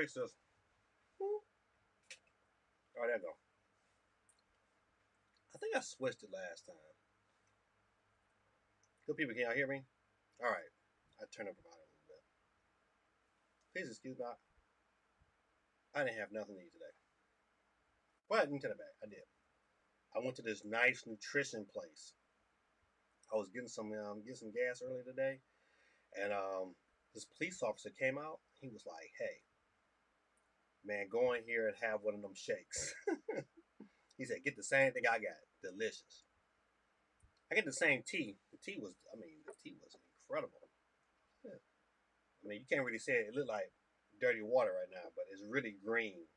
fix this. Oh, there you go. I think I switched it last time. Good people, can y'all hear me? All right. I turned up the volume a little bit. Please excuse me. I didn't have nothing to eat today. Well, I didn't tell the back. I did. I went to this nice nutrition place. I was getting some gas earlier today, and this police officer came out. He was like, "Hey, man, go in here and have one of them shakes." He said, "Get the same thing I got. Delicious." I get the same tea. The tea was incredible. Yeah. I mean, you can't really say it. It looked like dirty water right now, but it's really green.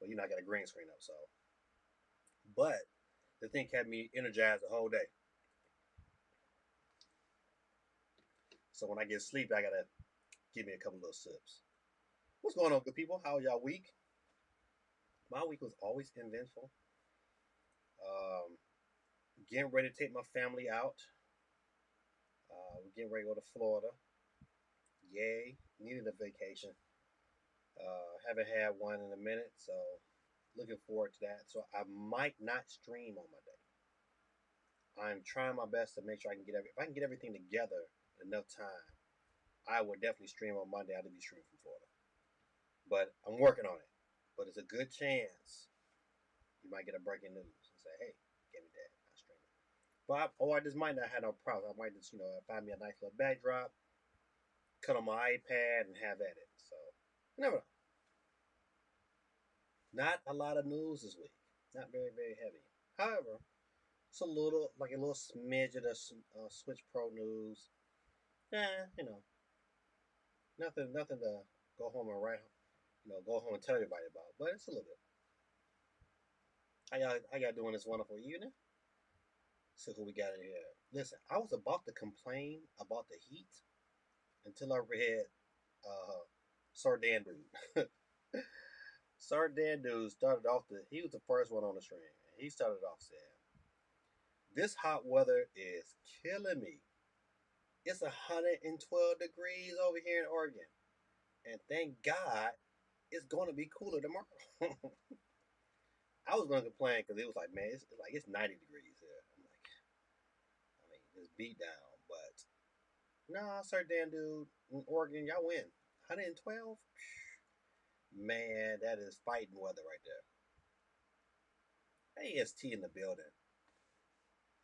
Well, I got a green screen up, so. But the thing kept me energized the whole day. So when I get sleepy, I gotta give me a couple little sips. What's going on, good people? How was y'all week? My week was always eventful. Um, Getting ready to take my family out. We're getting ready to go to Florida. Yay! Needed a vacation. Haven't had one in a minute, so looking forward to that. So I might not stream on my day. I'm trying my best to make sure I can if I can get everything together in enough time, I will definitely stream on Monday. I'll be streaming from Florida, but I'm working on it. But it's a good chance you might get a breaking news and say, "Hey, give me that. I stream it." I just might not have no problem. I might just find me a nice little backdrop, cut on my iPad, and have at it. So you never know. Not a lot of news this week. Not very very heavy. However, it's a little smidge of the Switch Pro news. Yeah, nothing to go home and go home and tell everybody about. But it's a little bit. How y'all doing this wonderful evening? See who we got in here. Listen, I was about to complain about the heat until I read uh, Sardan Dude. Sardan Dude started off he was the first one on the stream. And he started off saying, "This hot weather is killing me. It's 112 degrees over here in Oregon. And thank God it's going to be cooler tomorrow." I was going to complain because it was like, man, it's 90 degrees here. I'm like, it's beat down. But nah, sir, Dan, dude, in Oregon, y'all win. 112? Man, that is fighting weather right there. AST in the building.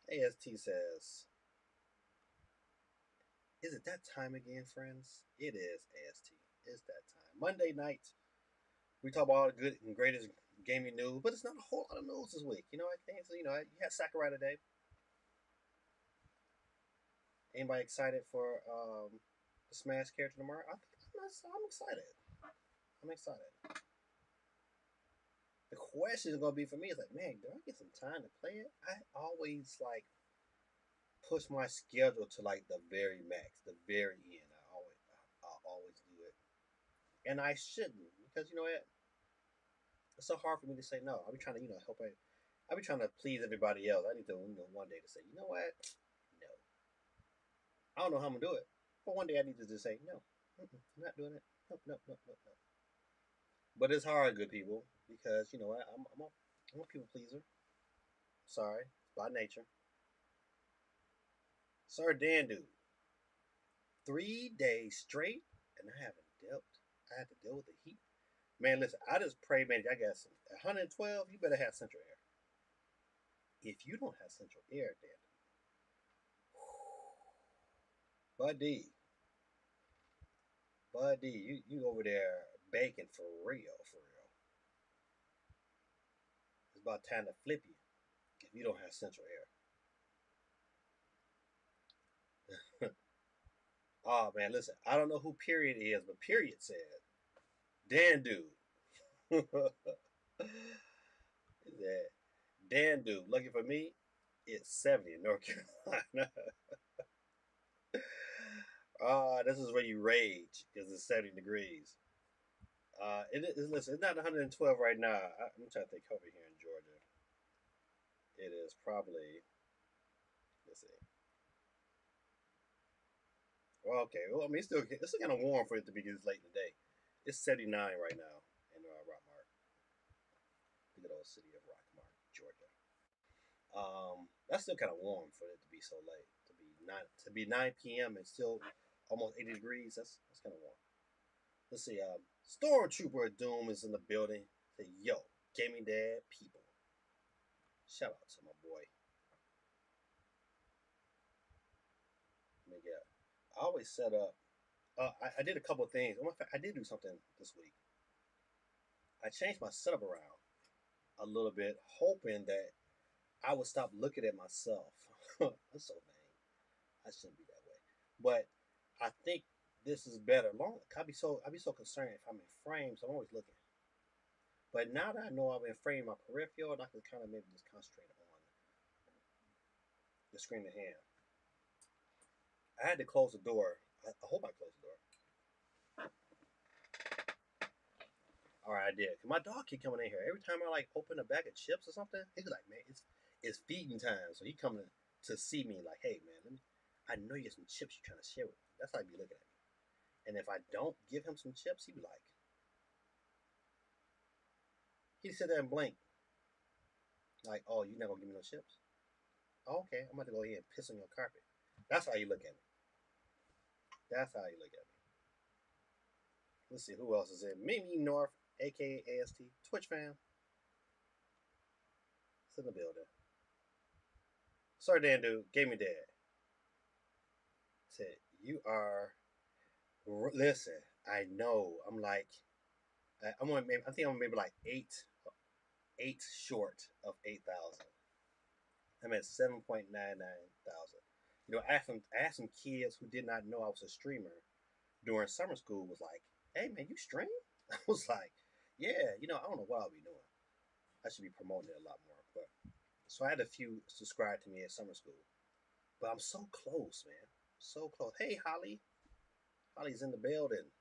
AST says, "Is it that time again, friends?" It is, AST. It's that time. Monday night, we talk about all the good and greatest gaming news, but it's not a whole lot of news this week. I think you had Sakurai today. Anybody excited for the Smash character tomorrow? I'm excited. I'm excited. The question is gonna be for me is like, man, do I get some time to play it? I always push my schedule to the very max, the very end. I always do it, and I shouldn't because what? It's so hard for me to say no. I'll be trying to help. I'll be trying to please everybody else. I need to one day to say, you know what? No, I don't know how I'm gonna do it, but one day I need to just say no. I'm not doing it. Nope, nope, nope, nope, nope. But it's hard, good people, because you know what? I'm a people pleaser. Sorry, by nature. Sir Dan, dude, 3 days straight, and I haven't dealt. I had to deal with the heat. Man, listen, I just pray, man. I got some 112. You better have central air. If you don't have central air, Dan, buddy, you over there baking for real, for real. It's about time to flip you if you don't have central air. Oh man, listen, I don't know who Period is, but Period said, Dan dude. That Dan dude, lucky for me, it's 70 in North Carolina. This is where you rage because it's 70 degrees. Listen, it's not 112 right now. I'm trying to think over here in Georgia. It is probably, let's see. Well, okay. Well, I mean, it's still kind of warm for it to be this late in the day. It's 79 right now in Rockmart, the good old city of Rockmart, Georgia. That's still kind of warm for it to be so late. To be 9 p.m. and still almost 80 degrees. That's kind of warm. Let's see. Stormtrooper Doom is in the building. Say, yo, gaming dad people. Shout out to my boy. Let me get. I always set up. I did a couple of things. In fact, I did do something this week. I changed my setup around a little bit, hoping that I would stop looking at myself. I'm so vain. I shouldn't be that way. But I think this is better. I'd be so concerned if I'm in frame, so I'm always looking. But now that I know I'm in frame, my peripheral, I can kind of maybe just concentrate on the screen at hand. I had to close the door. I hope I closed the door. All right, I did. My dog keep coming in here every time I like open a bag of chips or something. He's like, man, it's feeding time, so he coming to see me like, hey man, I know you get some chips you're trying to share with me. That's how he be looking at me. And if I don't give him some chips, he be like, he sit there and blink, like, oh, you not gonna give me no chips? Oh, okay, I'm about to go ahead and piss on your carpet. That's how you look at me. That's how you look at me. Let's see who else is in. Mimi North, aka AST, Twitch fam. It's in the building. Sorry, Dan, dude, gaming dad. Said you are. Listen, I know. I'm like, I'm on. I think I'm maybe like eight short of 8,000. I'm at 7.99 thousand. I asked some kids who did not know I was a streamer during summer school. Was like, hey man, you stream? I was like, yeah. I don't know what I'll be doing. I should be promoting it a lot more. But so I had a few subscribe to me at summer school. But I'm so close, man. So close. Hey, Holly. Holly's in the building.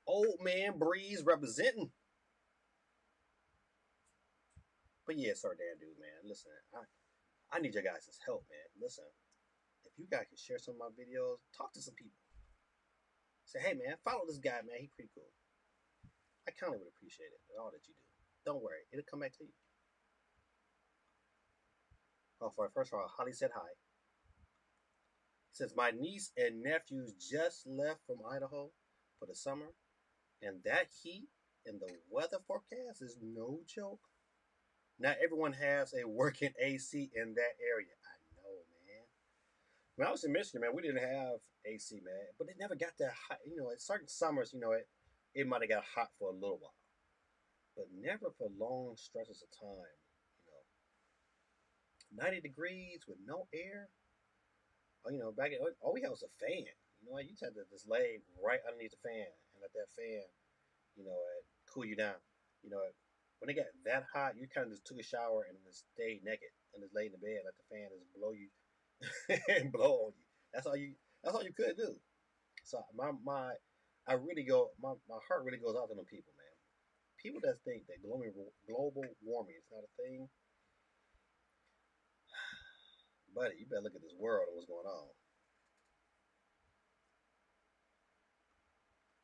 Old man Breeze representing. But yeah, sorry, Dan, dude, man. Listen, I need your guys' help, man. Listen, if you guys can share some of my videos, talk to some people. Say, hey, man, follow this guy, man. He's pretty cool. I kind of would appreciate it, all that you do. Don't worry, it'll come back to you. Oh, first of all, Holly said hi. Says my niece and nephews just left from Idaho for the summer, and that heat and the weather forecast is no joke. Not everyone has a working AC in that area. I know, man. When I was in Michigan, man, we didn't have AC, man, but it never got that hot. At certain summers, it might have got hot for a little while, but never for long stretches of time. 90 degrees with no air. Back all we had was a fan. You just had to just lay right underneath the fan and let that fan, cool you down. When it got that hot, you kind of just took a shower and just stayed naked and just laid in the bed, let the fan just blow you and blow on you. That's all you. That's all you could do. So I really go. My heart really goes out to them people, man. People that think that global warming is not a thing, buddy. You better look at this world and what's going on.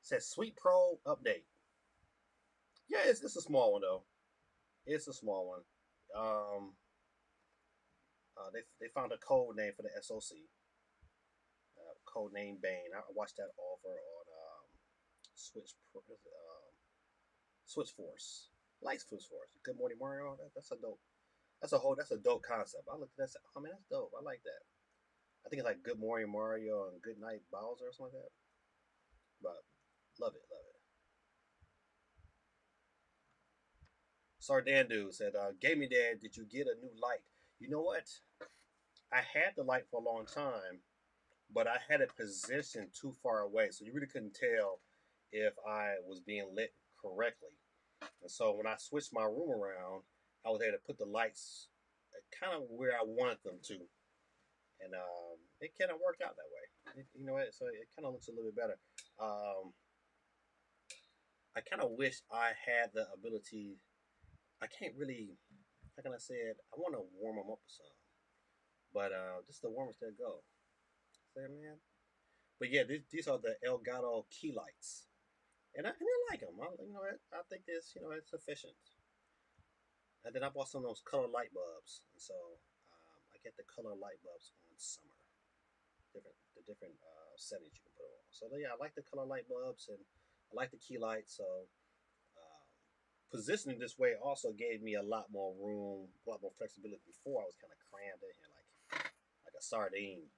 It says Sweet Pro update. Yeah, it's a small one though. It's a small one. Um, they found a code name for the SOC. Code name Bane. I watched that over on Switch Force. I like Switch Force. Good Morning Mario. That's a dope. That's a dope concept. I looked at that. I mean, that's dope. I like that. I think it's like Good Morning Mario and Good Night Bowser or something like that. But love it, love it. Sardandu said, "Gaming Dad, did you get a new light? You know what? I had the light for a long time, but I had it positioned too far away, so you really couldn't tell if I was being lit correctly. And so when I switched my room around, I was able to put the lights kind of where I wanted them to, and it kind of worked out that way. So it kind of looks a little bit better. I kind of wish I had the ability. I can't really. How can I say it? I want to warm them up some, but this is the warmest they'll go. Say, man. But yeah, these are the Elgato key lights. and I like them. I think this, it's efficient. And then I bought some of those color light bulbs, and so I get the color light bulbs on summer. The different settings you can put on. So yeah, I like the color light bulbs, and I like the key lights. So um, positioning this way also gave me a lot more room, a lot more flexibility. Before I was kind of crammed in here like a sardine.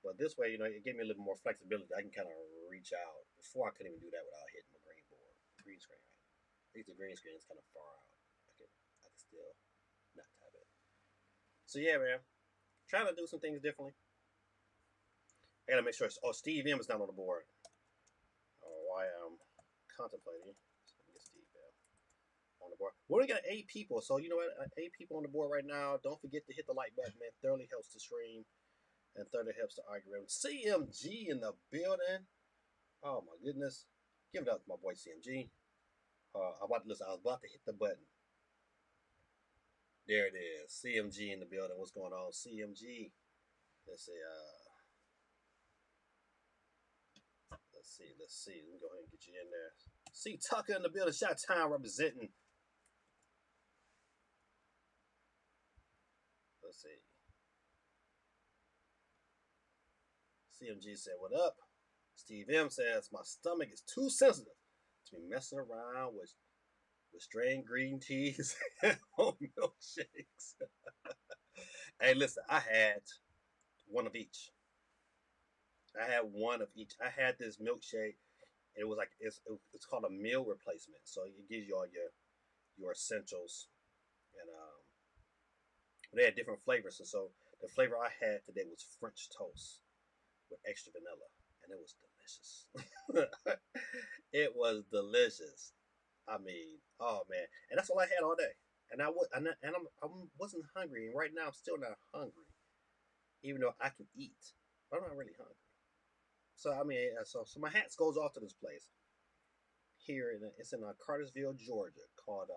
But this way, it gave me a little more flexibility. I can kind of reach out. Before I couldn't even do that without hitting my green screen. At least the green screen is kind of far out. I can still not type it. So yeah, man, trying to do some things differently. I gotta make sure. Oh, Steve M is not on the board. Why I'm contemplating. So let me get Steve M on the board. We only got 8 people, so you know what? 8 people on the board right now. Don't forget to hit the like button, man. Thoroughly helps the stream and thoroughly helps the algorithm. CMG in the building. Oh my goodness. Give it up to my boy CMG. I was about to hit the button. There it is. CMG in the building. What's going on? CMG. Let's see. Let's see. Let me go ahead and get you in there. See Tucker in the building. Shot Town representing. Let's see. CMG said, "What up?" Steve M says, "My stomach is too sensitive to be messing around with strained green teas and whole milkshakes." Hey, listen, I had one of each. I had one of each. I had this milkshake. It was like it's called a meal replacement, so it gives you all your essentials, and they had different flavors. And so the flavor I had today was French toast with extra vanilla, and it was delicious. It was delicious. I mean, oh man, and that's all I had all day. And I wasn't hungry, and right now I'm still not hungry, even though I can eat, but I'm not really hungry. So I mean, so my hats goes off to this place here. It's in Cartersville, Georgia, called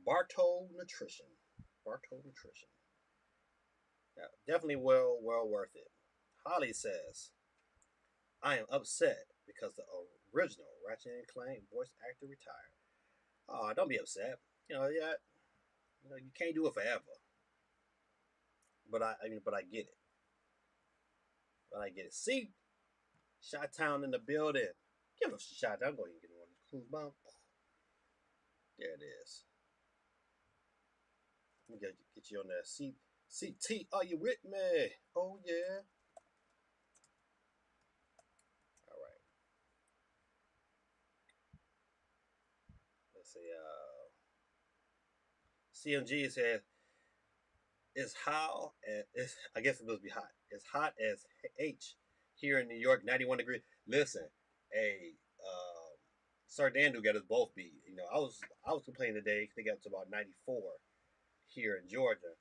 Bartow Nutrition. Bartow Nutrition. Yeah, definitely well worth it. Holly says, "I am upset because the original Ratchet and Clank voice actor retired." Oh, don't be upset. Yeah, you can't do it forever. But I get it. But I get it. See, Shot Town in the building. Give us a shot. I'm going to get one of these clues bomb. There it is. Let me get you on there. CT, are you with me? Oh yeah. All right. Let's see. CMG says it's how it's. I guess it must be hot. It's hot as H here in New York, 91 degrees. Listen, hey, Sir Dandu got us both beat. I was complaining today. They got to about 94 here in Georgia,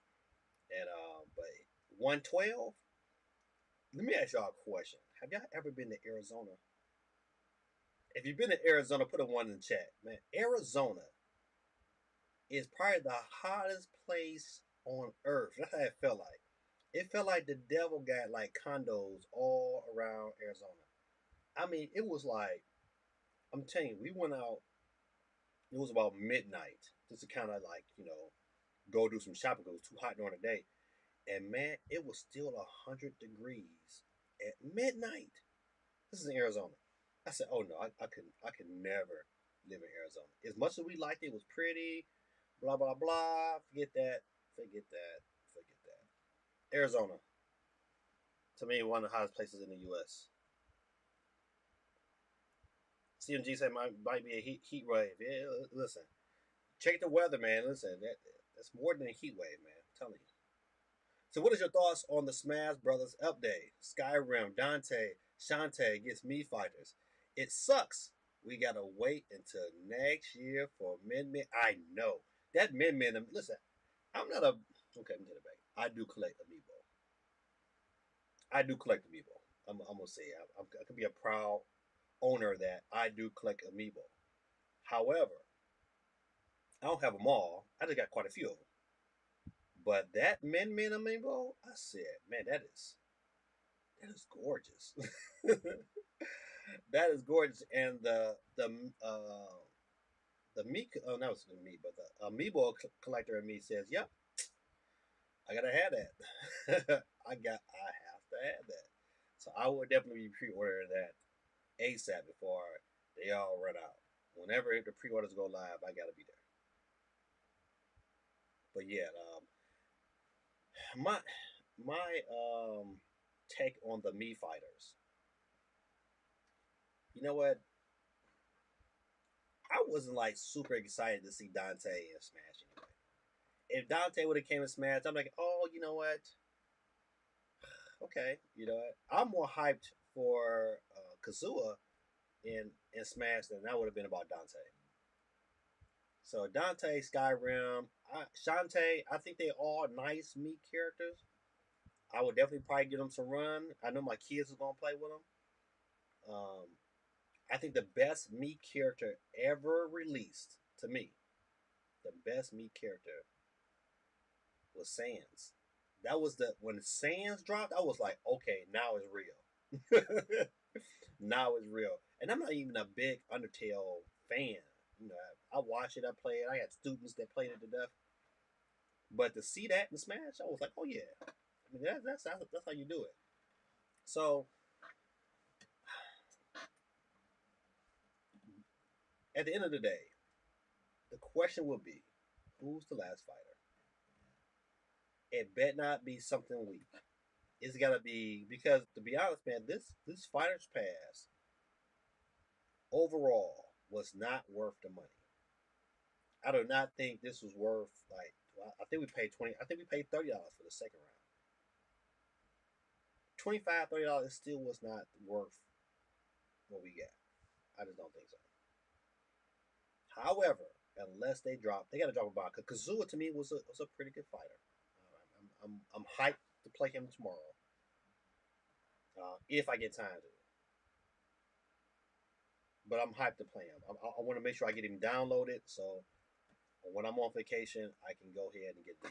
and but 112. Let me ask y'all a question. Have y'all ever been to Arizona? If you've been to Arizona, put a one in the chat, man. Arizona is probably the hottest place on earth. That's how it felt like. It felt like the devil got like condos all around Arizona. I mean, it was like I'm telling you, we went out. It was about midnight, just to kind of like go do some shopping because it was too hot during the day. And man, it was still 100 degrees at midnight. This is in Arizona. I said, "Oh no, I could never live in Arizona. As much as we liked it, it was pretty, blah blah blah. Forget that. Forget that. Forget that. Arizona, to me, one of the hottest places in the U.S. CMG said might be a heat wave. Yeah, listen, check the weather, man. Listen, that's more than a heat wave, man. I'm telling you. So, what is your thoughts on the Smash Brothers update? Skyrim, Dante, Shantae gets me fighters. It sucks. We gotta wait until next year for Min Min. I know that Min Min. Listen, I'm not a okay. Let me get it back. I do collect amiibo. I do collect amiibo. I'm gonna say I could be a proud owner of that. I do collect amiibo. However, I don't have them all. I just got quite a few of them. But that Min Min amiibo, I said, man, that is gorgeous. That is gorgeous. And the me oh not the me but the amiibo collector in me says, "Yep, I gotta have that. I have to have that." So I would definitely be pre-ordering that ASAP before they all run out. Whenever the pre-orders go live, I gotta be there. But yeah, my my take on the Me fighters. You know what? I wasn't like super excited to see Dante in Smash anyway. If Dante would have came in Smash, I'm like, oh, you know what? Okay, you know what? I'm more hyped for Kazua in Smash than I would have been about Dante. So Dante, Skyrim, Shantae, I think they all nice meat characters. I would definitely probably give them some run. I know my kids are gonna play with them. I think the best meat character ever released to me, the best meat character was Sans. That was the when Sans dropped, I was like, okay, now it's real. Now it's real. And I'm not even a big Undertale fan. You know, I watch it, I play it. I had students that played it to death. But to see that in Smash, I was like, oh yeah. I mean, that's how you do it. So at the end of the day, the question will be, who's the last fighter? It better not be something weak. It's gotta be because to be honest, man, this fighter's pass overall was not worth the money. I do not think this was worth like I think we paid 20. I think we paid $30 for the second round. 25, $30 still was not worth what we got. I just don't think so. However, unless they got to drop a bomb. Because Kazua to me was a pretty good fighter. I'm hyped to play him tomorrow if I get time to. But I'm hyped to play him. I want to make sure I get him downloaded so when I'm on vacation I can go ahead and get it in.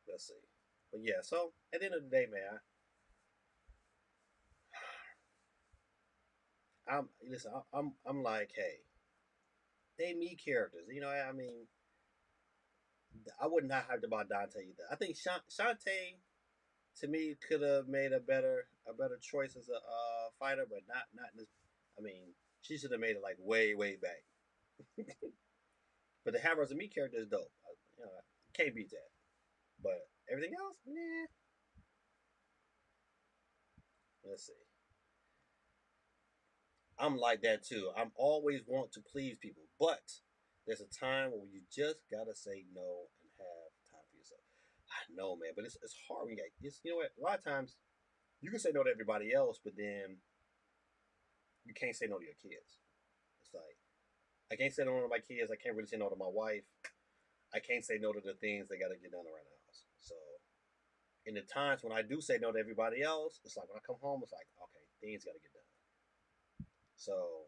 Let's see. But yeah, so at the end of the day, man, I'm listen. I'm like, hey, they me characters. You know, I mean, I would not hyped about Dante either. I think Shantae to me could have made a better choice as a fighter, but not in this. I mean, she should have made it like way back. But the Hammer as a me character is dope. You know, can't beat that. But everything else, nah. Let's see. I'm like that too. I'm always want to please people, but there's a time where you just gotta say no and have time for yourself. I know, man, but it's hard when it's you know what? A lot of times you can say no to everybody else, but then you can't say no to your kids. It's like I can't say no to my kids. I can't really say no to my wife. I can't say no to the things that gotta get done around the house. So in the times when I do say no to everybody else, it's like when I come home, it's like okay, things gotta get done. So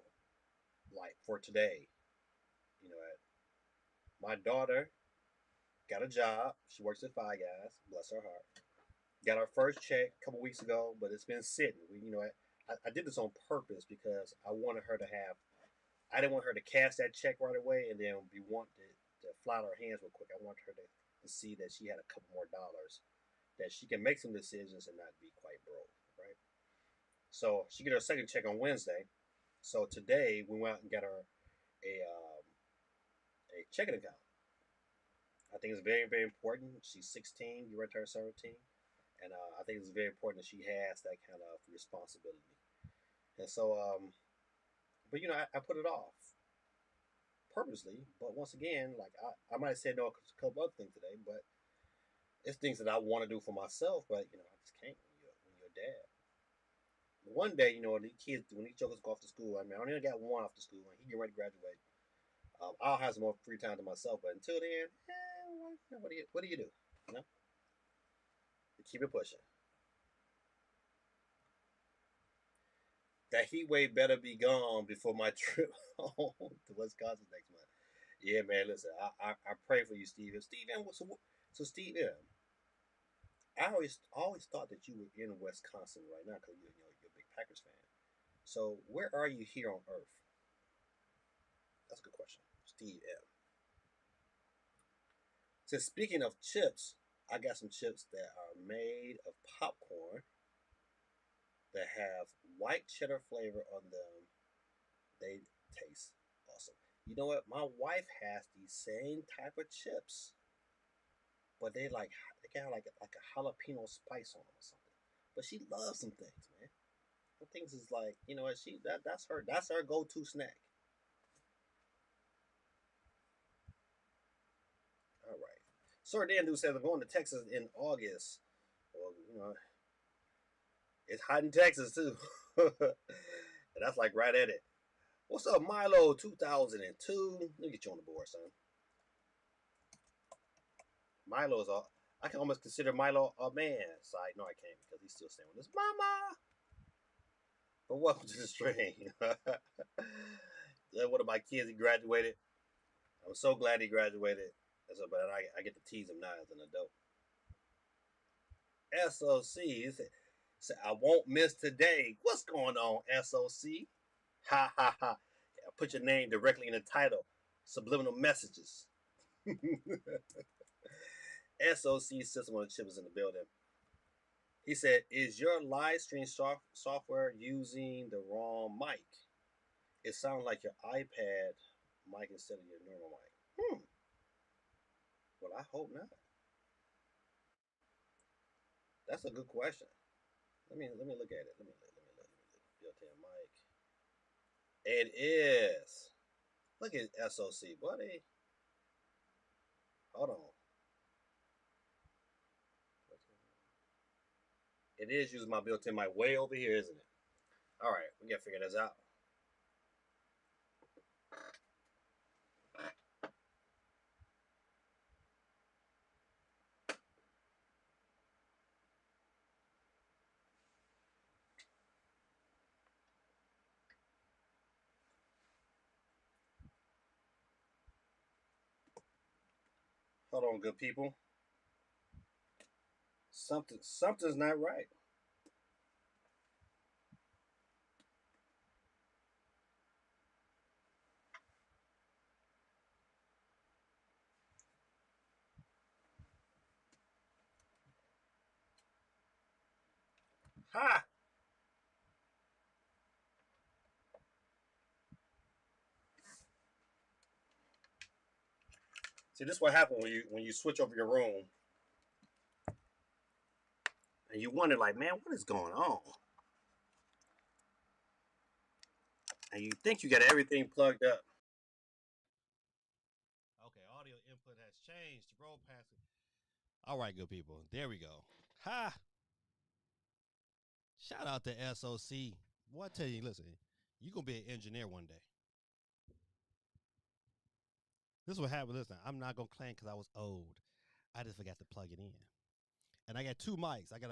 like for today, you know, my daughter got a job. She works at Five Guys. Bless her heart. Got our first check a couple weeks ago, but it's been sitting. I did this on purpose because I wanted her to have. I didn't want her to cash that check right away and then be want to fly out her hands real quick. I wanted her to see that she had a couple more dollars that she can make some decisions and not be quite broke, right? So she get her second check on Wednesday. So today we went out and got her a checking account. I think it's very important. She's 16. You ready to her 17, and I think it's very important that she has that kind of responsibility. And so, but I put it off purposely. But once again, like I might have said no to a couple other things today, but it's things that I want to do for myself. But I just can't when you're a dad. One day, the kids when these jokers go off to school. I mean, I only got one off to school, and he get ready to graduate. I'll have some more free time to myself. But until then, what do you do? You know, keep it pushing. That heat wave better be gone before my trip home to Wisconsin next month. Yeah, man. Listen, I pray for you, Steven. Steven, so Steven, I always thought that you were in Wisconsin right now because you're a big Packers fan. So where are you here on Earth? That's a good question, Steve M. So speaking of chips, I got some chips that are made of popcorn that have white cheddar flavor on them. They taste awesome. You know what? My wife has these same type of chips, but they got like a jalapeno spice on them or something. But she loves some things, man. Some things is like, you know what, that's her go to snack. All right. Sir Dandu says I'm going to Texas in August. Well, it's hot in Texas too. And that's like right at it. What's up, Milo 2002? Let me get you on the board, son. Milo is all. I can almost consider Milo a man. Side, no, I can't because he's still staying with his mama. But welcome to the stream. One of my kids, he graduated. I'm so glad he graduated. But I get to tease him now as an adult. SOC. He said, I won't miss today. What's going on, SOC? Ha ha ha. Put your name directly in the title. Subliminal messages. SOC system on the chip is in the building. He said, is your live stream software using the wrong mic? It sounds like your iPad mic instead of your normal mic. Well, I hope not. That's a good question. Let me look at it. Let me look. Built-in mic. It is. Look at SOC, buddy. Hold on. It is using my built-in mic way over here, isn't it? All right, we gotta figure this out. Hold on, good people. Something's not right. Ha! See, this is what happens when you switch over your room and you wonder, like, man, what is going on? And you think you got everything plugged up. Okay, audio input has changed. Roll past it. All right, good people. There we go. Ha! Shout out to SOC. Boy, I tell you, listen, you gonna be an engineer one day. This is what happened. Listen, I'm not gonna claim because I was old. I just forgot to plug it in. And I got two mics. I got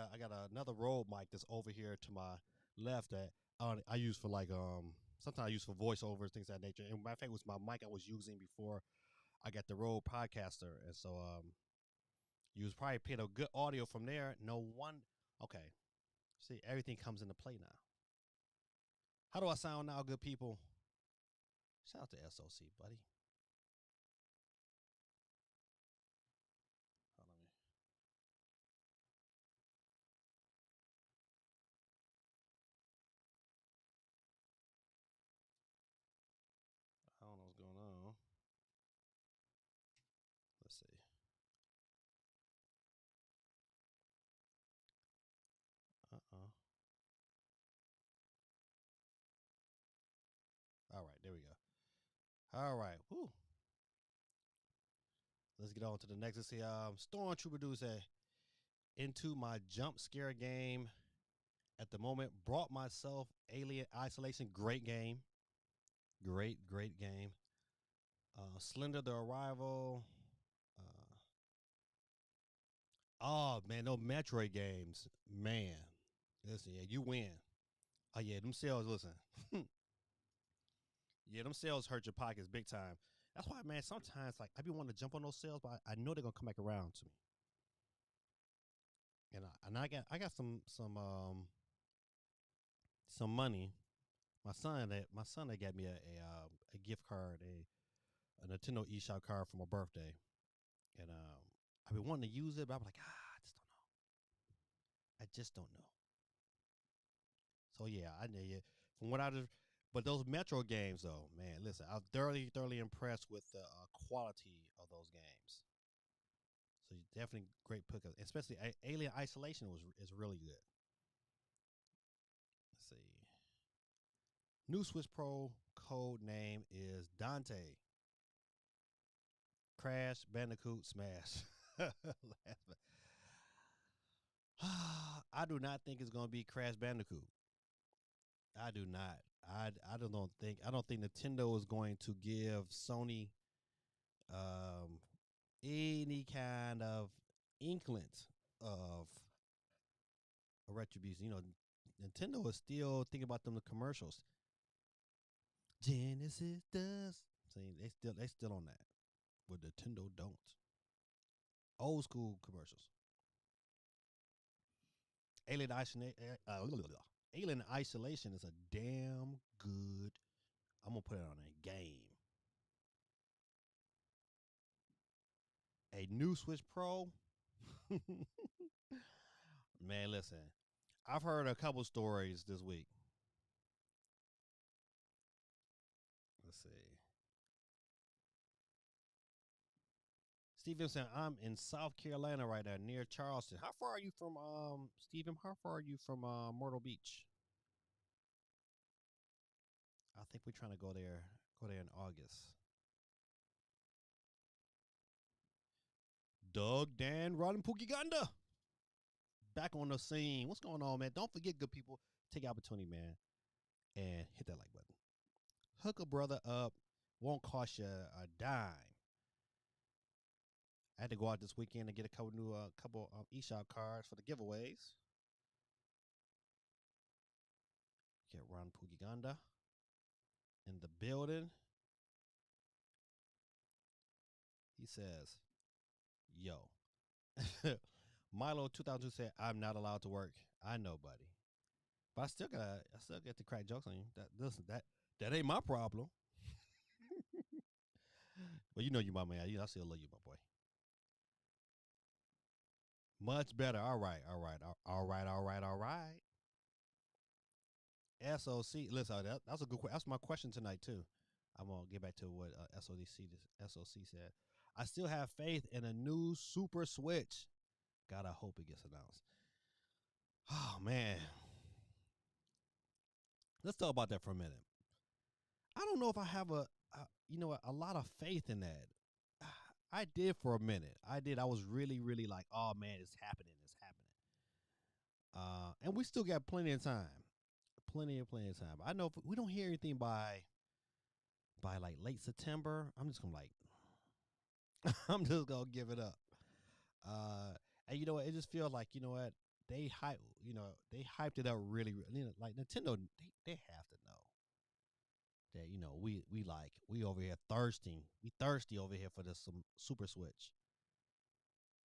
another Rode mic that's over here to my left that I use for sometimes I use for voiceovers, things of that nature. And matter of fact, it was my mic I was using before I got the Rode Podcaster, and so you was probably paying a good audio from there. No one, okay. See, everything comes into play now. How do I sound now, good people? Shout out to SOC, buddy. Hold on. I don't know what's going on. Let's see. Uh-uh. All right, there we go. All right. Whew. Let's get on to the next. Let's see. Stormtrooper dude said, into my jump scare game at the moment. Brought myself Alien Isolation. Great game. Great game. Slender the Arrival. Oh man, those Metroid games, man. Listen, yeah, you win. Oh yeah, them sales. Listen, yeah, them sales hurt your pockets big time. That's why, man. Sometimes, like, I be wanting to jump on those sales, but I know they're gonna come back around to me. I got some money. My son that got me a gift card, a Nintendo eShop card for my birthday, and I've been wanting to use it, but I'm like, I just don't know. So yeah, I know you from what I just. But those Metro games, though, man, listen, I was thoroughly impressed with the quality of those games. So definitely great pickup, especially Alien Isolation is really good. Let's see. New Swiss Pro code name is Dante. Crash Bandicoot Smash. I do not think it's gonna be Crash Bandicoot. I do not. I don't think Nintendo is going to give Sony um, any kind of inkling of a retribution. You know, Nintendo is still thinking about them the commercials. Genesis does. See, they still on that, but Nintendo don't. Old school commercials. Alien Isolation. Alien Isolation is a damn good. I'm gonna put it on a game. A new Switch Pro. Man, listen. I've heard a couple stories this week. Let's see. Steven said, I'm in South Carolina right now, near Charleston. How far are you from Steven? How far are you from Myrtle Beach? I think we're trying to go there in August. Doug, Dan, Rod, and Pookie Ganda. Back on the scene. What's going on, man? Don't forget, good people, take the opportunity, man, and hit that like button. Hook a brother up. Won't cost you a dime. I had to go out this weekend and get a couple eShop cards for the giveaways. Get Ron Pugiganda in the building. He says, "Yo, Milo 2002 said I'm not allowed to work. I know, buddy, but I still get to crack jokes on you. That ain't my problem. Well, you know you my man. I still love you, my boy. Much better. All right, all right, all right, all right, all right. SOC. Listen, that's a good question. That's my question tonight too. I'm gonna get back to what SOC said. I still have faith in a new Super Switch. God, I hope it gets announced. Oh man, let's talk about that for a minute. I don't know if I have a lot of faith in that. I did for a minute. I did. I was really like, oh man, it's happening. It's happening. And we still got plenty of time. Plenty of time. I know if we don't hear anything by like late September, I'm just gonna like I'm just gonna give it up. And you know what? It just feels like they hyped it up really. Like Nintendo, they have to know that we over here thirsting. We thirsty over here for this some Super Switch.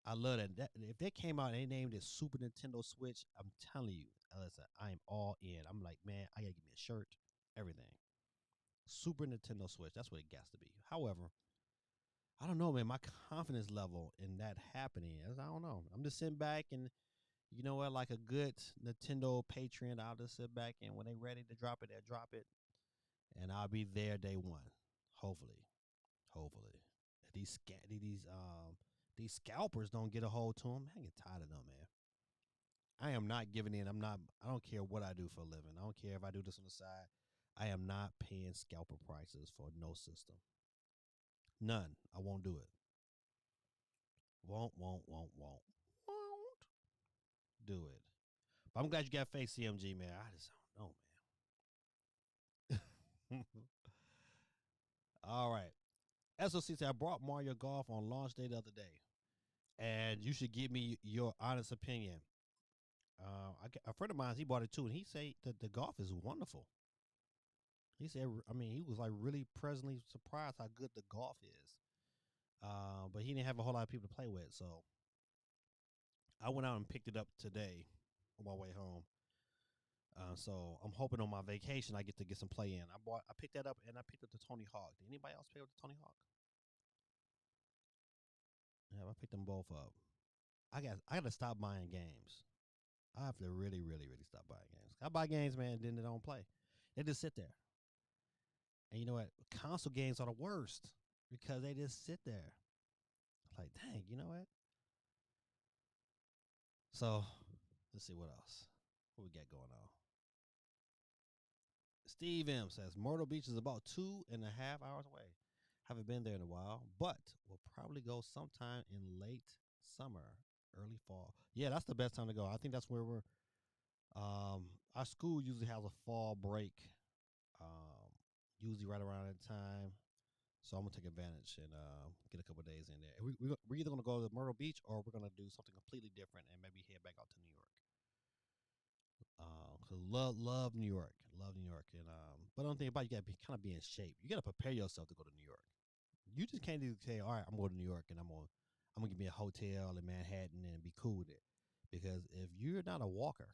I love that. If they came out and they named it Super Nintendo Switch, I'm telling you, listen, I am all in. I'm like, man, I gotta give me a shirt, everything. Super Nintendo Switch. That's what it got to be. However, I don't know, man. My confidence level in that happening, I don't know. I'm just sitting back and you know what, like a good Nintendo patron, I'll just sit back and when they ready to drop it, they'll drop it, and I'll be there day one. Hopefully, hopefully. These scalpers don't get a hold to them. I get tired of them, man. I am not giving in. I'm not. I don't care what I do for a living. I don't care if I do this on the side. I am not paying scalper prices for no system. None. I won't do it. Won't do it. But I'm glad you got faith, CMG, man. I just don't know, man. All right. SOC said, I brought Mario Golf on launch day the other day, and you should give me your honest opinion. A friend of mine, he bought it too, and he said that the golf is wonderful. He said, I mean, he was like really pleasantly surprised how good the golf is. But he didn't have a whole lot of people to play with, so I went out and picked it up today on my way home. So I'm hoping on my vacation I get to get some play in. I picked that up and I picked up the Tony Hawk. Did anybody else pick up the Tony Hawk? Yeah, I picked them both up. I got to stop buying games. I have to really, really, really stop buying games. I buy games, man, and then they don't play. They just sit there. And you know what? Console games are the worst because they just sit there. Like, dang, you know what? So let's see what else. What we got going on? Steve M says Myrtle Beach is about 2.5 hours away. Haven't been there in a while, but we'll probably go sometime in late summer, early fall. Yeah, that's the best time to go. I think that's where we're. Our school usually has a fall break, um, usually right around that time. So I'm gonna take advantage and get a couple of days in there. We're either gonna go to Myrtle Beach or we're gonna do something completely different and maybe head back out to New York. Cause love New York, love New York, and but the only thing about it, you gotta kind of be in shape. You gotta prepare yourself to go to New York. You just can't just say, all right, I'm going to New York and I'm gonna give me a hotel in Manhattan and be cool with it. Because if you're not a walker,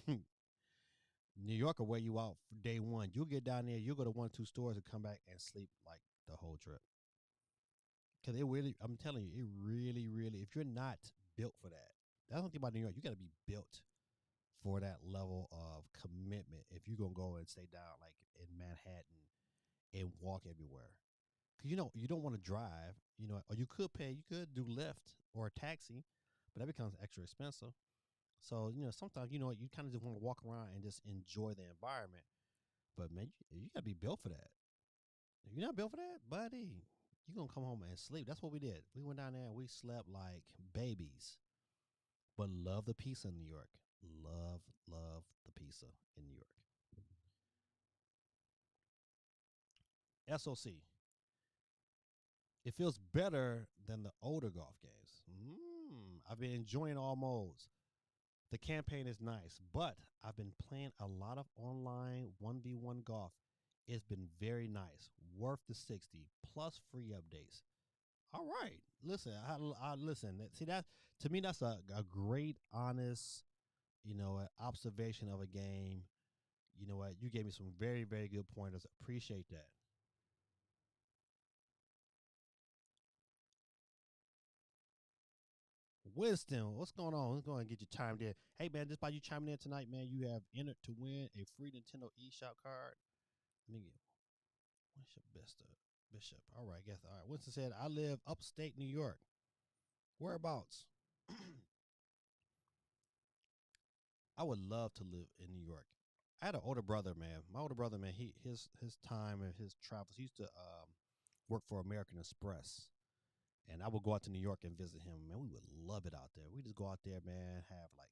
New York will wear you out for day one. You'll get down there, you'll go to 1 or 2 stores and come back and sleep like the whole trip. Because it really, I'm telling you, it really, really, if you're not built for that, that's one thing about New York. You got to be built for that level of commitment. If you're gonna go and stay down like in Manhattan and walk everywhere, because you don't want to drive, or you could pay, you could do Lyft or a taxi, but that becomes extra expensive. So sometimes you kind of just want to walk around and just enjoy the environment. But man, you gotta be built for that. If you're not built for that, buddy, you're gonna come home and sleep. That's what we did. We went down there and we slept like babies. But love the pizza in New York. Love the pizza in New York. SOC. It feels better than the older golf games. I've been enjoying all modes. The campaign is nice, but I've been playing a lot of online 1v1 golf. It's been very nice, worth the 60 plus free updates. All right, listen, I listen. See that to me, that's a great, honest, observation of a game. You know what? You gave me some very, very good pointers. Appreciate that. Winston, what's going on? Let's go and get you chimed in. Hey man, just by you chiming in tonight, man, you have entered to win a free Nintendo eShop card. Let me get what's your best Bishop. All right, guess all right. Winston said, I live upstate New York. Whereabouts? I would love to live in New York. I had an older brother, man. My older brother, man, his time and his travels, he used to work for American Express. And I would go out to New York and visit him. Man, we would love it out there. We just go out there, man, have like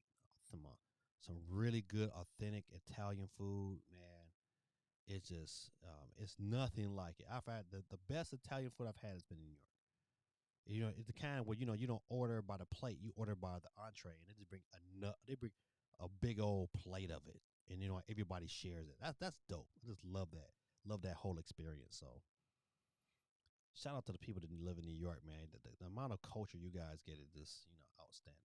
some really good, authentic Italian food, man. It's just, it's nothing like it. I've had the best Italian food I've had has been in New York. It's the kind where you don't order by the plate, you order by the entree, and they just bring they bring a big old plate of it, and everybody shares it. That's dope. I just love that whole experience. So shout out to the people that live in New York, man. The amount of culture you guys get is just outstanding.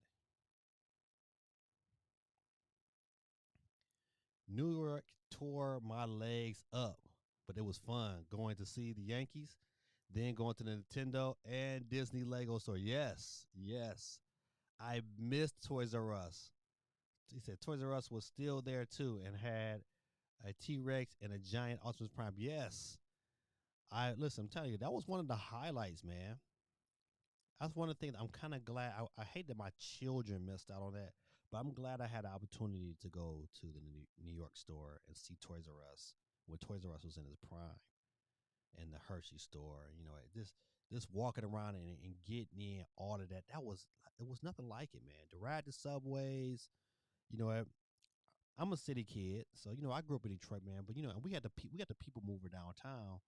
New York tore my legs up, but it was fun going to see the Yankees, then going to the Nintendo and Disney Lego store. Yes, yes. I missed Toys R Us. He said Toys R Us was still there too and had a T Rex and a giant Optimus Prime. Yes. I listen, I'm telling you, that was one of the highlights, man. That's one of the things I'm kind of glad. I hate that my children missed out on that, but I'm glad I had the opportunity to go to the New York store and see Toys R Us when Toys R Us was in its prime, and the Hershey store. Just walking around and getting in all of that. It was nothing like it, man. To ride the subways, you know, I'm a city kid, so I grew up in Detroit, man. But we had the people mover downtown,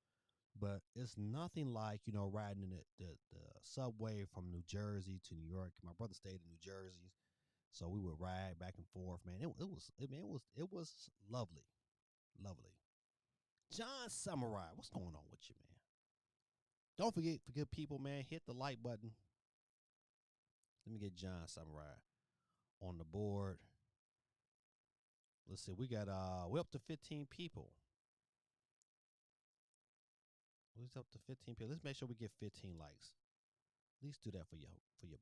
but it's nothing like riding in the subway from New Jersey to New York. My brother stayed in New Jersey, so we would ride back and forth. Man, it was lovely, lovely. John Samurai, what's going on with you, man? Don't forget, for good people, man, hit the like button. Let me get John Samurai. on the board. Let's see. We're up to 15 people. We're up to 15 people. Let's make sure we get 15 likes. At least do that for your boy.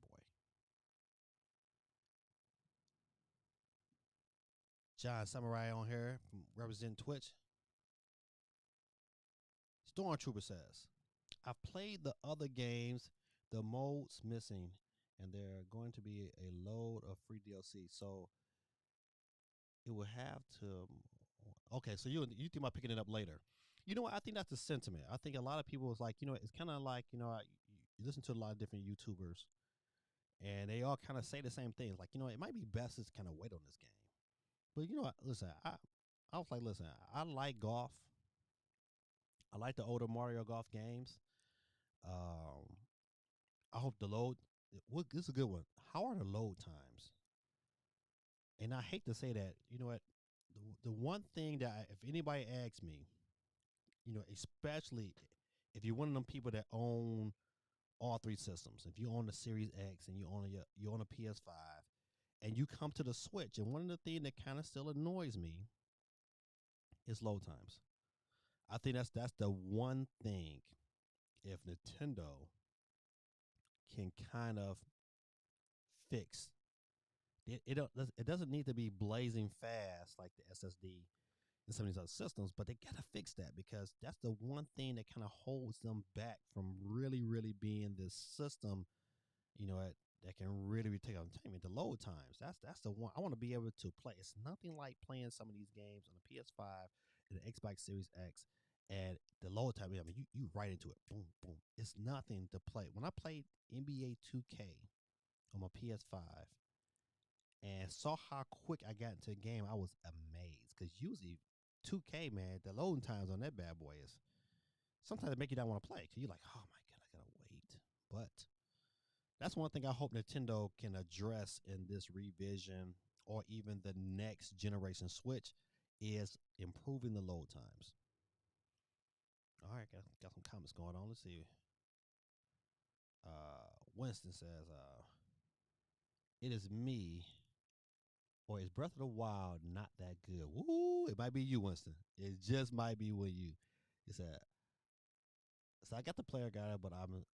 John Samurai on here from representing Twitch. Stormtrooper says, I've played the other games, the mode's missing, and there are going to be a load of free DLC. So it will have to. Okay, so you think about picking it up later. You know what? I think that's the sentiment. I think a lot of people is like, it's kind of like, you listen to a lot of different YouTubers, and they all kind of say the same things. Like, it might be best to kind of wait on this game. But listen, I was like, listen, I like golf. I like the older Mario Golf games. Um, I hope the load. This is a good one. How are the load times? And I hate to say that. You know what? The one thing that if anybody asks me, especially if you're one of them people that own all three systems, if you own the Series X and you own a PS5, and you come to the Switch, and one of the things that kind of still annoys me is load times. I think that's the one thing if Nintendo can kind of fix. It doesn't need to be blazing fast like the SSD and some of these other systems, but they gotta fix that because that's the one thing that kind of holds them back from really, really being this system, that can really take on time. The load times. That's the one I want to be able to play. It's nothing like playing some of these games on the PS5 and the Xbox Series X, and the load time. I mean, you right into it. Boom, boom. It's nothing to play. When I played NBA 2K on my PS5 and saw how quick I got into the game, I was amazed because usually 2K, man, the loading times on that bad boy is sometimes it make you not want to play because you're like, oh my god, I gotta wait. But that's one thing I hope Nintendo can address in this revision or even the next generation Switch is improving the load times. All right, got some comments going on. Let's see. Winston says, "It is me, or is Breath of the Wild not that good?" Woo! It might be you, Winston. It just might be with you. He said, "So I got the player guide, but I'm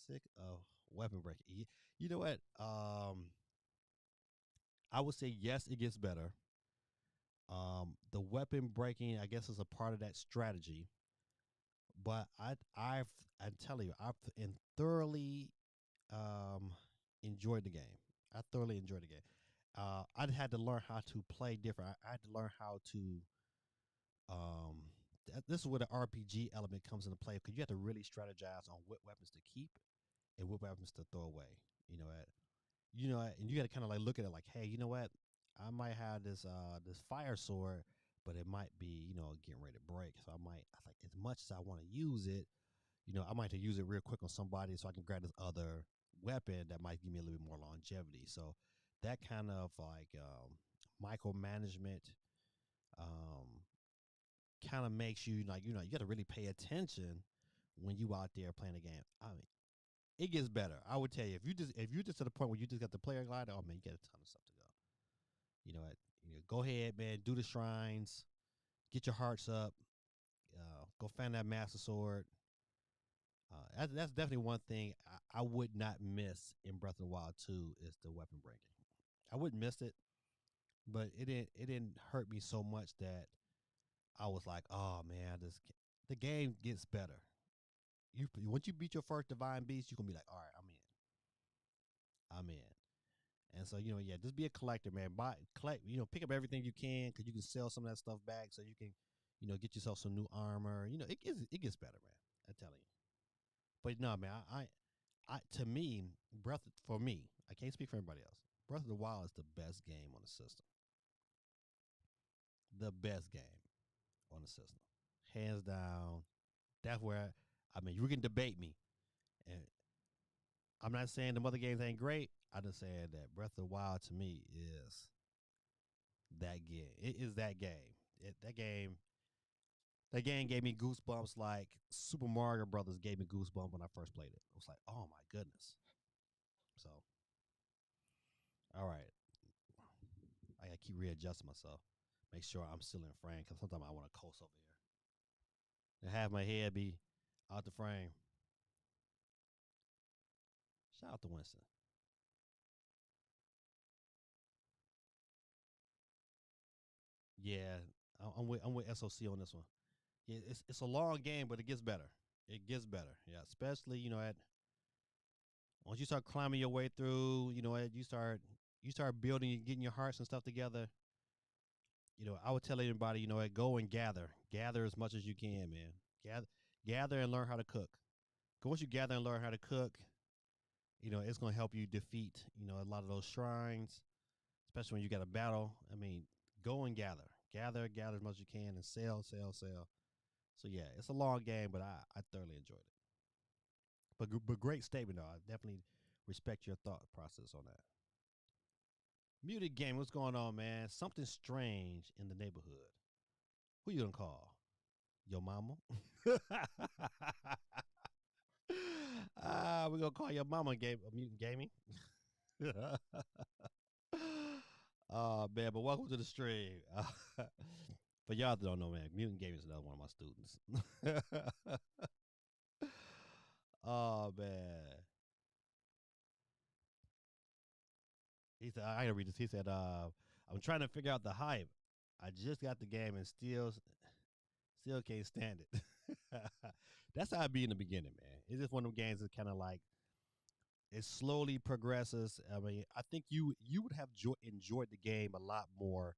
sick of weapon breaking." You know what? I would say yes, it gets better. The weapon breaking, I guess, is a part of that strategy. But I'm telling you, I've thoroughly um, enjoyed the game. I thoroughly enjoyed the game. I had to learn how to play different. I had to learn how to. Um, this is where the RPG element comes into play because you have to really strategize on what weapons to keep and what weapons to throw away. And you got to kind of like look at it like, hey, you know what? I might have this fire sword, but it might be getting ready to break. So I like as much as I want to use it, I might have to use it real quick on somebody so I can grab this other weapon that might give me a little bit more longevity. So that kind of like micromanagement um, kind of makes you like you got to really pay attention when you out there playing a game. I mean, it gets better. I would tell you if you just to the point where you just got the player glide, oh man, you got a ton of stuff to go. You know what? Go ahead, man. Do the shrines. Get your hearts up. Go find that master sword. That's definitely one thing I would not miss in Breath of the Wild 2 is the weapon breaking. I wouldn't miss it, but it didn't hurt me so much that I was like, oh man, the game gets better. Once you beat your first divine beast, you're gonna be like, all right, I'm in. And so yeah, just be a collector, man. Collect, pick up everything you can because you can sell some of that stuff back, so you can, get yourself some new armor. It gets better, man. I tell you. But no, man, to me, for me, I can't speak for everybody else. Breath of the Wild is the best game on the system. The best game on the system, hands down. That's where you can debate me, and I'm not saying the other games ain't great. I'm just saying that Breath of the Wild to me is that game. It is that game. That game. That game gave me goosebumps like Super Mario Brothers gave me goosebumps when I first played it. I was like, oh my goodness. So, all right. keep readjusting myself, make sure I'm still in frame because sometimes I want to coast over here and have my head be out the frame. Shout out to Winston. Yeah, I'm with SOC on this one. Yeah, it's a long game, but it gets better. It gets better. Yeah, especially at once you start climbing your way through. You start building, getting your hearts and stuff together. I would tell anybody, go and gather as much as you can, man. Gather and learn how to cook. Cause once you gather and learn how to cook, it's gonna help you defeat, a lot of those shrines, especially when you got a battle. I mean, go and gather as much as you can, and sell. So yeah, it's a long game, but I thoroughly enjoyed it. But great statement though. I definitely respect your thought process on that. Muted game, what's going on, man? Something strange in the neighborhood. Who you gonna call? Your mama? We're gonna call your mama mutant gaming. Oh man, but welcome to the stream. For y'all that don't know, man, mutant gaming is another one of my students. Oh man. He said, I gotta read this. He said, I'm trying to figure out the hype. I just got the game and still can't stand it. That's how it be in the beginning, man. It's just one of them games that kind of like it slowly progresses. I mean, I think you would have enjoyed the game a lot more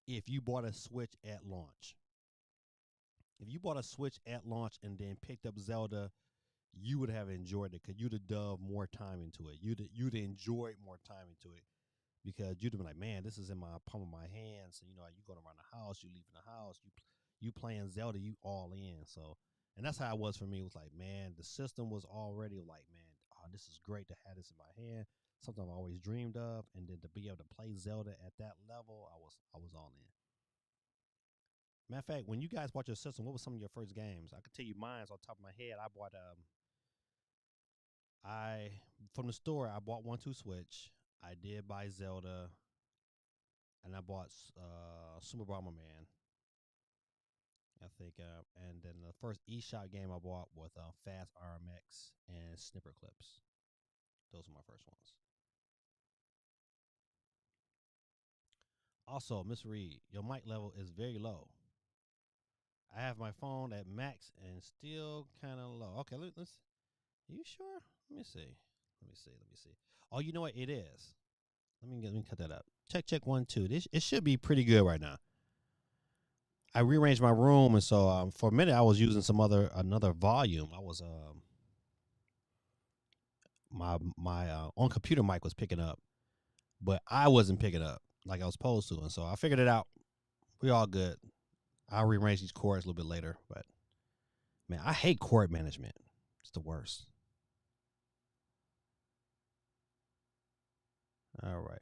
if you bought a Switch at launch. If you bought a Switch at launch and then picked up Zelda, you would have enjoyed it because you'd have dove more time into it. You'd enjoyed more time into it because you'd have been like, man, this is in my palm of my hands. And, you going around the house, you leaving the house, you playing Zelda, you all in. So, and that's how it was for me. It was like, man, the system was already like, man, oh, this is great to have this in my hand. Something I've always dreamed of, and then to be able to play Zelda at that level, I was all in. Matter of fact, when you guys bought your system, what was some of your first games? I could tell you mine's on top of my head. I bought I from the store. I bought 1-2 Switch. I did buy Zelda, and I bought Super Bomberman. I think, and then the first eShop game I bought was Fast RMX and Snipper Clips. Those were my first ones. Also, Miss Reed, your mic level is very low. I have my phone at max and still kind of low. Okay, let's. You sure? Let me see. Let me see. Oh, you know what? It is. Let me cut that up. Check 1 2. This it should be pretty good right now. I rearranged my room, and so for a minute I was using another volume. I was my on computer mic was picking up, but I wasn't picking up like I was supposed to, and so I figured it out. We all good. I'll rearrange these chords a little bit later, but man, I hate chord management. It's the worst. All right.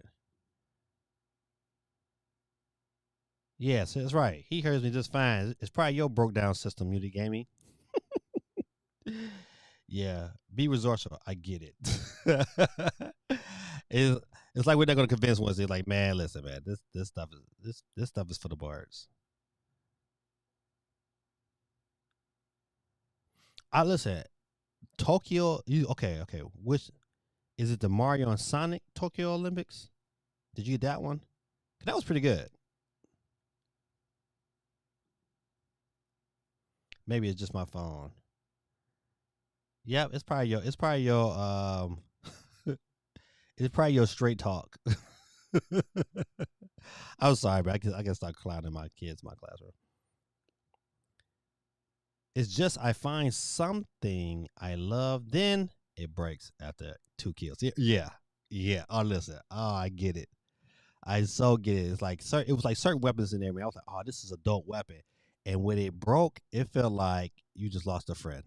Yes, that's right. He hears me just fine. It's probably your broke down system, Muted Gaming. Yeah, be resourceful. I get it. it's, it's like we're not gonna convince ones. They're like, man, listen, man, this stuff is this stuff is for the birds. I listen. Tokyo. You okay? Okay. Which is it? The Mario and Sonic Tokyo Olympics? Did you get that one? That was pretty good. Maybe it's just my phone. Yep, it's probably your it's probably your straight talk. I'm sorry, but I can start clowning my kids in my classroom. It's just I find something I love, then it breaks after 2 kills. Yeah. Oh, listen. Oh, I get it. I so get it. It's like it was like certain weapons in there. Man, I was like, oh, this is a dope weapon. And when it broke, it felt like you just lost a friend.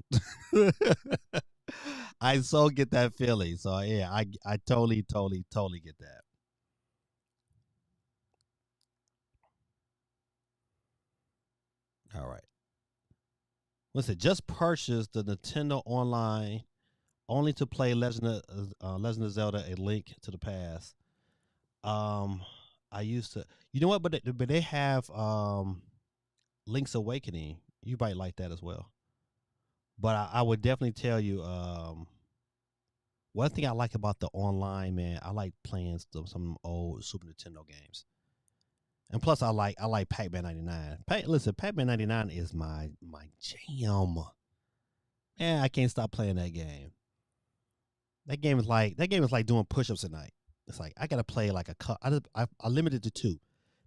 I so get that feeling. So yeah, I totally get that. All right. Listen, just purchase the Nintendo Online only to play Legend of Zelda: A Link to the Past. Um, I used to. You know what? But they have Link's Awakening. You might like that as well. But I would definitely tell you one thing I like about the online, man. I like playing some old Super Nintendo games. And plus, I like Pac-Man 99. Listen, Pac-Man 99 is my jam. Man, I can't stop playing that game. That game is like doing push-ups at night. It's like I gotta play like a cut. I limited to two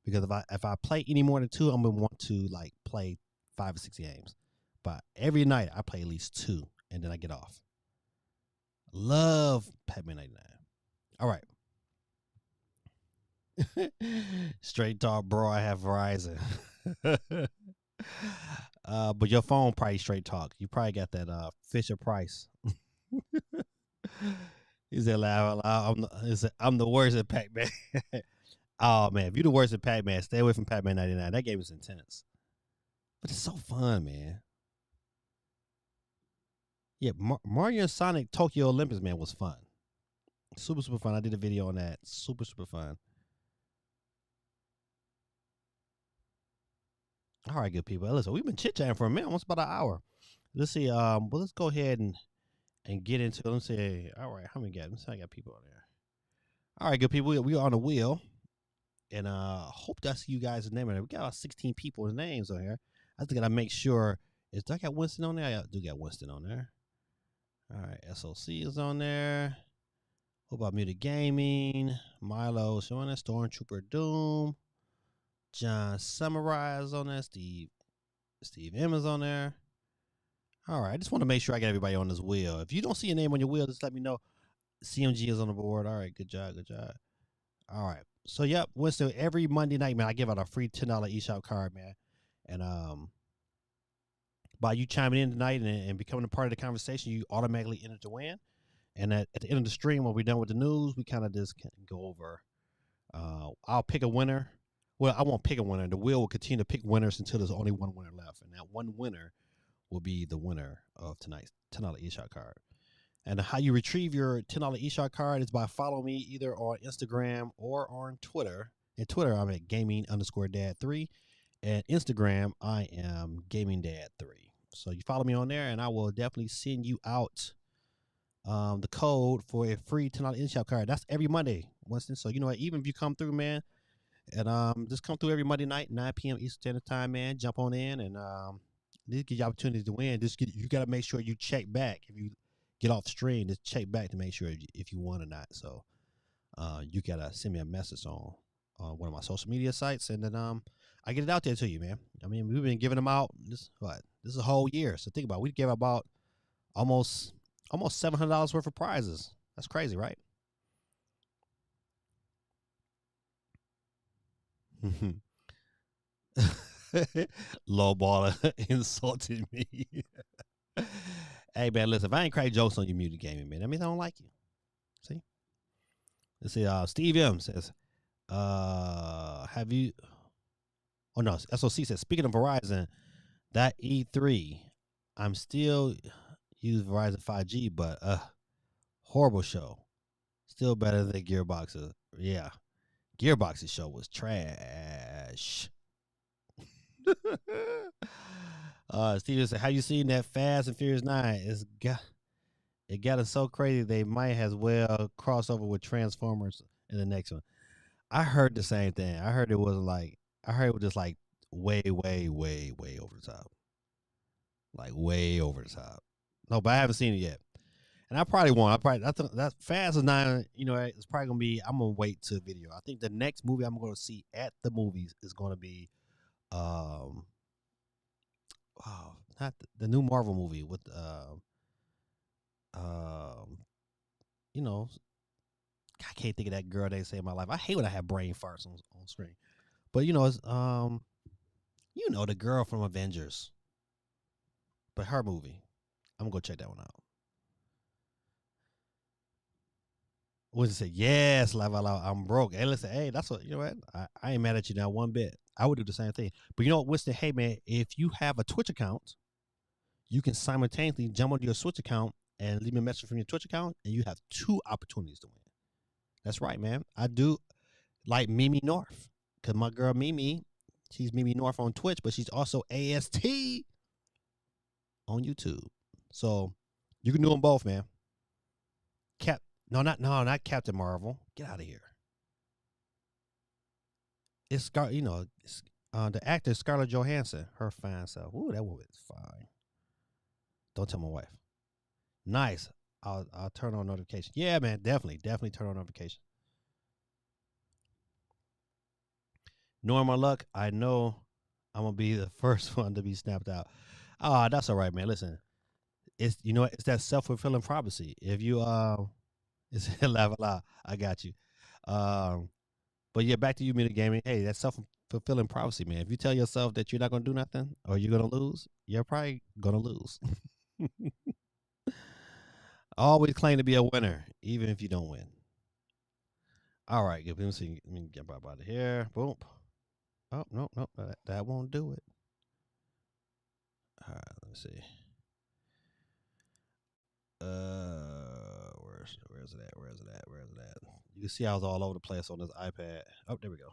because if I play any more than two, I'm gonna want to like play 5 or 6 games. But every night I play at least two, and then I get off. Love Pac-Man 99. All right, straight talk, bro. I have Verizon. But your phone probably straight talk. You probably got that Fisher Price. He said, I'm the worst at Pac Man." Oh man, if you the worst at Pac Man, stay away from Pac Man 99. That game is intense, but it's so fun, man. Yeah, Mario and Sonic Tokyo Olympics, man, was fun. Super fun. I did a video on that. Super fun. All right, good people. Listen, we've been chit chatting for a minute, almost about an hour. Let's see. Well, let's go ahead and get into it. Let's see. All right, how many got? Let's see, I got people on there. All right, good people. We are on the wheel, and hope that's you guys' name. We got about 16 people's names on here. I just gotta make sure. Do I got Winston on there? I do got Winston on there. All right, SOC is on there. What about Muted Gaming? Milo showing that. Stormtrooper Doom. John Summarize on there. Steve M is on there. All right, I just want to make sure I get everybody on this wheel. If you don't see a name on your wheel, just let me know. CMG is on the board. All right, good job. All right. So yep, Winston, every Monday night, man, I give out a free $10 eShop card, man. And by you chiming in tonight and becoming a part of the conversation, you automatically enter to win. And at the end of the stream, when we're done with the news, we kind of just go over. I'll pick a winner. Well, I won't pick a winner. The wheel will continue to pick winners until there's only one winner left. And that one winner will be the winner of tonight's $10 eShop card. And how you retrieve your $10 eShop card is by following me either on Instagram or on Twitter. And Twitter, I'm at gaming_dad3. And Instagram, I am gamingdad3. So you follow me on there, and I will definitely send you out the code for a free $10 eShop card. That's every Monday, Winston. So you know what? Even if you come through, man, and just come through every Monday night, 9 p.m. Eastern Standard Time, man. Jump on in, and this gives you opportunities to win. You got to make sure you check back if you get off stream. Just check back to make sure if you won or not. So you gotta send me a message on one of my social media sites, and then I get it out there to you, man. I mean, we've been giving them out. This is a whole year. So think about it. We gave about almost $700 worth of prizes. That's crazy, right? Lowballer insulted me. Hey man, listen, if I ain't crack jokes on your Muted Gaming, man, that means I don't like you. See? Let's see, Steve M says, have you oh no, SOC says, speaking of Verizon, that E3, I'm still use Verizon 5G, but horrible show. Still better than Gearbox's. Yeah. Gearbox's show was trash. Steven said, "Have you seen that Fast and Furious 9? It got us so crazy they might as well cross over with Transformers in the next one." I heard the same thing. I heard it was just like way over the top, like way over the top. No, but I haven't seen it yet, and I probably won't. I think that Fast is 9. You know, it's probably gonna be. I'm gonna wait to video. I think the next movie I'm gonna see at the movies is gonna be oh, not the new Marvel movie with um you know, I can't think of that girl they say in my life. I hate when I have brain farts on screen. But you know, it's the girl from Avengers. But her movie. I'm gonna go check that one out. What does it say? Yes, live out loud. I'm broke. Hey, listen, hey, that's what you know what? I ain't mad at you now one bit. I would do the same thing. But you know what, Winston, hey man, if you have a Twitch account, you can simultaneously jump onto your Switch account and leave me a message from your Twitch account, and you have 2 opportunities to win. That's right, man. I do. like Mimi North, because my girl Mimi, she's Mimi North on Twitch, but she's also AST on YouTube. So you can do them both, man. Not Captain Marvel. Get out of here. It's the actor Scarlett Johansson, her fine self. Ooh, that woman's fine. Don't tell my wife. Nice. I'll turn on notification. Yeah, man, definitely turn on notification. Knowing my luck, I know I'm gonna be the first one to be snapped out. Ah, that's all right, man. Listen, it's it's that self-fulfilling prophecy. If you it's la. I got you. Um, but yeah, back to you, Minute Gaming. Hey, that's self-fulfilling prophecy, man. If you tell yourself that you're not gonna do nothing or you're gonna lose, you're probably gonna lose. Always claim to be a winner, even if you don't win. All right, good. Let me get out of here. Boom. Oh, no, that won't do it. All right, let me see. Where's it at? Where's it at? You can see I was all over the place on this iPad. Oh, there we go.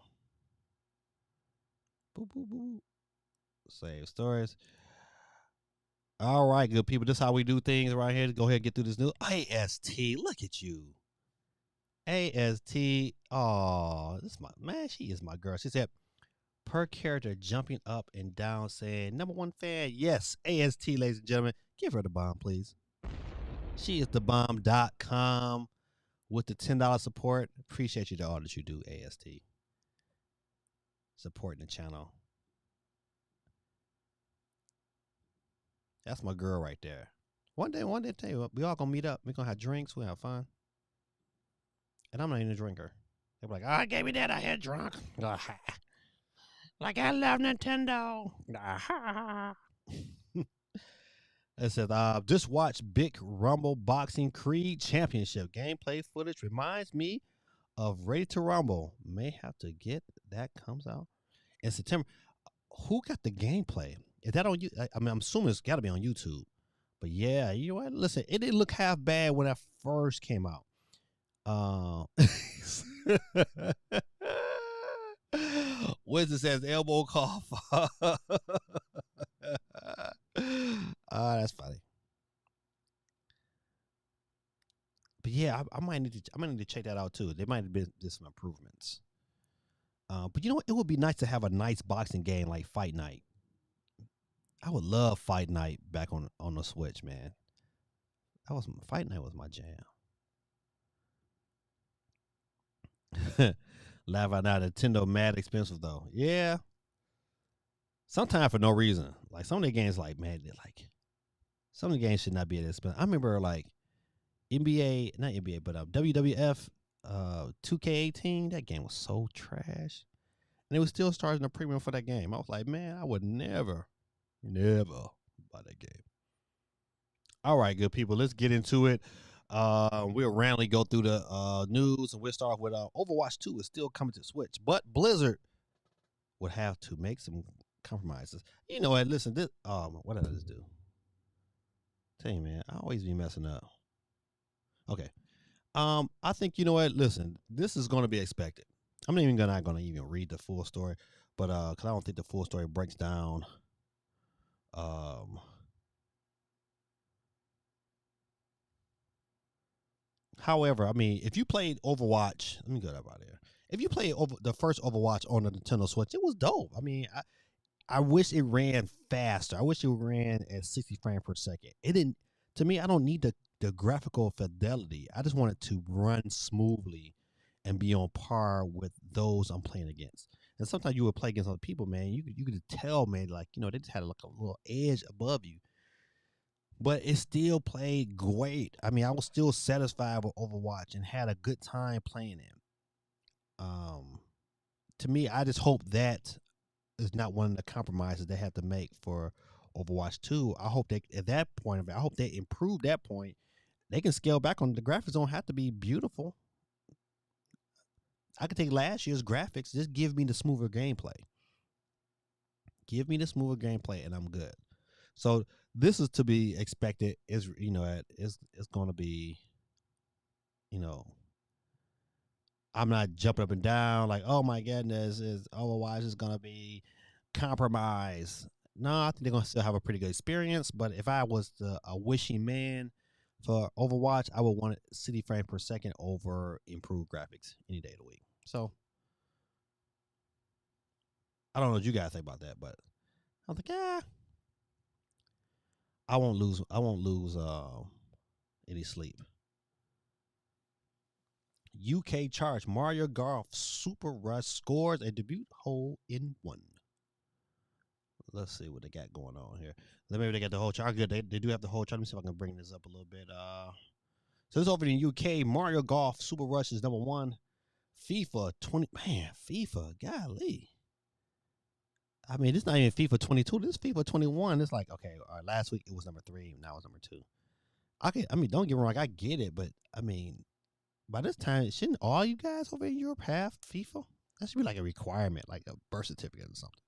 Boop, boop, boop. Save stories. All right, good people. This is how we do things right here. Go ahead and get through this new AST. Look at you. AST. Oh, this is my man. She is my girl. She said per character jumping up and down saying #1 fan. Yes, AST, ladies and gentlemen. Give her the bomb, please. She is thebomb.com with the $10 support. Appreciate you to all that you do, AST. Supporting the channel. That's my girl right there. One day, tell you what, we all gonna meet up. We're gonna have drinks, we're gonna have fun. And I'm not even a drinker. They're like, oh, I gave me that, I had drunk. Like I love Nintendo. It says, just watch Big Rumble Boxing Creed Championship. Gameplay footage reminds me of Ready to Rumble. May have to get that comes out in September. Who got the gameplay? Is that on you? I mean, I'm assuming it's got to be on YouTube. But yeah, you know what? Listen, it didn't look half bad when that first came out. Winston says elbow cough. That's funny. But yeah, I might need to check that out too. There might have been some improvements. But you know what? It would be nice to have a nice boxing game like Fight Night. I would love Fight Night back on the Switch, man. Fight Night was my jam. Laugh out now. Nintendo mad expensive though. Yeah. Sometimes for no reason. Like some of the games, like man, some of the games should not be that expensive. I remember like NBA, not NBA, but WWF 2K18. That game was so trash, and it was still charging a premium for that game. I was like, man, I would never buy that game. All right, good people, let's get into it. We'll randomly go through the news, and we'll start off with Overwatch 2 is still coming to Switch, but Blizzard would have to make some compromises. You know what? Listen, this what did I just do? Tell you, man, I always be messing up. Okay. I think you know what. Listen, this is going to be expected. I'm not going to even read the full story, but because I don't think the full story breaks down. However, I mean, if you played Overwatch, let me go out there. If you played the first Overwatch on the Nintendo Switch, it was dope. I mean, I wish it ran faster. I wish it ran at 60 frames per second. It didn't. To me, I don't need the graphical fidelity. I just want it to run smoothly and be on par with those I'm playing against. And sometimes you would play against other people, man. You could tell, man, like they just had like a little edge above you. But it still played great. I mean, I was still satisfied with Overwatch and had a good time playing it. To me, I just hope that is not one of the compromises they have to make for Overwatch 2. I hope that at that point of it, I hope they improve that point. They can scale back on the graphics. Don't have to be beautiful. I could take last year's graphics. Just give me the smoother gameplay. Give me the smoother gameplay, and I'm good. So this is to be expected. Is it's going to be, I'm not jumping up and down like, oh my goodness, is Overwatch is gonna be compromised. No, I think they're gonna still have a pretty good experience. But if I was a wishing man for Overwatch, I would want city frame per second over improved graphics any day of the week. So I don't know what you guys think about that, but I was like, yeah, I won't lose. I won't lose any sleep. UK charge Mario Golf Super Rush scores a debut hole in one. Let's see what they got going on here. Maybe they got the whole chart. Good, they do have the whole chart. Let me see if I can bring this up a little bit. So this over in the UK, Mario Golf Super Rush is number one. FIFA 20. Man, FIFA, golly. I mean, this not even FIFA 22. This FIFA 21. It's like, okay, all right, last week it was number three. Now it's number two. I mean, don't get me wrong. I get it, but I mean, by this time, shouldn't all you guys over in Europe have FIFA? That should be like a requirement, like a birth certificate or something.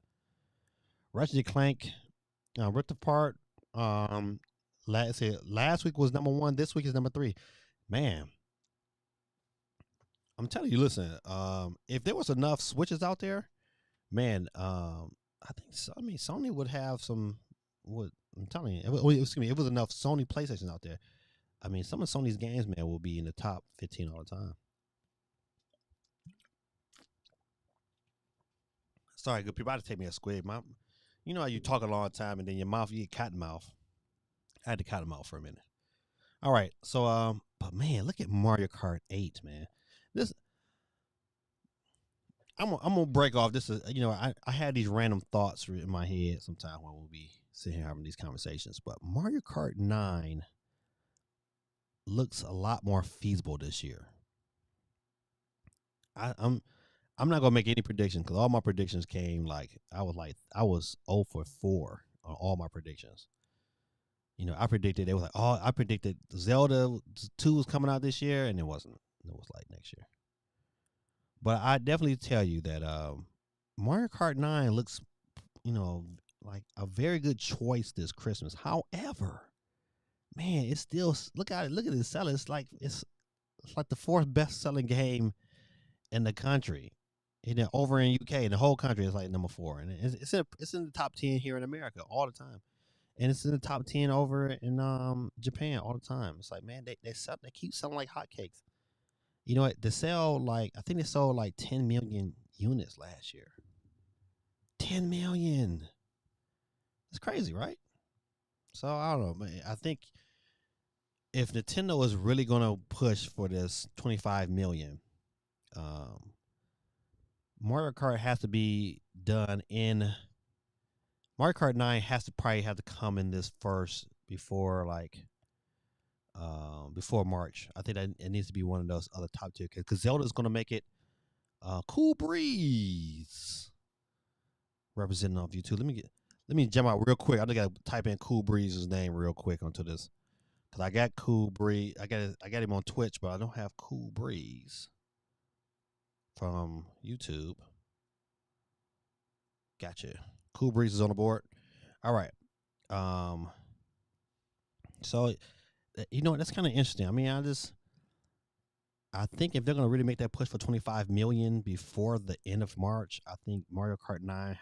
Ratchet and Clank, ripped apart. Last week was number one. This week is number three. Man, I'm telling you, listen. If there was enough switches out there, man, I think I mean Sony would have some. What I'm telling you, excuse me, it was enough Sony PlayStation out there. I mean, some of Sony's games, man, will be in the top 15 all the time. Sorry, good people. I had to take me a squid. You know how you talk a long time and then your mouth, you get cotton mouth. I had to cotton mouth for a minute. All right, so but man, look at Mario Kart 8, man. This I'm gonna break off. This is I had these random thoughts in my head sometimes when we'll be sitting here having these conversations. But Mario Kart 9 looks a lot more feasible this year. I'm not gonna make any predictions because all my predictions came I was 0 for 4 on all my predictions. I predicted I predicted Zelda 2 was coming out this year and it wasn't. It was like next year. But I definitely tell you that Mario Kart 9 looks, like a very good choice this Christmas. However, man, it's still look at it. Look at it selling. It's like the fourth best selling game in the country. And then over in UK, in the whole country, it's like number 4, and it's in the top 10 here in America all the time, and it's in the top 10 over in Japan all the time. It's like, man, they keep selling like hotcakes. You know what? I think they sold like 10 million units last year. 10 million. It's crazy, right? So I don't know, man. I think if Nintendo is really gonna push for this 25 million, um, Mario Kart has to be done in Mario Kart 9 has to probably have to come in this first before March. I think that it needs to be one of those other top tier because Zelda's gonna make it. Cool Breeze representing off YouTube. Let me jump out real quick. I just gotta type in Cool Breeze's name real quick onto this because I got Cool Breeze. I got him on Twitch, but I don't have Cool Breeze from YouTube. Gotcha. Cool Breeze is on the board. All right. So that's kind of interesting. I mean, I think if they're gonna really make that push for 25 million before the end of March, I think Mario Kart 9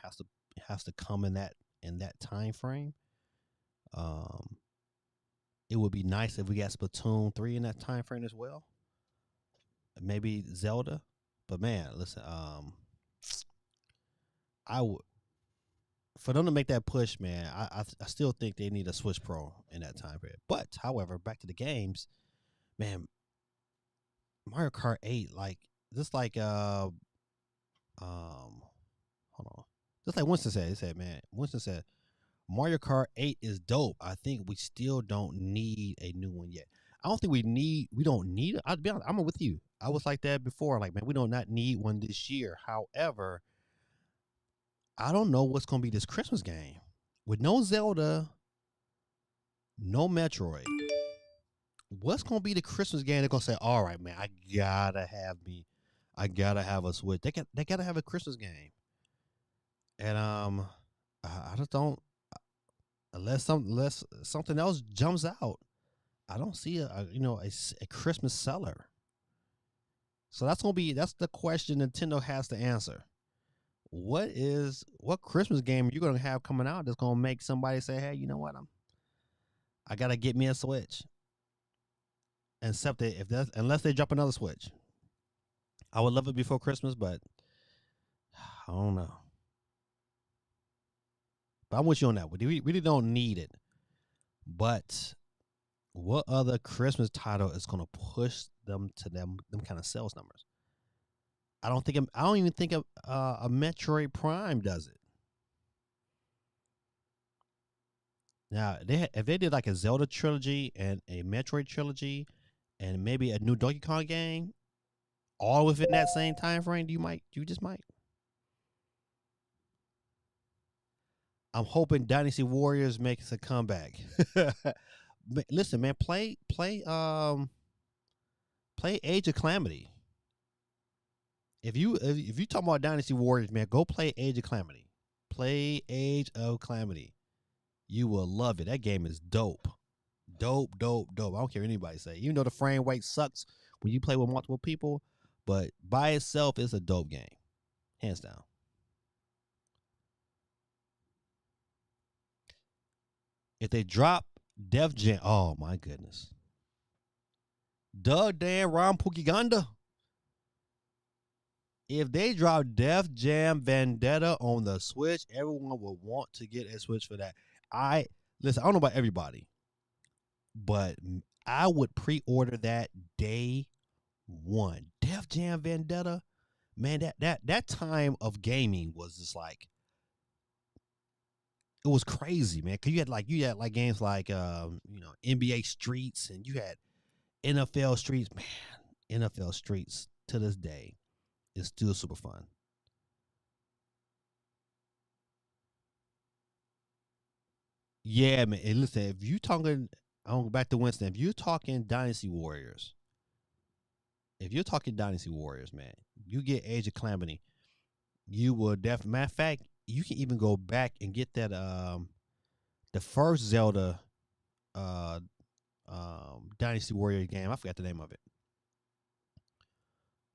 has to come in that time frame. It would be nice if we got Splatoon 3 in that time frame as well. Maybe Zelda, but man, listen, I would for them to make that push, man. I still think they need a Switch Pro in that time period. But however, back to the games, man, Mario Kart 8, hold on. Just like Winston said, Winston said, Mario Kart 8 is dope. I think we still don't need a new one yet. I don't think we don't need it. I'll be honest, I'm with you. I was like that before. Like, man, we don't not need one this year. However, I don't know what's going to be this Christmas game. With no Zelda, no Metroid, what's going to be the Christmas game they're going to say, all right, man, I got to have a Switch. They got to have a Christmas game. And I just don't, unless something else jumps out, I don't see a Christmas seller. So that's the question Nintendo has to answer. What Christmas game are you gonna have coming out that's gonna make somebody say, hey, you know what, I gotta get me a Switch. Except that if that's unless they drop another Switch. I would love it before Christmas, but I don't know. But I'm with you on that. We really don't need it. But what other Christmas title is gonna push them to them kind of sales numbers? I don't even think a Metroid Prime does it. Now, if they did like a Zelda trilogy and a Metroid trilogy, and maybe a new Donkey Kong game, all within that same time frame, you just might. I'm hoping Dynasty Warriors makes a comeback. Listen, man, play Age of Calamity. If you talk about Dynasty Warriors, man, go play Age of Calamity. Play Age of Calamity. You will love it. That game is dope. Dope, dope, dope. I don't care what anybody say. Even though the frame rate sucks when you play with multiple people, but by itself, it's a dope game. Hands down. If they drop Def Jam, oh my goodness. Doug Dan Ram Pukiganda. If they drop Def Jam Vendetta on the Switch, everyone will want to get a Switch for that. Listen, I don't know about everybody, but I would pre-order that day one. Def Jam Vendetta, man, that time of gaming was just like, it was crazy, man. Cause you had like games like NBA Streets, and you had NFL Streets. Man, NFL Streets to this day is still super fun. Yeah, man. And listen, if you talking, I'm back to Winston. If you're talking Dynasty Warriors, man, you get Age of Calamity. You will definitely. Matter of fact, you can even go back and get that the first Zelda uh Dynasty Warrior game. I forgot the name of it,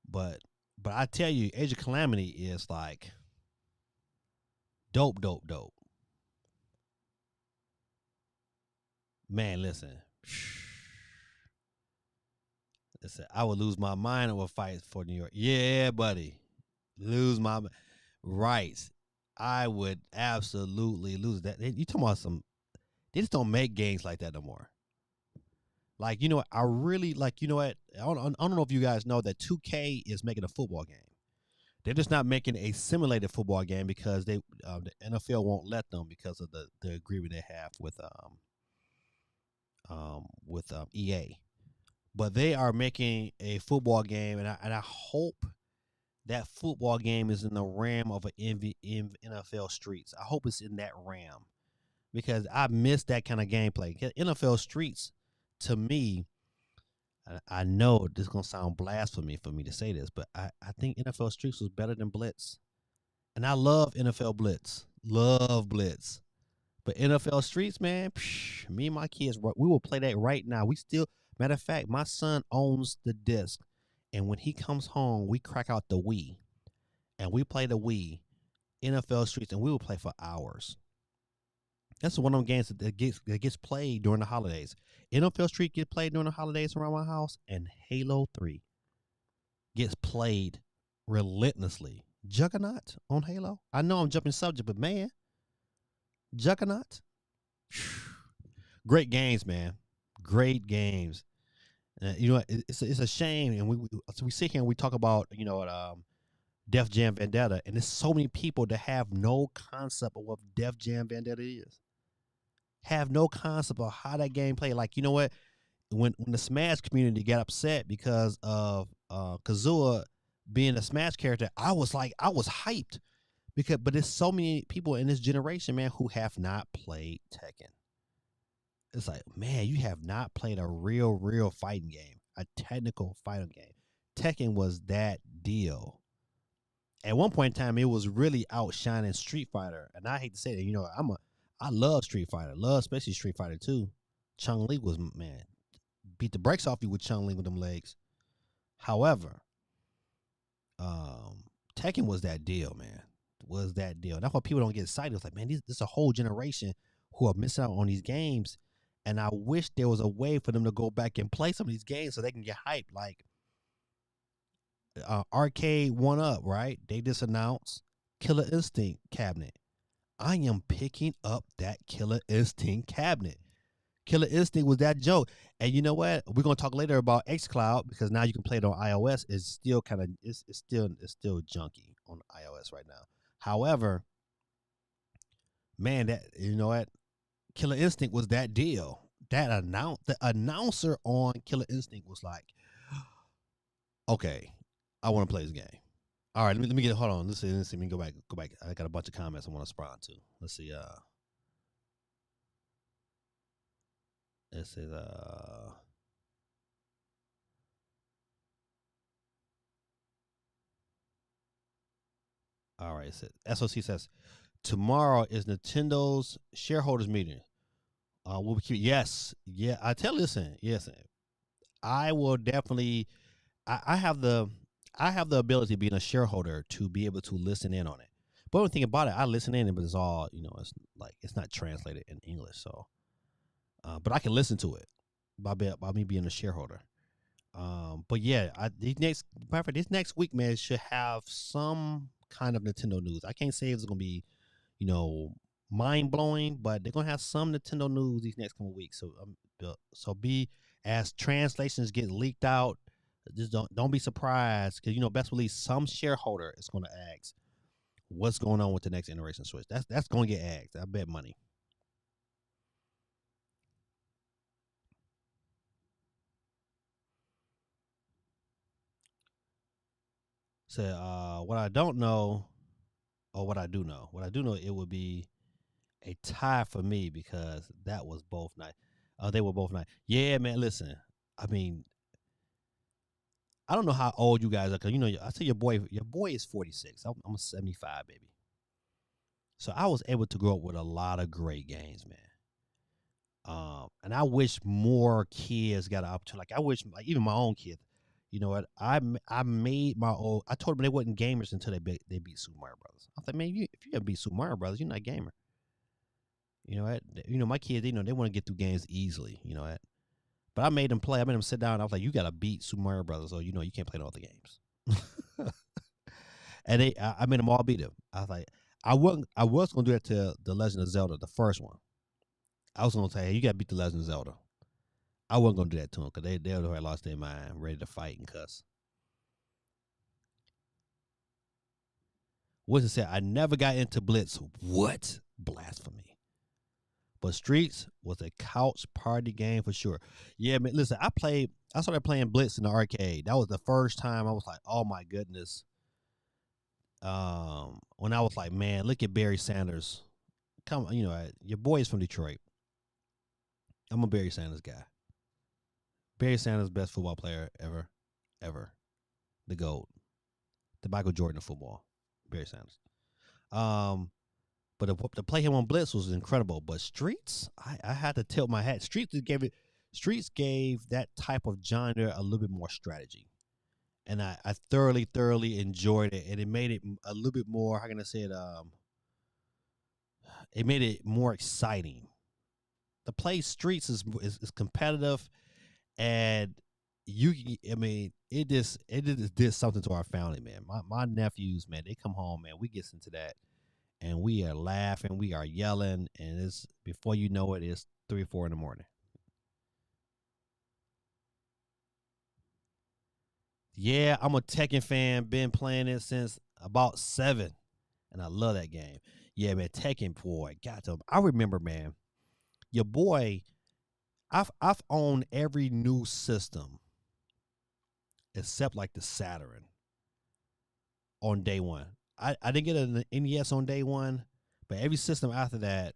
but I tell you, Age of Calamity is like dope, dope, dope. Man, listen. Listen, I would lose my mind over fight for New York. Yeah, buddy. Lose my right. I would absolutely lose that. You talking about some? They just don't make games like that no more. Like, you know what? I really like. You know what? I don't know if you guys know that 2K is making a football game. They're just not making a simulated football game because the NFL won't let them because of the agreement they have with EA. But they are making a football game, and I hope that football game is in the realm of an NFL Streets. I hope it's in that realm because I miss that kind of gameplay. NFL Streets, to me, I know this is gonna sound blasphemy for me to say this, but I think NFL Streets was better than Blitz, and I love NFL Blitz, love Blitz. But NFL Streets, man, me and my kids, we will play that right now. We still, matter of fact, my son owns the disc, and when he comes home, we crack out the Wii, and we play the Wii, NFL Streets, and we will play for hours. That's one of them games that gets played during the holidays. NFL Street gets played during the holidays around my house, and Halo 3 gets played relentlessly. Juggernaut on Halo. I know I'm jumping subject, but man, Juggernaut. Great games, man. Great games. You know, it's a shame, and we sit here and we talk about Def Jam Vendetta, and there's so many people that have no concept of what Def Jam Vendetta is. Have no concept of how that game played. Like, you know what? When the Smash community got upset because of Kazua being a Smash character, I was hyped but there's so many people in this generation, man, who have not played Tekken. It's like, man, you have not played a real fighting game, a technical fighting game. Tekken was that deal. At one point in time, it was really outshining Street Fighter, and I hate to say that. I love Street Fighter, love especially Street Fighter 2. Chun Li beat the brakes off you with Chun Li with them legs. However, Tekken was that deal, man. Was that deal? That's why people don't get excited. It's like, man, this is a whole generation who are missing out on these games, and I wish there was a way for them to go back and play some of these games so they can get hyped. Like Arcade One Up, right? They just announced Killer Instinct cabinet. I am picking up that Killer Instinct cabinet. Killer Instinct was that joke. And you know what? We're gonna talk later about Xcloud because now you can play it on iOS. It's still kind of it's still junky on iOS right now. However, man, that you know what? Killer Instinct was that deal. The announcer on Killer Instinct was like, okay, I want to play this game. All right, let me get hold on. Let's see. Let me go back. I got a bunch of comments I want to respond to. Let's see. It says all right. It says, SOC says tomorrow is Nintendo's shareholders meeting. We'll be yes, yeah. I tell listen, yes. I will definitely. I have the ability being a shareholder to be able to listen in on it. But one thing about it, I listen in, but it's all it's like it's not translated in English. So, but I can listen to it by me being a shareholder. But yeah, this next week, man, should have some kind of Nintendo news. I can't say it's gonna be, you know, mind blowing, but they're gonna have some Nintendo news these next couple of weeks. So, so be as translations get leaked out, just don't be surprised because best believe some shareholder is gonna ask what's going on with the next generation Switch. That's gonna get asked. I bet money. So, what I don't know, or what I do know, it would be a tie for me because that was both night. They were both night. Yeah, man. Listen, I mean, I don't know how old you guys are because I see your boy. Your boy is 46. I'm a 75 baby. So I was able to grow up with a lot of great games, man. And I wish more kids got an opportunity. Like I wish, like even my own kids. You know what? I made my own. I told them they wasn't gamers until they beat Super Mario Brothers. I thought, man, if you ever beat Super Mario Brothers, you're not a gamer. You know what? My kids, they want to get through games easily. You know what? But I made them play. I made them sit down. I was like, you got to beat Super Mario Brothers, or you can't play no other games. And I made them all beat them. I was like, I was gonna do that to the Legend of Zelda, the first one. I was gonna say, hey, you got to beat the Legend of Zelda. I wasn't gonna do that to them because they already lost their mind, ready to fight and cuss. Wilson said, I never got into Blitz. What? Blasphemy. But Streets was a couch party game for sure. Yeah, man. Listen, I started playing Blitz in the arcade. That was the first time I was like, oh my goodness. When I was like, man, look at Barry Sanders. Come on, your boy is from Detroit. I'm a Barry Sanders guy. Barry Sanders, best football player ever, ever. The GOAT. The Michael Jordan of football. Barry Sanders. Um, but to play him on Blitz was incredible. But Streets, I had to tilt my hat. Streets gave that type of genre a little bit more strategy. And I thoroughly enjoyed it. And it made it a little bit more, how can I say it? It made it more exciting. The play Streets is competitive, and I mean, it just did something to our family, man. My nephews, man, they come home, man, we get into that, and we are laughing, we are yelling, and it's before you know it, it's 3 or 4 in the morning. Yeah, I'm a Tekken fan. Been playing it since about 7, and I love that game. Yeah, man, Tekken boy, got to. I remember, man, your boy. I've owned every new system except like the Saturn on day one. I didn't get an NES on day one, but every system after that,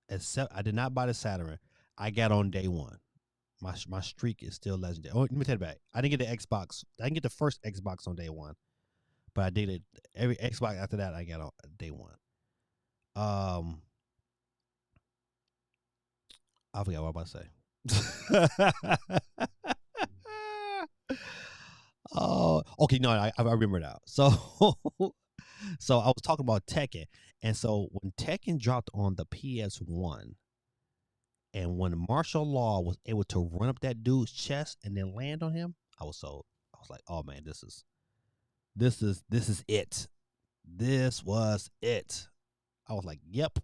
except I did not buy the Saturn, I got on day one. My streak is still legendary. Oh, let me tell you back. I didn't get the Xbox. I didn't get the first Xbox on day one, but I did it every Xbox after that. I got on day one. Um, I forgot what I was about to say. Oh, okay. No, I remember now. So, so I was talking about Tekken, and so when Tekken dropped on the PS1, and when martial law was able to run up that dude's chest and then land on him, I was so I was like, oh man, this is it. This was it. I was like, yep.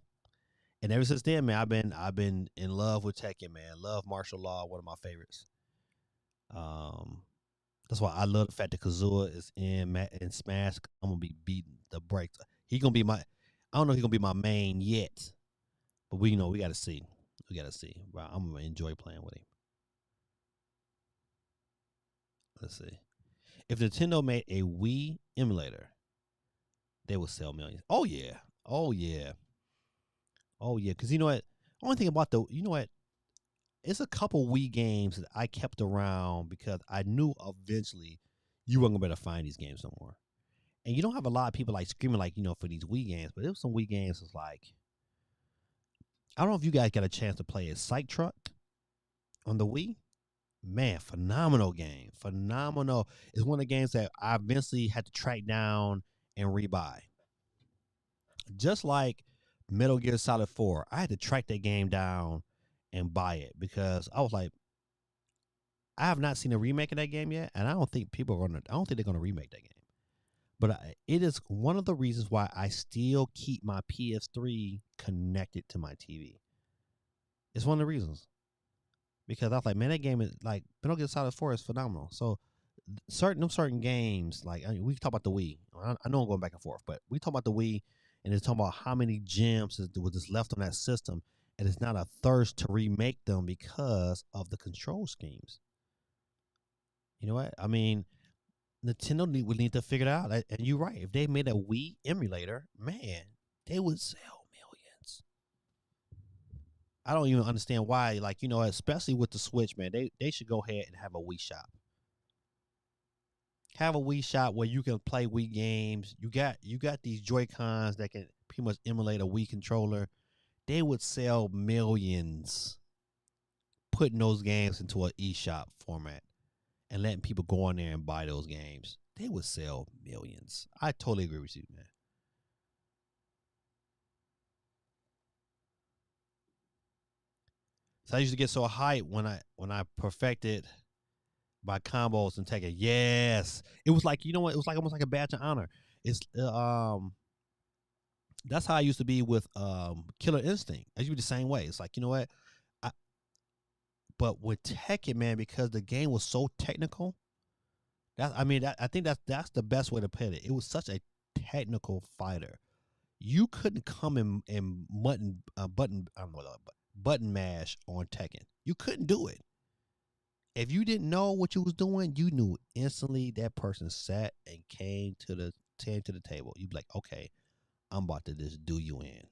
And ever since then, man, I've been in love with Tekken, man. Love martial law, one of my favorites. Um, that's why I love the fact that Kazua is in Smash. I'm gonna be beating the brakes. He gonna be my. I don't know if he's gonna be my main yet, but we got to see. We got to see. But I'm gonna enjoy playing with him. Let's see. If Nintendo made a Wii emulator, they would sell millions. Oh yeah. Oh yeah. Oh yeah. Because you know what? Only thing about the you know what? It's a couple Wii games that I kept around because I knew eventually you weren't gonna be able to find these games no more. And you don't have a lot of people like screaming like for these Wii games, but there was some Wii games that's like I don't know if you guys got a chance to play a Psych Truck on the Wii. Man, phenomenal game. Phenomenal. It's one of the games that I eventually had to track down and rebuy. Just like Metal Gear Solid 4, I had to track that game down and buy it because I was like, I have not seen a remake of that game yet, and I don't think I don't think they're gonna remake that game. But it is one of the reasons why I still keep my PS3 connected to my TV. It's one of the reasons because I was like, man, that game is like Metal Gear Solid 4 is phenomenal. So certain games, like we talk about the Wii. I know I'm going back and forth, but we talk about the Wii, and it's talking about how many gems was just left on that system, and it's not a thirst to remake them because of the control schemes. You know what? I mean, Nintendo would need to figure it out. And you're right. If they made a Wii emulator, man, they would sell millions. I don't even understand why. Like, especially with the Switch, man, they should go ahead and have a Wii shop. Have a Wii shop where you can play Wii games. You got these Joy Cons that can pretty much emulate a Wii controller. They would sell millions putting those games into an eShop format and letting people go on there and buy those games. They would sell millions. I totally agree with you, man. So I used to get so hyped when I perfected my combos and take it. Yes, it was like what? It was like almost like a badge of honor. It's that's how I used to be with Killer Instinct. I used to be the same way. It's like what? I, but with Tekken, man, because the game was so technical. I think that's the best way to put it. It was such a technical fighter. You couldn't come in button I don't know button mash on Tekken. You couldn't do it. If you didn't know what you was doing, you knew instantly that person sat and came to the table. You'd be like, okay, I'm about to just do you in.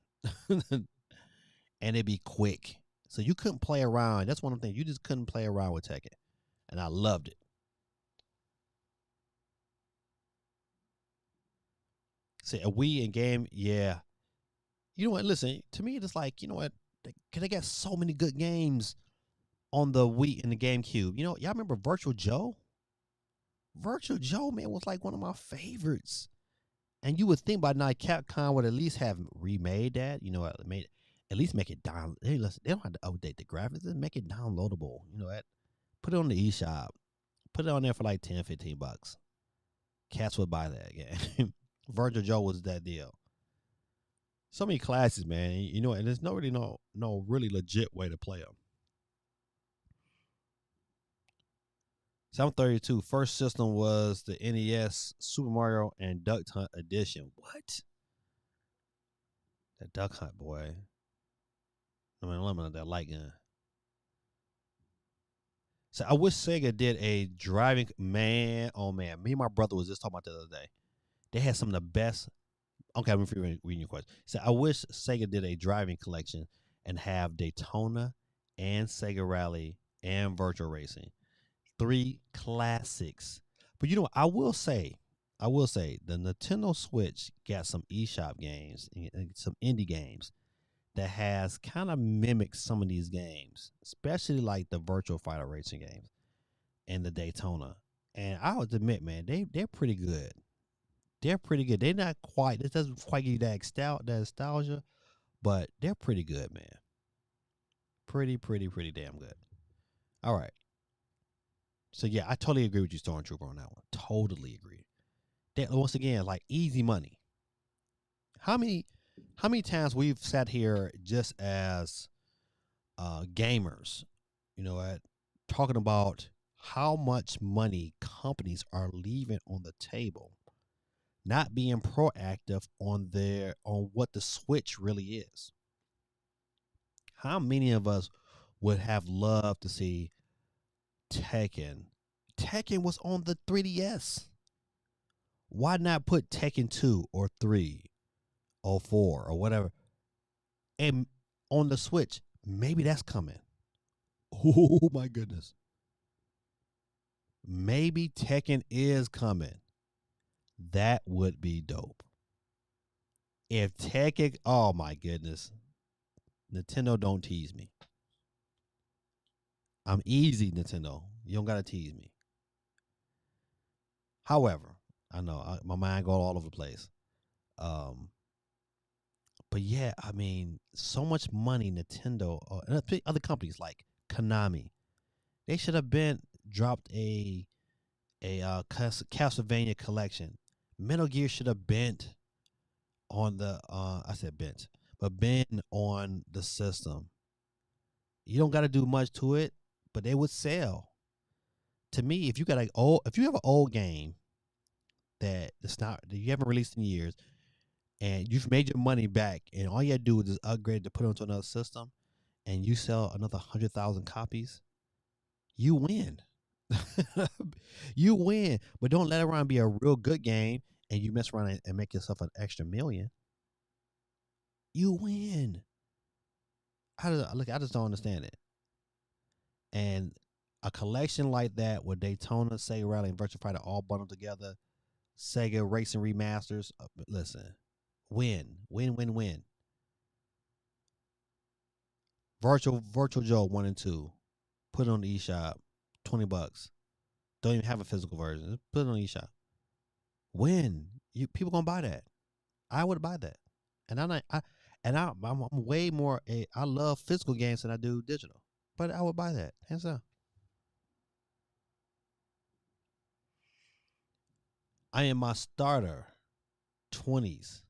And it'd be quick. So you couldn't play around. That's one of the things. You just couldn't play around with Tekken. And I loved it. See, a Wii and game, yeah. You know what? Listen, to me, it's like, what? They got so many good games on the Wii and the GameCube. Y'all remember Virtual Joe? Virtual Joe, man, was like one of my favorites. And you would think by now Capcom would at least have remade that. At least make it down. Hey, listen, they don't have to update the graphics. Just make it downloadable. You know what? Put it on the eShop. Put it on there for like $10, $15. Cats would buy that game. Virtual Joe was that deal. So many classes, man. And there's no really legit way to play them. 732 first system was the NES Super Mario and Duck Hunt edition. What? That Duck Hunt, boy. I mean, lemon that light gun. So I wish Sega did a driving man. Oh man, me and my brother was just talking about the other day. They had some of the best. Okay, I'm reading your question. So I wish Sega did a driving collection and have Daytona and Sega Rally and Virtual Racing, three classics. But I will say the Nintendo Switch got some eShop games and some indie games that has kind of mimicked some of these games, especially like the Virtual Fighter Racing games and the Daytona. And I would admit, man, they're pretty good. They're pretty good. They're not quite. This doesn't quite give you that nostalgia, but they're pretty good, man. Pretty damn good. All right. So yeah, I totally agree with you, Stormtrooper, on that one. Totally agree. That, once again, like easy money. How many times we've sat here just as gamers, you know, talking about how much money companies are leaving on the table, not being proactive on what the Switch really is. How many of us would have loved to see Tekken? Tekken was on the 3DS. Why not put Tekken 2 or 3 or 4 or whatever? And on the Switch, maybe that's coming. Oh my goodness. Maybe Tekken is coming. That would be dope. If Tekken, oh my goodness. Nintendo, don't tease me. I'm easy, Nintendo. You don't gotta tease me. However, I know my mind go all over the place. Um, but yeah, I mean, so much money Nintendo and other companies like Konami, they should have been dropped a Castlevania collection. Metal Gear should have bent on the I said bent, but been on the system. You don't got to do much to it, but they would sell. To me, if you have an old game that you haven't released in years, and you've made your money back, and all you had to do is just upgrade to put it onto another system, and you sell another 100,000 copies, you win. You win, but don't let it around be a real good game, and you mess around and make yourself an extra million. You win. I just don't understand it. And a collection like that with Daytona, Sega Rally, and Virtua Fighter all bundled together, Sega Racing Remasters. Listen, win. Virtual Joe 1 and 2, put it on the eShop, $20. Don't even have a physical version. Just put it on the eShop. Win. You people gonna buy that. I would buy that, and I'm way more. I love physical games than I do digital, but I would buy that hands down. I am my starter 20s,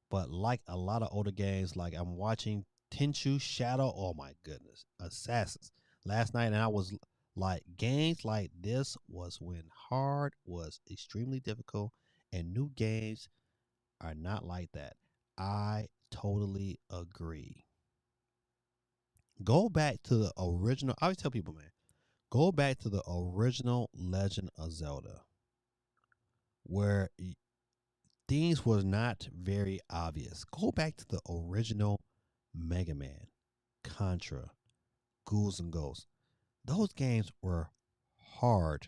but like a lot of older games, like I'm watching Tenchu Shadow. Oh my goodness, Assassins last night, and I was like, games like this was when hard was extremely difficult, and new games are not like that. I totally agree. Go back to the original. I always tell people, man, go back to the original Legend of Zelda, where things was not very obvious. Go back to the original Mega Man, Contra, Ghouls and Ghosts. Those games were hard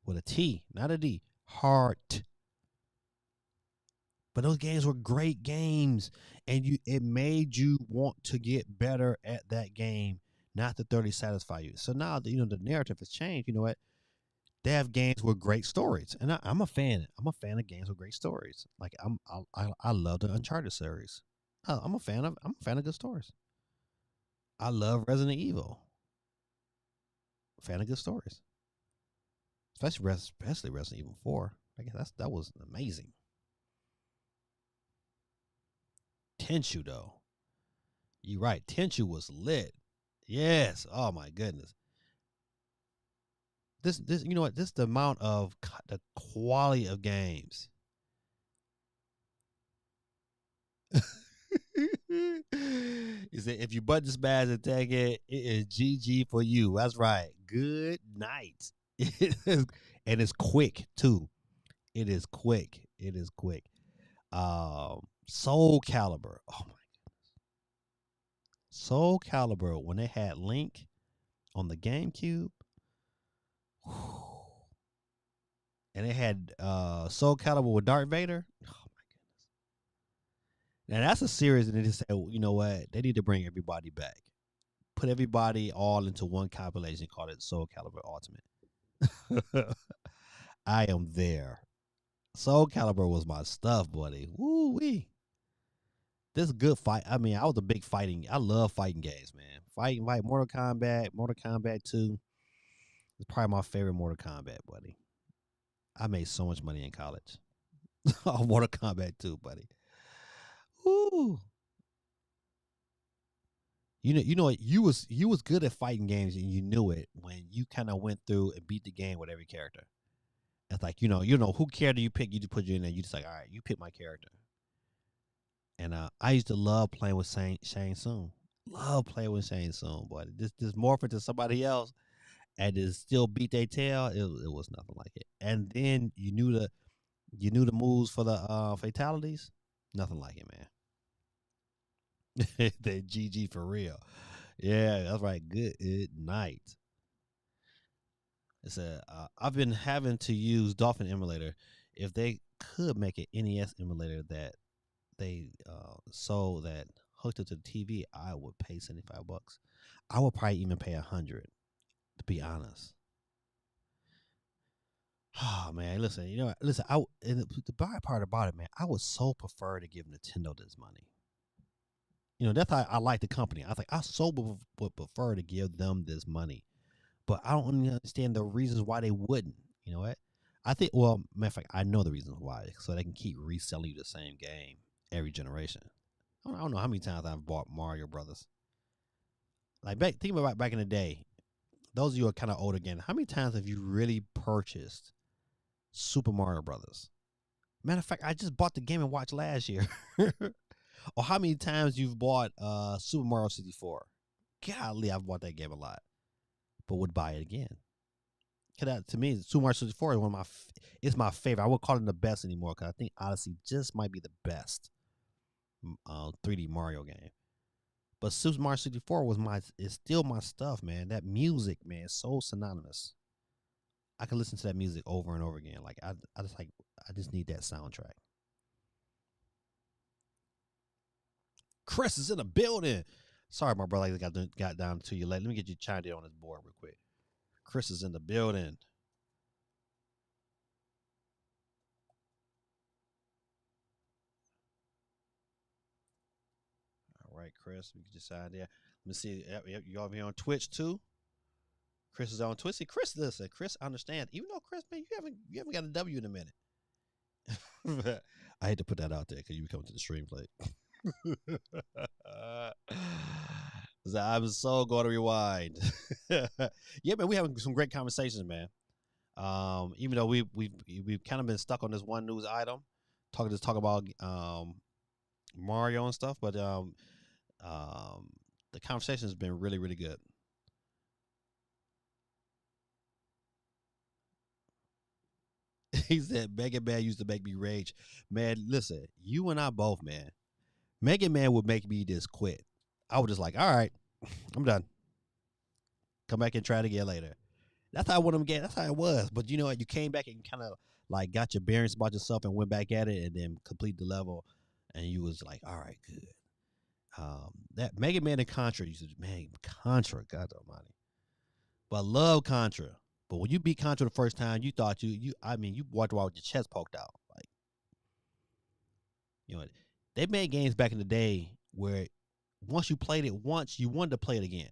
with a T, not a D. Hard. But those games were great games, and it made you want to get better at that game, not to thoroughly satisfy you. So now that the narrative has changed, you know what? They have games with great stories, and I'm a fan. I'm a fan of games with great stories. Like I love the Uncharted series. I'm a fan of good stories. I love Resident Evil. Fan of good stories, especially Resident Evil 4. I guess that was amazing. Tenchu though, you're right. Tenchu was lit. Yes. Oh my goodness. This you know what? This the amount of the quality of games. He said, if you button smash and tag it is GG for you. That's right. Good night. And it's quick too. It is quick. It is quick. Soul Calibur. Oh my, Soul Calibur when they had Link on the GameCube. And they had Soul Calibur with Darth Vader. Oh my goodness. Now that's a series, and they just said, you know what? They need to bring everybody back. Put everybody all into one compilation, call it Soul Calibur Ultimate. I am there. Soul Calibur was my stuff, buddy. Woo wee. This good fight. I mean, I was a big fighting. I love fighting games, man. Fighting like Mortal Kombat 2 is probably my favorite Mortal Kombat, buddy. I made so much money in college on Mortal Kombat 2, buddy. Woo. You was good at fighting games and you knew it when you kind of went through and beat the game with every character. It's like you know who character you pick, you just put you in there. You just like, all right, you pick my character. And I used to love playing with Shang Tsung. Love playing with Shang Tsung, but this morph into somebody else and to still beat their tail, it was nothing like it. And then you knew the moves for the fatalities, nothing like it, man. That GG for real. Yeah, that's right. Good night. It said, I've been having to use Dolphin Emulator. If they could make an NES emulator that they sold that hooked it to the TV, I would pay $75. I would probably even pay $100, to be honest. Oh man, listen, listen. And the bad part about it, man, I would so prefer to give Nintendo this money. That's how I like the company. I was like, I so would prefer to give them this money, but I don't understand the reasons why they wouldn't. You know what? I think, well, matter of fact, I know the reasons why, so they can keep reselling you the same game every generation. I don't know how many times I've bought Mario Brothers. Like think about back in the day. Those of you who are kind of older again. How many times have you really purchased Super Mario Brothers? Matter of fact, I just bought the Game and Watch last year. Or how many times you've bought Super Mario 64? Golly, I've bought that game a lot, but would buy it again. To me, Super Mario 64 is one of it's my favorite. I wouldn't call it the best anymore because I think Odyssey just might be the best 3D Mario game. But Super Mario 64 is still my stuff, man. That music, man, is so synonymous. I can listen to that music over and over again. Like I just need that soundtrack. Chris is in the building. Sorry, my brother, I got down to you late. Let me get you chimed in on this board real quick. Chris is in the building. All right, Chris, we can just sign there. Let me see. You over here on Twitch too? Chris is on Twitch. See, Chris, listen, Chris understands. Even though Chris, man, you haven't got a W in a minute. I hate to put that out there because you come to the stream plate. So I'm so going to rewind. Yeah, man, we having some great conversations, man. Even though we've kind of been stuck on this one news item, talk about Mario and stuff, but the conversation has been really, really good. He said Mega Man used to make me rage. Man, listen, you and I both, man. Mega Man would make me just quit. I was just like, all right, I'm done. Come back and try it again later. That's how I want them get. That's how it was. But you know what? You came back and kind of like got your bearings about yourself and went back at it and then complete the level. And you was like, all right, good. That Mega Man and Contra used to, man, Contra, God Almighty. But I love Contra. But when you beat Contra the first time, you thought you walked around with your chest poked out. Like, they made games back in the day where once you played it once, you wanted to play it again.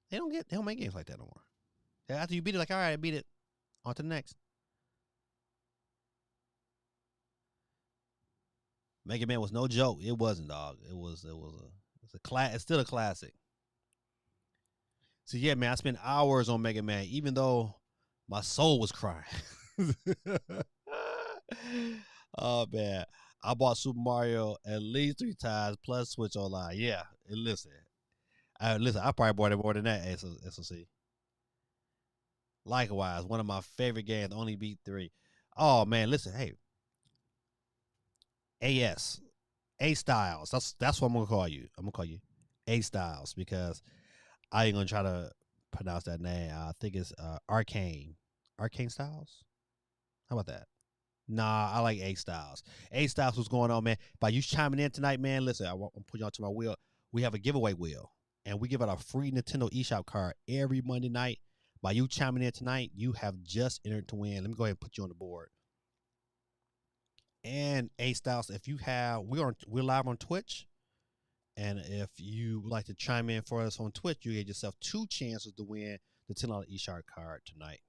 They don't make games like that no more. After you beat it, like, all right, I beat it. On to the next. Mega Man was no joke. It wasn't, dog. It's still a classic. So yeah, man, I spent hours on Mega Man, even though my soul was crying. Oh man, I bought Super Mario at least 3 times plus Switch Online. Yeah, and listen, I probably bought it more than that. SOC. Likewise, one of my favorite games. Only beat 3. Oh man, listen, hey, AS, A Styles. That's what I'm gonna call you. I'm gonna call you A Styles because I ain't gonna try to pronounce that name. I think it's Arcane Styles. How about that? Nah, I like A Styles. A Styles, what's going on, man? By you chiming in tonight, man, listen, I'm putting you onto my wheel. We have a giveaway wheel, and we give out a free Nintendo eShop card every Monday night. By you chiming in tonight, you have just entered to win. Let me go ahead and put you on the board. And A Styles, if you have, we're live on Twitch, and if you would like to chime in for us on Twitch, you get yourself 2 chances to win the $10 eShard card tonight.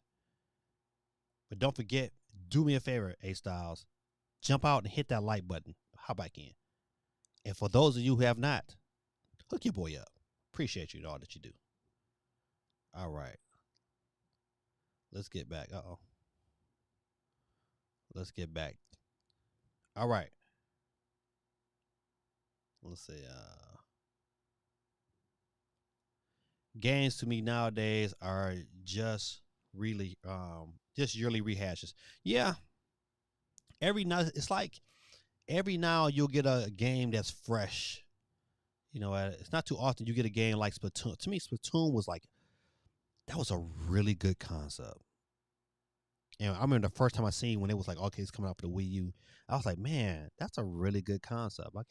But don't forget, do me a favor, A Styles, jump out and hit that like button. Hop back in. And for those of you who have not, hook your boy up. Appreciate you and all that you do. All right. Let's get back. Let's get back. All right. Let's see. Games to me nowadays are just really just yearly rehashes. Yeah. Every now it's like every now you'll get a game that's fresh. You know, it's not too often you get a game like Splatoon. To me, Splatoon was like, that was a really good concept. And I remember the first time I seen when it was like, okay, it's coming out for the Wii U. I was like, man, that's a really good concept. I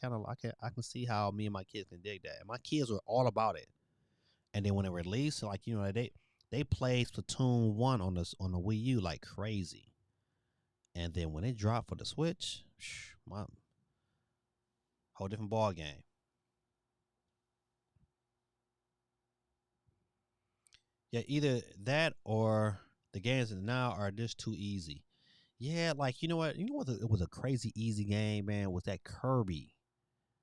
can see how me and my kids can dig that. And my kids were all about it. And then when it released, like, you know, they played Splatoon 1 on the Wii U like crazy. And then when it dropped for the Switch, my whole different ball game. Yeah, either that or the games now are just too easy. Yeah, like you know what? It was a crazy easy game, man. Was that Kirby?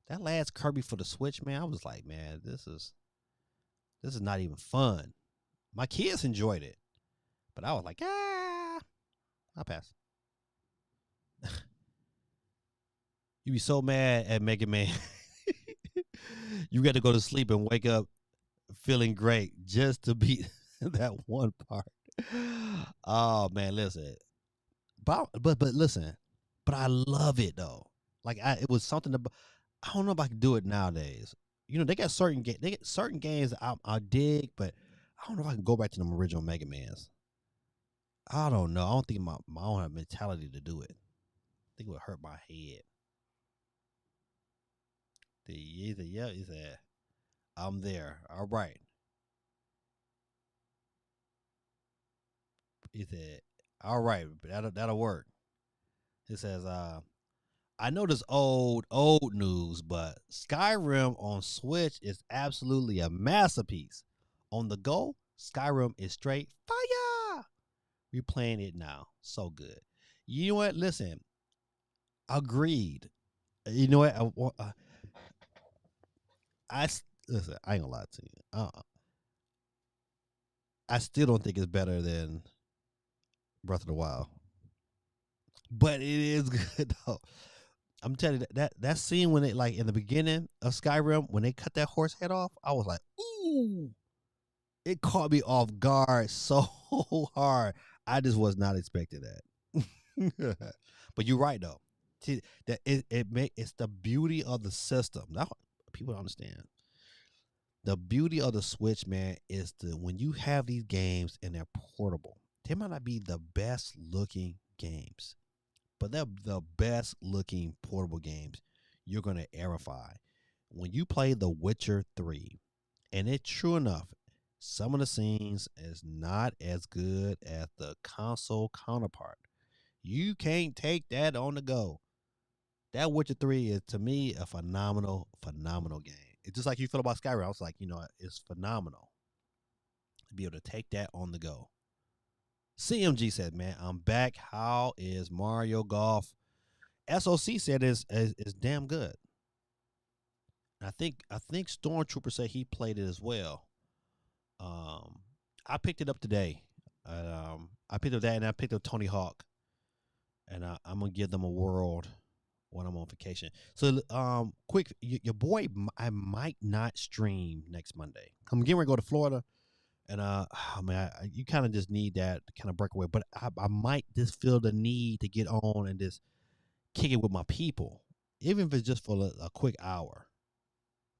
That last Kirby for the Switch, man. I was like, man, this is not even fun. My kids enjoyed it, but I was like, I'll pass. You be so mad at Mega Man. You got to go to sleep and wake up feeling great just to beat that one part. Oh man, listen. But listen. But I love it though. Like it was something about. I don't know if I can do it nowadays. You know, they got certain games I dig, but I don't know if I can go back to them original Mega Mans. I don't know. I don't think my own have mentality to do it. I think it would hurt my head. He said, I'm there. All right. He said, all right, that'll work. He says, I know this old news, but Skyrim on Switch is absolutely a masterpiece. On the go, Skyrim is straight fire. We're playing it now. So good. You know what? Listen, agreed. You know what? Listen. I ain't gonna lie to you. I still don't think it's better than Breath of the Wild, but it is good though. I'm telling you that scene when it like in the beginning of Skyrim when they cut that horse head off, I was like, ooh, it caught me off guard so hard. I just was not expecting that. But you're right though. See, that it's the beauty of the system. Now people don't understand. The beauty of the Switch, man, is when you have these games and they're portable. They might not be the best looking games, but they're the best looking portable games you're going to ever find. When you play The Witcher 3, and it's true enough, some of the scenes is not as good as the console counterpart. You can't take that on the go. That Witcher 3 is, to me, a phenomenal game. It's just like you feel about Skyrim. I was like, you know, it's phenomenal to be able to take that on the go. CMG said, man, I'm back. How is Mario Golf? SOC said is damn good. I think Stormtrooper said he played it as well. I picked it up today. I picked up that and I picked up Tony Hawk. And I'm gonna give them a whirl when I'm on vacation. So quick, your boy, I might not stream next Monday. I'm getting ready to go to Florida. And you kind of just need that kind of breakaway. But I might just feel the need to get on and just kick it with my people, even if it's just for a quick hour.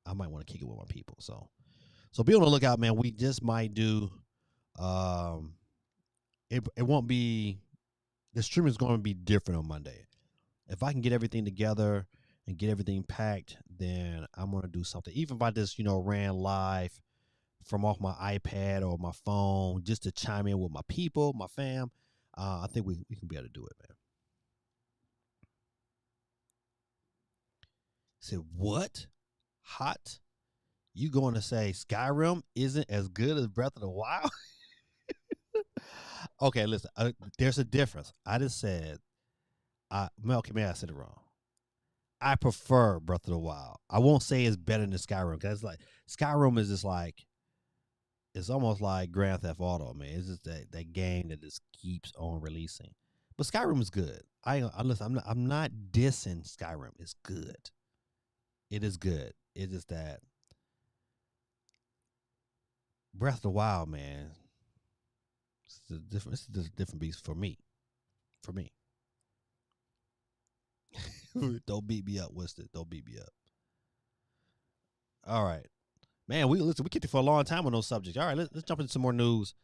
I might want to kick it with my people. So be on the lookout, man. We just might do. It won't be. The stream is going to be different on Monday. If I can get everything together and get everything packed, then I'm going to do something. Even if I just ran live from off my iPad or my phone just to chime in with my people, my fam. I think we can be able to do it, man. Said what? Hot? You going to say Skyrim isn't as good as Breath of the Wild? Okay, listen. There's a difference. I just said. Okay, maybe I said it wrong. I prefer Breath of the Wild. I won't say it's better than Skyrim because like Skyrim is just like it's almost like Grand Theft Auto, man. It's just that game that just keeps on releasing. But Skyrim is good. I listen. I'm not dissing Skyrim. It's good. It is good. It's just that Breath of the Wild, man. It's a different beast for me. For me. Don't beat me up, Winston. Don't beat me up. All right. Man, we kicked it for a long time on those subjects. All right, let's jump into some more news.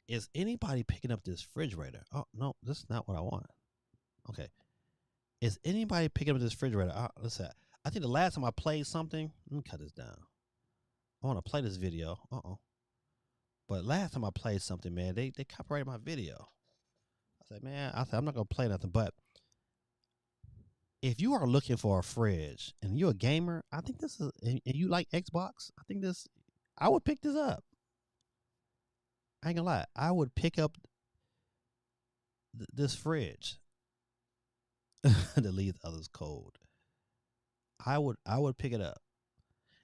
Is anybody picking up this refrigerator? Oh no, this is not what I want. Okay, is anybody picking up this refrigerator? Let's see. I think the last time I played something, let me cut this down. I want to play this video. But last time I played something, man, they copyrighted my video. I said, man, I'm not gonna play nothing. But if you are looking for a fridge and you're a gamer, I think this is, and you like Xbox, I think I would pick this up. I ain't gonna lie, I would pick up this fridge to leave others cold. I would pick it up.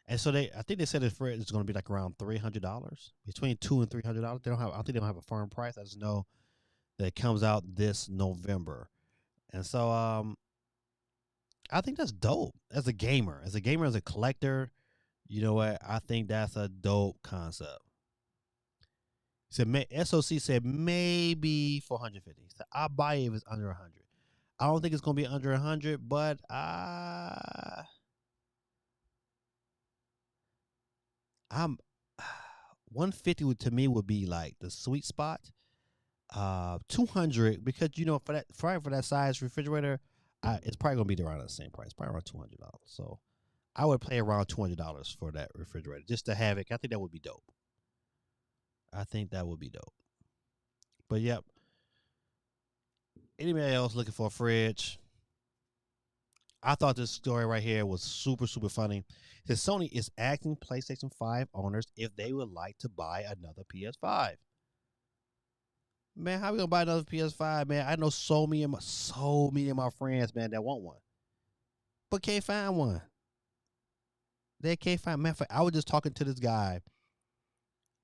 And so I think they said the fridge is going to be like around $300, between $200 and $300. I don't think they don't have a firm price. I just know that it comes out this November, and so I think that's dope. As a gamer, as a collector, you know what? I think that's a dope concept. So SOC said maybe 450. So I'll buy it if it's under 100. I don't think it's gonna be under 100, but I'm 150 to me would be like the sweet spot. 200 because for that size refrigerator, it's probably gonna be around the same price, probably around $200. So I would pay around $200 for that refrigerator just to have it. I think that would be dope. I think that would be dope. But yep. Anybody else looking for a fridge? I thought this story right here was super, super funny. It says Sony is asking PlayStation 5 owners if they would like to buy another PS5. Man, how we gonna buy another PS5, man? I know so many of my friends, man, that want one, but can't find one. They can't find. Man, I was just talking to this guy,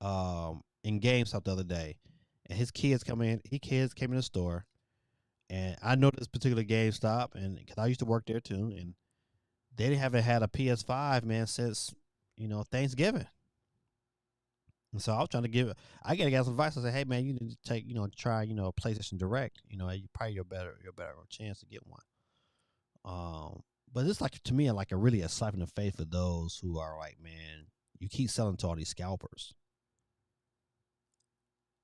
in GameStop the other day, and his kids come in. His kids came in the store, and I know this particular GameStop, and because I used to work there too, and they haven't had a PS5, man, since Thanksgiving. And so I was trying to I gotta get some advice. I said, hey man, you need to try PlayStation Direct. You probably your better chance to get one. But it's like to me like a slap in the face for those who are like, man, you keep selling to all these scalpers.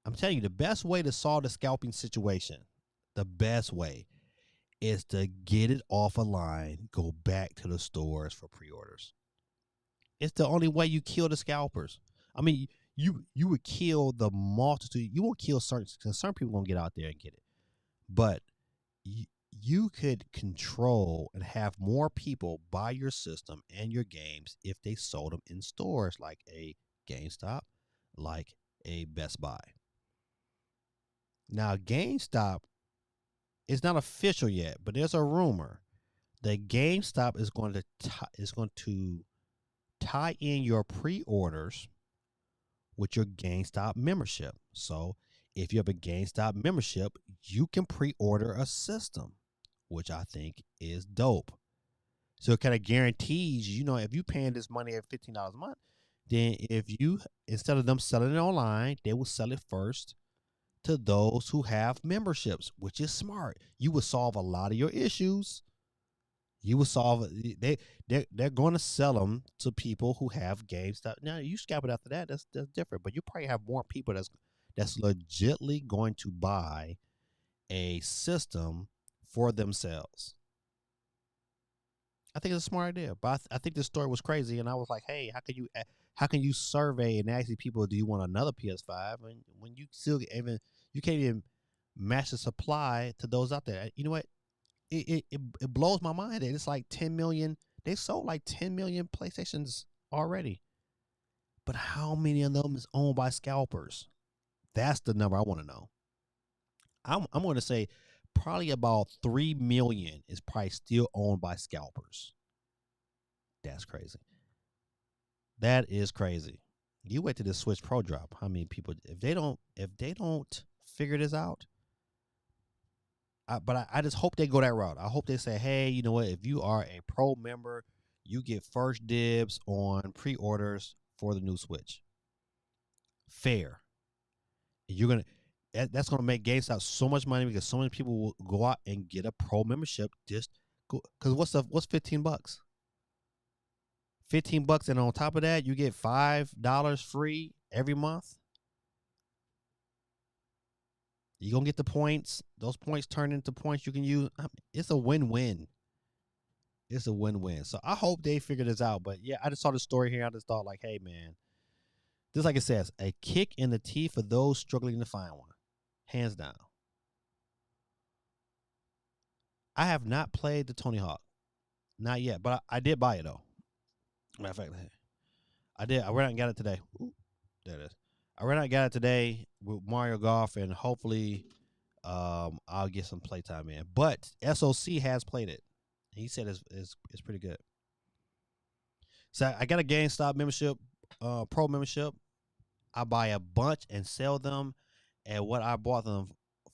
I'm telling you, the best way to solve the scalping situation, the best way is to get it off a line, go back to the stores for pre-orders. It's the only way you kill the scalpers. I mean, you would kill the multitude. You won't kill certain people gonna get out there and get it, but you could control and have more people buy your system and your games if they sold them in stores like a GameStop, like a Best Buy. Now, GameStop is not official yet, but there's a rumor that GameStop is going to tie in your pre-orders with your GameStop membership. So, if you have a GameStop membership, you can pre-order a system, which I think is dope. So it kind of guarantees, if you paying this money at $15 a month, then instead of them selling it online, they will sell it first to those who have memberships, which is smart. You will solve a lot of your issues. You will solve they're going to sell them to people who have GameStop. Now you scalp it after that. That's different. But you probably have more people that's legitly going to buy a system for themselves. I think it's a smart idea, but I think this story was crazy, and I was like, "Hey, how could you how can you survey and ask people, do you want another PS5? And when you still even you can't even match the supply to those out there. You know what? It blows my mind that it's like 10 million. They sold like 10 million PlayStations already. But how many of them is owned by scalpers? That's the number I want to know. I'm going to say probably about 3 million is probably still owned by scalpers. That's crazy. That is crazy. You wait to the Switch Pro drop. How many people if they don't figure this out? I just hope they go that route. I hope they say, hey, you know what? If you are a Pro member, you get first dibs on pre-orders for the new Switch. Fair. You're gonna that's gonna make GameStop so much money because so many people will go out and get a Pro membership just because what's $15? $15, and on top of that, you get $5 free every month. You're gonna get the points. Those points turn into points you can use. It's a win-win. It's a win-win. So I hope they figure this out. But yeah, I just saw the story here. I just thought, like, hey man, just like it says, a kick in the teeth for those struggling to find one. Hands down. I have not played the Tony Hawk. Not yet, but I did buy it though. Matter of fact, I did. I went out and got it today. Ooh, there it is. I went out and got it today with Mario Golf, and hopefully, I'll get some playtime in. But SOC has played it. He said it's pretty good. So I got a GameStop membership, Pro membership. I buy a bunch and sell them, and what I bought them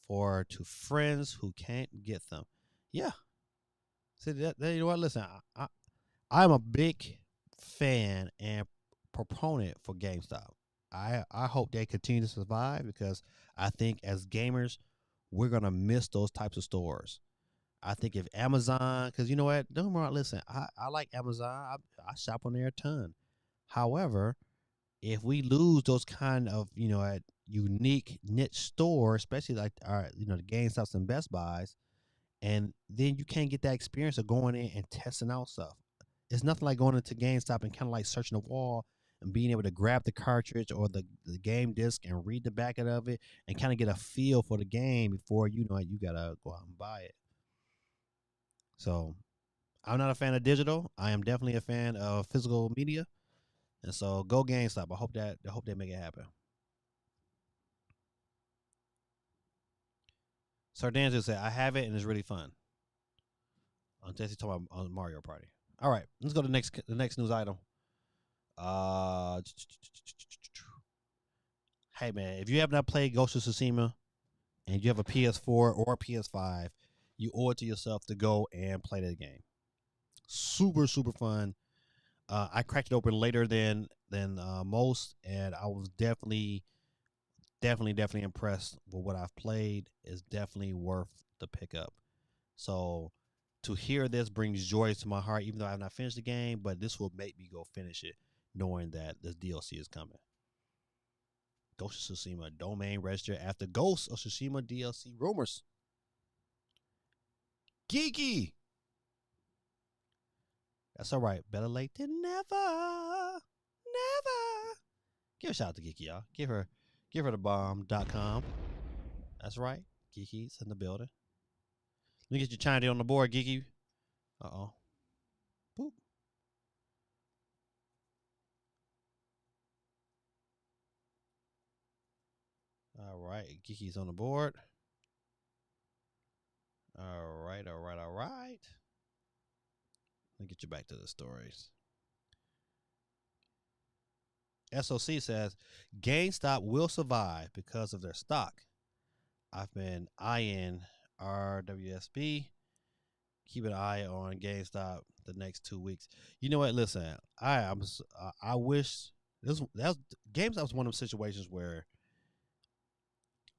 for to friends who can't get them. Yeah. See that you know what? Listen, I'm a big fan and proponent for GameStop. I hope they continue to survive because I think as gamers, we're gonna miss those types of stores. I think if Amazon, because you know what, don't get me wrong, listen, I like Amazon. I shop on there a ton. However, if we lose those kind of a unique niche store, especially like our the GameStops and Best Buys, and then you can't get that experience of going in and testing out stuff. It's nothing like going into GameStop and kind of like searching the wall and being able to grab the cartridge or the game disc and read the back of it and kind of get a feel for the game before you gotta go out and buy it. So I'm not a fan of digital. I am definitely a fan of physical media. And so go GameStop. I hope they make it happen. Sardanza said, I have it and it's really fun. Jesse talking about Mario Party. All right, let's go to the next news item. Hey man, if you have not played Ghost of Tsushima and you have a PS4 or a PS5, you owe it to yourself to go and play that game. Super fun. I cracked it open later than most, and I was definitely impressed with what I've played. Is definitely worth the pickup. So to hear this brings joy to my heart, even though I have not finished the game. But this will make me go finish it, knowing that this DLC is coming. Ghost of Tsushima domain registered after Ghost of Tsushima DLC rumors. Geeky. That's all right. Better late than never. Never. Give a shout out to Geeky, y'all. Give her the bomb.com. That's right. Geeky's in the building. Let me get you chimed in on the board, Geeky. Uh-oh. Boop. All right. Geeky's on the board. All right. Let me get you back to the stories. SOC says GameStop will survive because of their stock. I've been eyeing RWSB. Keep an eye on GameStop the next 2 weeks. You know what? Listen, I wish GameStop was one of those situations where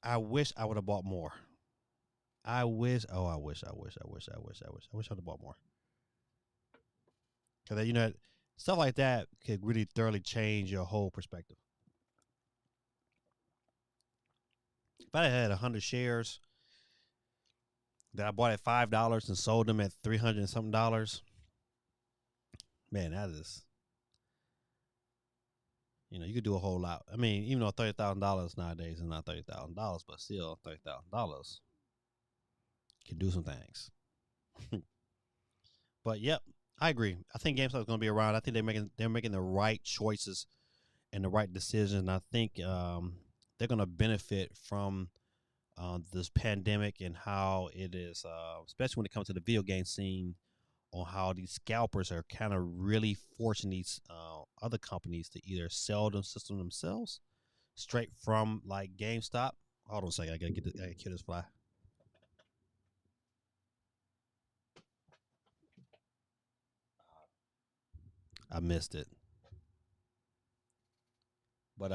I wish I would have bought more. I wish I would have bought more. Because stuff like that could really thoroughly change your whole perspective. If I had 100 shares that I bought at $5 and sold them at $300 and something, man, that is You could do a whole lot. I mean, even though $30,000 nowadays is not $30,000, but still $30,000 can do some things. But yep, I agree. I think GameStop is going to be around. I think they're making the right choices and the right decisions. And I think they're going to benefit from this pandemic and how it is, especially when it comes to the video game scene, on how these scalpers are kind of really forcing these other companies to either sell them system themselves straight from like GameStop. Hold on a second, I gotta kill this fly. I missed it, but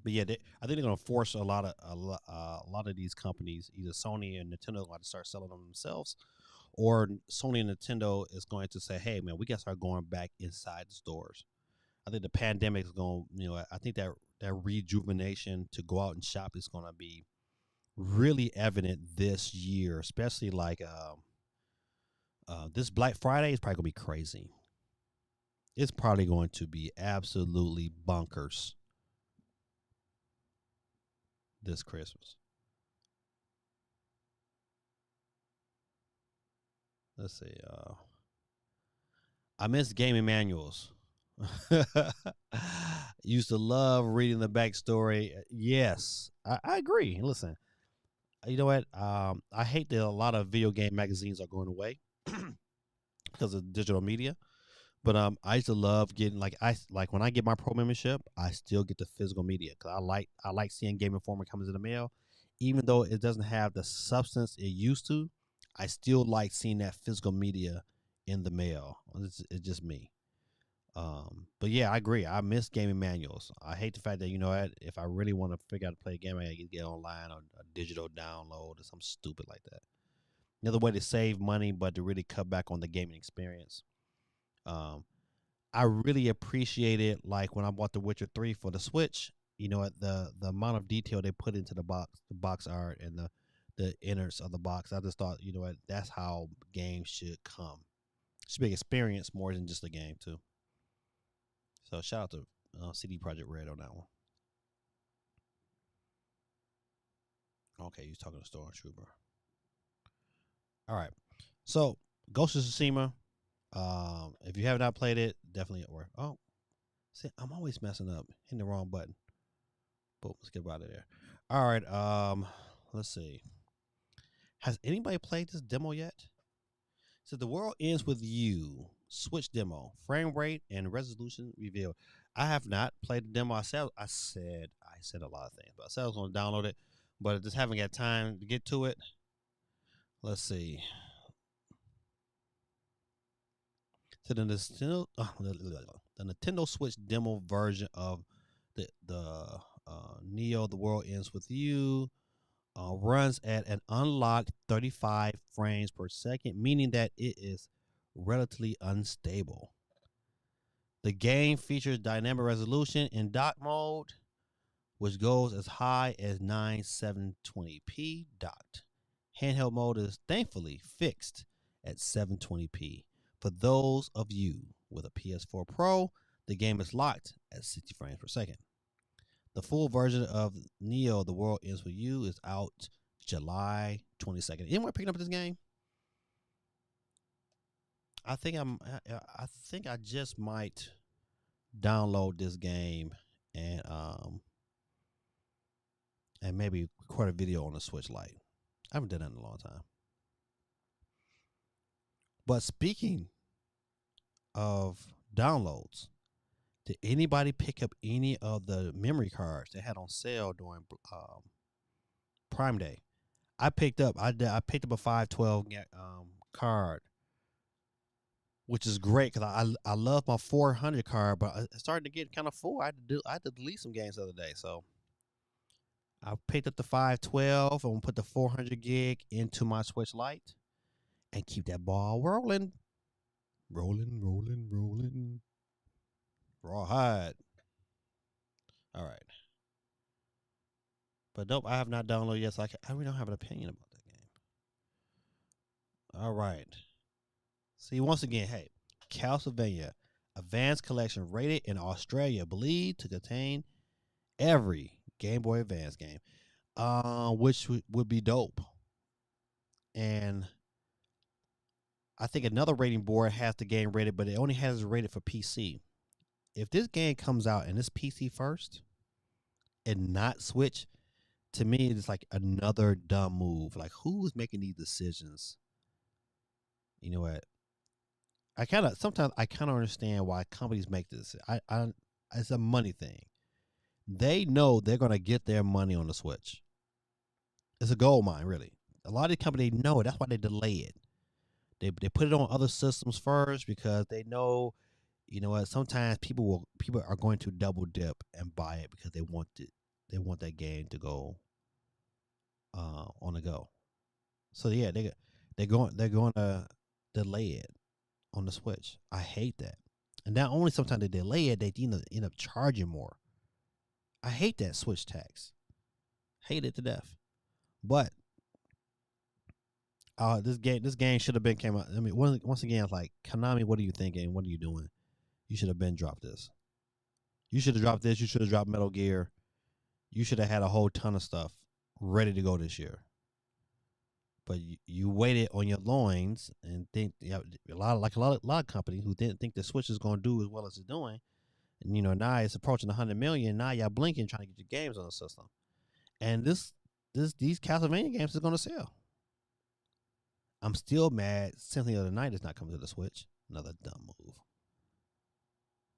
yeah, I think they're gonna force a lot of these companies, either Sony and Nintendo, going to start selling them themselves, or Sony and Nintendo is going to say, "Hey, man, we got to start going back inside the stores." I think the pandemic is going, I think that rejuvenation to go out and shop is going to be really evident this year, especially like this Black Friday is probably gonna be crazy. It's probably going to be absolutely bonkers this Christmas. Let's see. I miss gaming manuals. Used to love reading the backstory. Yes, I agree. Listen, you know what? I hate that a lot of video game magazines are going away because of digital media. But I used to love getting like when I get my pro membership, I still get the physical media because I like seeing Game Informer comes in the mail, even though it doesn't have the substance it used to. I still like seeing that physical media in the mail. It's just me. But yeah, I agree. I miss gaming manuals. I hate the fact that if I really want to figure out to play a game, I gotta get online or a digital download or something stupid like that. Another way to save money, but to really cut back on the gaming experience. Um, I really appreciated like when I bought The Witcher 3 for the Switch. The amount of detail they put into the box art, and the innards of the box. I just thought, that's how games should come. It should be an experience more than just a game too. So shout out to CD Project Red on that one. Okay, he's talking to Stormtrooper. All right, so Ghost of Tsushima. If you have not played it, definitely worth. Oh, see, I'm always messing up, hitting the wrong button. Boom, let's get out of there. All right. Let's see. Has anybody played this demo yet? So the world ends with you. Switch demo, frame rate and resolution revealed. I have not played the demo. I said a lot of things, but I said I was going to download it, but I just haven't got time to get to it. Let's see. So the Nintendo Switch demo version of the Neo, the world ends with you. Runs at an unlocked 35 frames per second, meaning that it is relatively unstable. The game features dynamic resolution in dock mode, which goes as high as 9720p docked. Handheld mode is thankfully fixed at 720p. For those of you with a PS4 Pro, the game is locked at 60 frames per second. The full version of Neo: The World Ends with You is out July 22nd. Anyone picking up this game? I think I just might download this game and maybe record a video on the Switch Lite. I haven't done that in a long time. But speaking of downloads, did anybody pick up any of the memory cards they had on sale during Prime Day? I picked up a 512 card, which is great because I love my 400 card, but it started to get kind of full. I had to delete some games the other day, so I picked up the 512. I'm gonna put the 400 gig into my Switch Lite and keep that ball rolling, rolling, rawhide. All right, but nope, I have not downloaded yet, so I really don't have an opinion about that game. All right. See, once again, hey, Castlevania. Advanced Collection rated in Australia, believed to contain every Game Boy Advance game, which would be dope. And I think another rating board has the game rated, but it only has it rated for PC. If this game comes out and it's PC first and not Switch, to me it's like another dumb move. Like, who is making these decisions? You know what? Sometimes I kind of understand why companies make this. It's a money thing. They know they're gonna get their money on the Switch. It's a gold mine, really. A lot of the companies know it. That's why they delay it. They put it on other systems first because they know, you know what? Sometimes people are going to double dip and buy it because they want it. They want that game to go on the go. So yeah, they're going to delay it on the Switch. I hate that. And not only sometimes they delay it, they end up charging more. I hate that Switch tax. Hate it to death. But this game should have been came out. I mean, once again, it's like, Konami, what are you thinking? What are you doing? You should have been dropped this. You should have dropped this. You should have dropped Metal Gear. You should have had a whole ton of stuff ready to go this year. But you waited on your loins and think, a lot of companies who didn't think the Switch is going to do as well as it's doing. And now it's approaching 100 million. Now y'all blinking trying to get your games on the system. And these Castlevania games is going to sell. I'm still mad Symphony of the Night is not coming to the Switch. Another dumb move.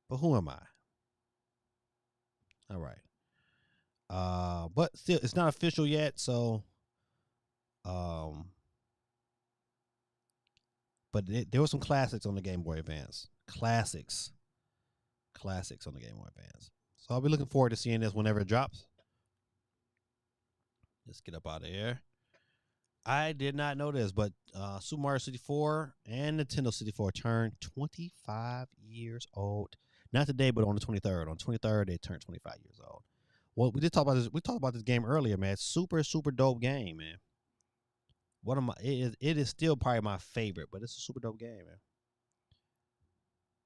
But who am I? All right. But still, it's not official yet. So, but there were some classics on the Game Boy Advance. Classics on the Game Boy Advance. So I'll be looking forward to seeing this whenever it drops. Let's get up out of here. I did not know this, but Super Mario 64 and Nintendo 64 turned 25 years old. Not today, but on the 23rd. On the 23rd, they turned 25 years old. Well, we did talk about this. We talked about this game earlier, man. It's super dope game, man. It is still probably my favorite, but it's a super dope game, man.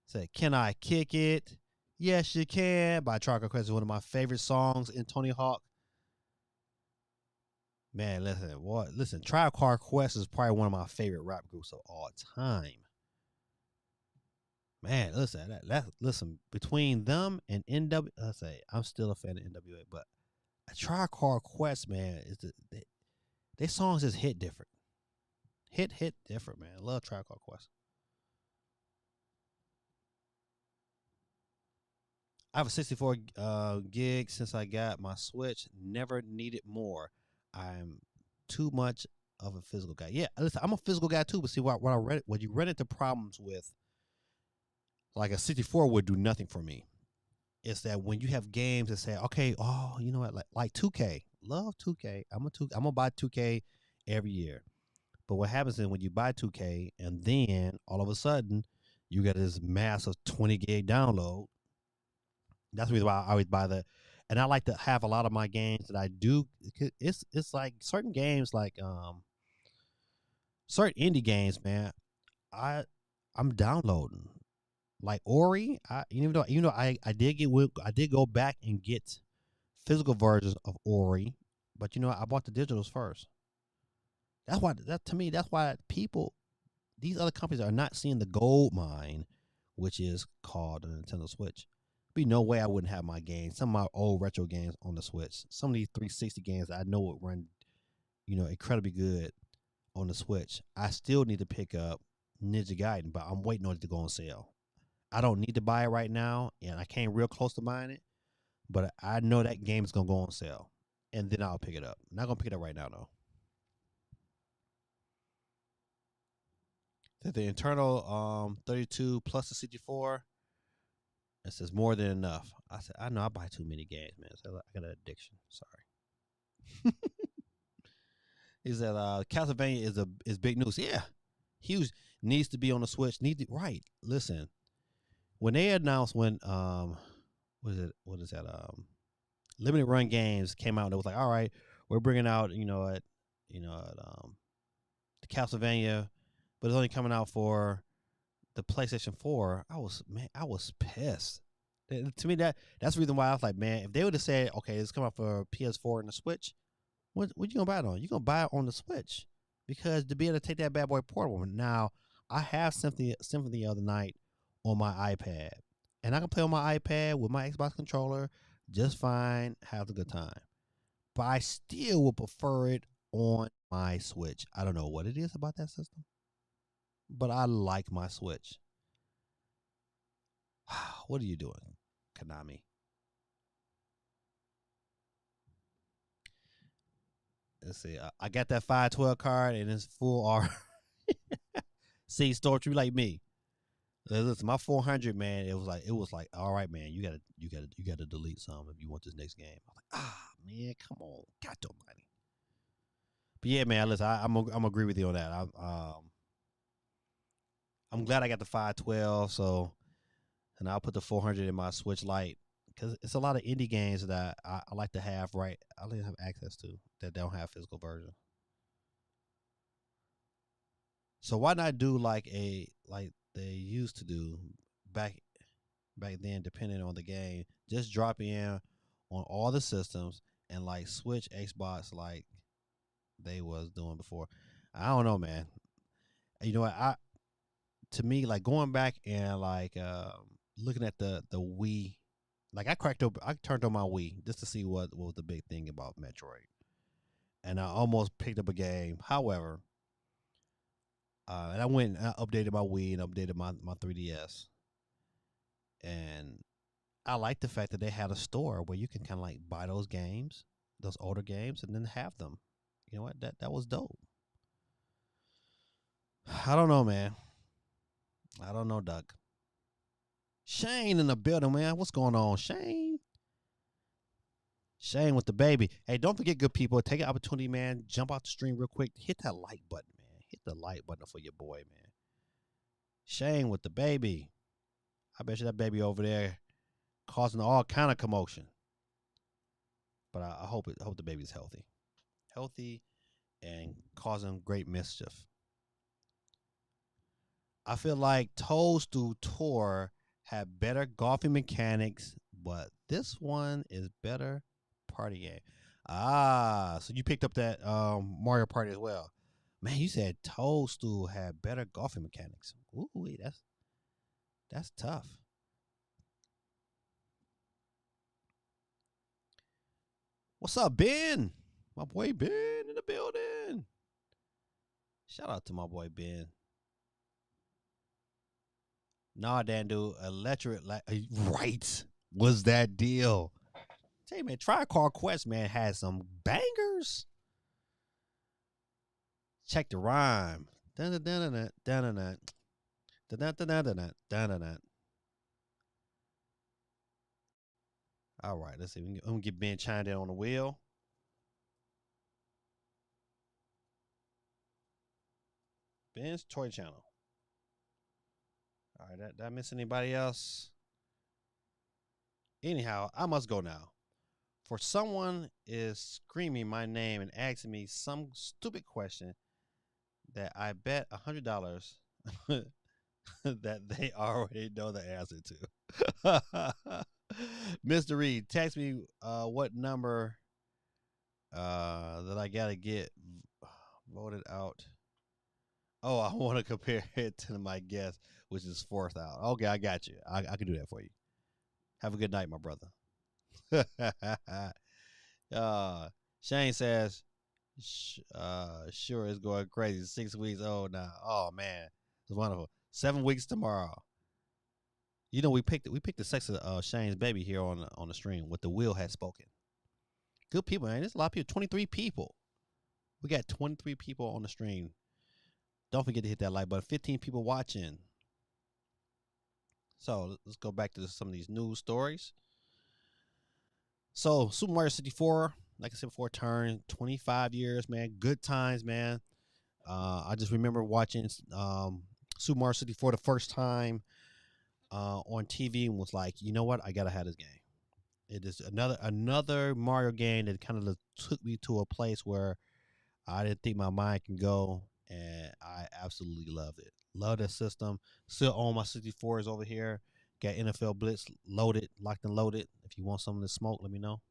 Say, can I kick it? Yes, you can. By Tribe Called Quest is one of my favorite songs in Tony Hawk. Man, listen. Tribe Called Quest is probably one of my favorite rap groups of all time. Man, listen. Between them and NW, I'm still a fan of NWA, but Tribe Called Quest, man, their songs just hit different. Hit different, man. I love Tribe Called Quest. I have a 64 gig since I got my Switch. Never needed more. I'm too much of a physical guy. Yeah, listen, I'm a physical guy too. But see, what you run into problems with, like a 64 would do nothing for me. Is that when you have games that say, okay, oh, you know what, like 2K, love 2K. I'm gonna buy 2K every year. But what happens is when you buy 2K and then all of a sudden you get this massive 20 gig download. That's the reason why I always buy that. And I like to have a lot of my games that I do. It's like certain games, like certain indie games, man. I'm downloading like Ori. Even though I did go back and get physical versions of Ori, but I bought the digitals first. That's why these other companies are not seeing the gold mine, which is called the Nintendo Switch. Be no way I wouldn't have my games, some of my old retro games on the Switch. Some of these 360 games I know would run, incredibly good on the Switch. I still need to pick up Ninja Gaiden, but I'm waiting on it to go on sale. I don't need to buy it right now, and I came real close to buying it, but I know that game is gonna go on sale, and then I'll pick it up. I'm not gonna pick it up right now though. The internal 32 plus the 64. It says more than enough. I said, I know I buy too many games, man. So I got an addiction. Sorry. He said Castlevania is big news. Yeah. Huge. Needs to be on the Switch. Right. Listen. When they announced what is that? Limited run games came out, and it was like, all right, we're bringing out, the Castlevania, but it's only coming out for the PlayStation 4, I was pissed. To me, that's the reason why I was like, man, if they would have said, okay, it's coming out for PS4 and the Switch, what you gonna buy it on? You gonna buy it on the Switch because to be able to take that bad boy portable. Now, I have Symphony the other night on my iPad, and I can play on my iPad with my Xbox controller just fine, have a good time. But I still would prefer it on my Switch. I don't know what it is about that system, but I like my Switch. What are you doing, Konami? Let's see. I got that 512 card and it's full R. See, Stormtrooper like me. Listen, my 400, man. It was like, all right, man. You gotta delete some if you want this next game. I'm like, man, come on, God Almighty. But yeah, man. Listen, I'm agree with you on that. I'm glad I got the 512. So, and I'll put the 400 in my Switch Lite because it's a lot of indie games that I like to have. Right, I like to have access to that don't have physical version. So why not do like they used to do back back then, depending on the game, just drop in on all the systems and like switch Xbox like they was doing before. I don't know, man. You know what? I to me like going back and like looking at the Wii, like I turned on my Wii just to see what was the big thing about Metroid, and I almost picked up a game. However, and I went and I updated my Wii and updated my 3DS, and I like the fact that they had a store where you can kind of like buy those games, those older games, and then have them. You know what? That was dope. I don't know, man. I don't know, Doug. Shane in the building, man. What's going on, Shane? Shane with the baby. Hey, don't forget, good people. Take an opportunity, man. Jump out the stream real quick. Hit that like button, man. Hit the like button for your boy, man. Shane with the baby. I bet you that baby over there causing all kind of commotion. But I hope the baby's healthy, and causing great mischief. I feel like Toadstool Tour had better golfing mechanics, but this one is better party game. So you picked up that Mario Party as well. Man, you said Toadstool had better golfing mechanics. Ooh, that's tough. What's up, Ben? My boy Ben in the building. Shout out to my boy Ben. Nah, Dan, dude, electric right was that deal. Tell you, man, Tricar Quest, man, has some bangers. Check the rhyme. Dun dun dun dun dun dun dun dun dun dun dun dun. All right, let's see. I'm gonna get Ben chimed in on the wheel. Ben's Toy Channel. All right, did I miss anybody else? Anyhow, I must go now. For someone is screaming my name and asking me some stupid question that I bet $100 that they already know the answer to. Mr. Reed, text me what number that I gotta get voted out. Oh, I want to compare it to my guess, which is fourth out. Okay, I got you. I can do that for you. Have a good night, my brother. uh, Shane says, sure, it's going crazy. 6 weeks old now. Oh man, it's wonderful. 7 weeks tomorrow. You know, we picked the sex of Shane's baby here on the stream. What the will has spoken. Good people, man. There's a lot of people. 23 people. We got 23 people on the stream. Don't forget to hit that like button. 15 people watching. So let's go back to some of these news stories. So Super Mario 64, like I said before, turned 25 years, man. Good times, man. I just remember watching Super Mario 64 the first time on TV and was like, you know what? I gotta have this game. It is another Mario game that kind of took me to a place where I didn't think my mind can go, and I absolutely loved it. Love that system. Still own my 64s over here. Got NFL Blitz loaded, locked and loaded. If you want something to smoke, let me know.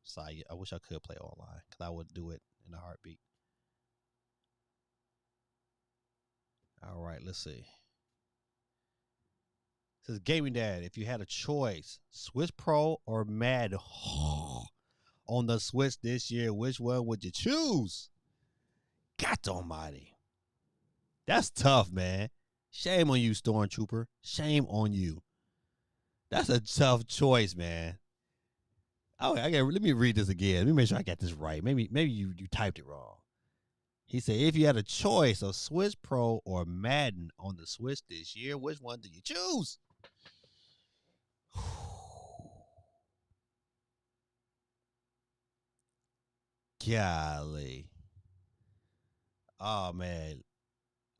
Sorry, I wish I could play online because I would do it in a heartbeat. All right, let's see. It says Gaming Dad, if you had a choice, Switch Pro or Madden on the Switch this year, which one would you choose? God almighty. That's tough, man. Shame on you, Stormtrooper. Shame on you. That's a tough choice, man. Oh, let me read this again. Let me make sure I got this right. Maybe you typed it wrong. He said, if you had a choice of Switch Pro or Madden on the Switch this year, which one do you choose? Golly. Oh man.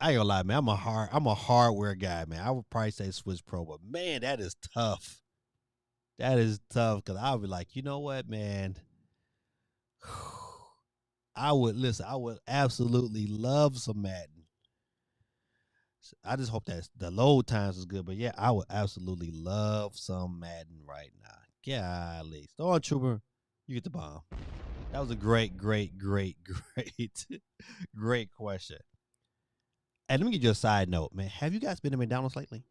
I ain't gonna lie, man. I'm a hardware guy, man. I would probably say Switch Pro, but man, that is tough. That is tough because I would be like, you know what, man? I would absolutely love some Madden. I just hope that the load times is good, but yeah, I would absolutely love some Madden right now. Golly. Stormtrooper, you get the bomb. That was a great question. And let me give you a side note, man. Have you guys been to McDonald's lately?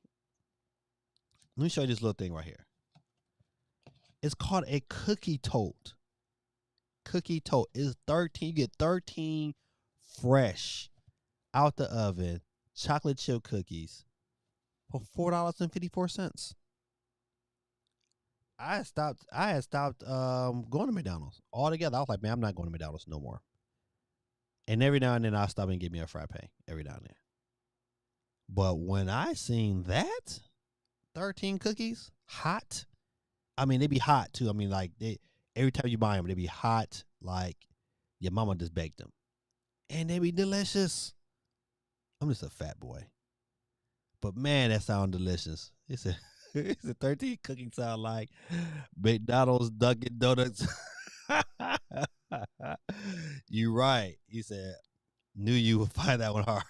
Let me show you this little thing right here. It's called a cookie tote. Cookie tote is 13. You get 13 fresh out the oven chocolate chip cookies for $4.54. I had stopped going to McDonald's altogether. I was like, man, I'm not going to McDonald's no more. And every now and then I'll stop and get me a frappe every now and then. But when I seen that 13 cookies hot, I mean they be hot too. I mean like every time you buy them, they be hot like your mama just baked them, and they be delicious. I'm just a fat boy, but man, that sound delicious. It's a 13 cookies sound like McDonald's, Dunkin' Donuts. You right. He said, knew you would find that one hard.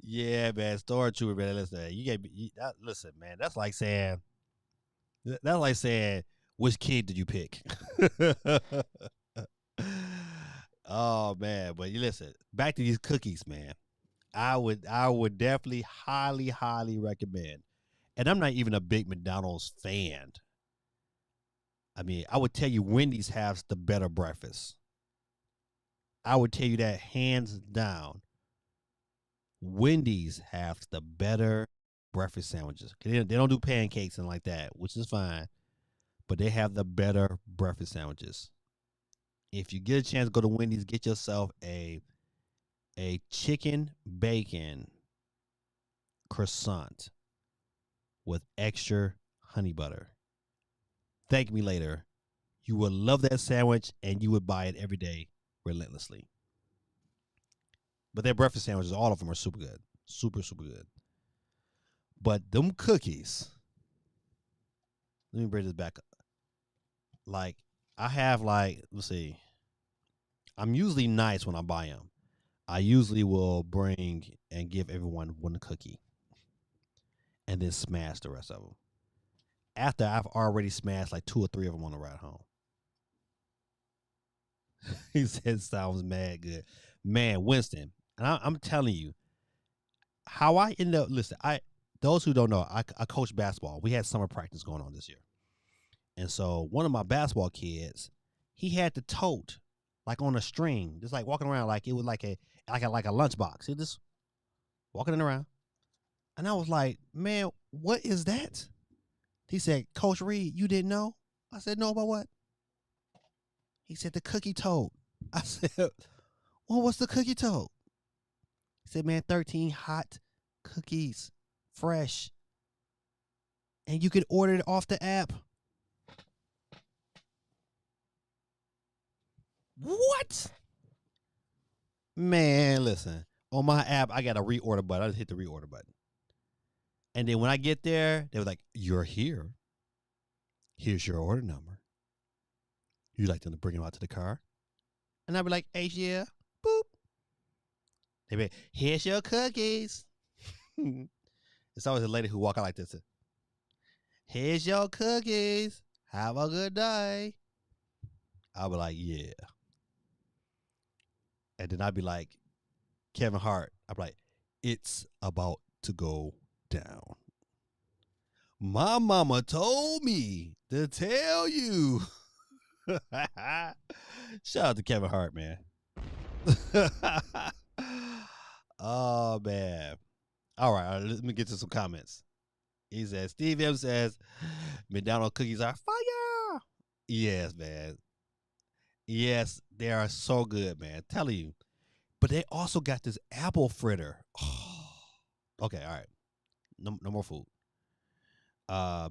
Yeah, man. Stormtrooper, man. Listen, listen, man. That's like saying, which kid did you pick? Oh man, but you listen. Back to these cookies, man. I would definitely highly recommend. And I'm not even a big McDonald's fan. I mean, I would tell you Wendy's has the better breakfast. I would tell you that hands down. Wendy's has the better breakfast sandwiches. They don't do pancakes and like that, which is fine. But they have the better breakfast sandwiches. If you get a chance to go to Wendy's, get yourself a chicken bacon croissant with extra honey butter. Thank me later. You would love that sandwich and you would buy it every day relentlessly. But their breakfast sandwiches, all of them are super good. Super good. But them cookies, let me bring this back up. Like, I have let's see. I'm usually nice when I buy them. I usually will bring and give everyone one cookie and then smash the rest of them. After I've already smashed like 2 or 3 of them on the ride home. He said, sounds mad good. Man, Winston, and I'm telling you, how I end up, listen, those who don't know, I coach basketball. We had summer practice going on this year. And so one of my basketball kids, he had the tote like on a string, just like walking around like it was like a lunchbox. He just walking it around. And I was like, man, what is that? He said, Coach Reed, you didn't know? I said, no, about what? He said, the cookie tote. I said, well, what's the cookie tote? He said, man, 13 hot cookies, fresh. And you can order it off the app. What? Man, listen. On my app, I got a reorder button. I just hit the reorder button. And then when I get there, they were like, you're here. Here's your order number. You'd like them to bring them out to the car? And I'd be like, hey, yeah. Boop. They be, here's your cookies. It's always a lady who walk out like this. Here's your cookies. Have a good day. I'll be like, yeah. And then I'd be like, Kevin Hart. I'd be like, it's about to go down. My mama told me to tell you. Shout out to Kevin Hart, man. Oh, man. All right, let me get to some comments. He says, Steve M says, McDonald's cookies are fire. Yes, man. Yes, they are so good, man. Telling you. But they also got this apple fritter. Oh. Okay, all right. No more food.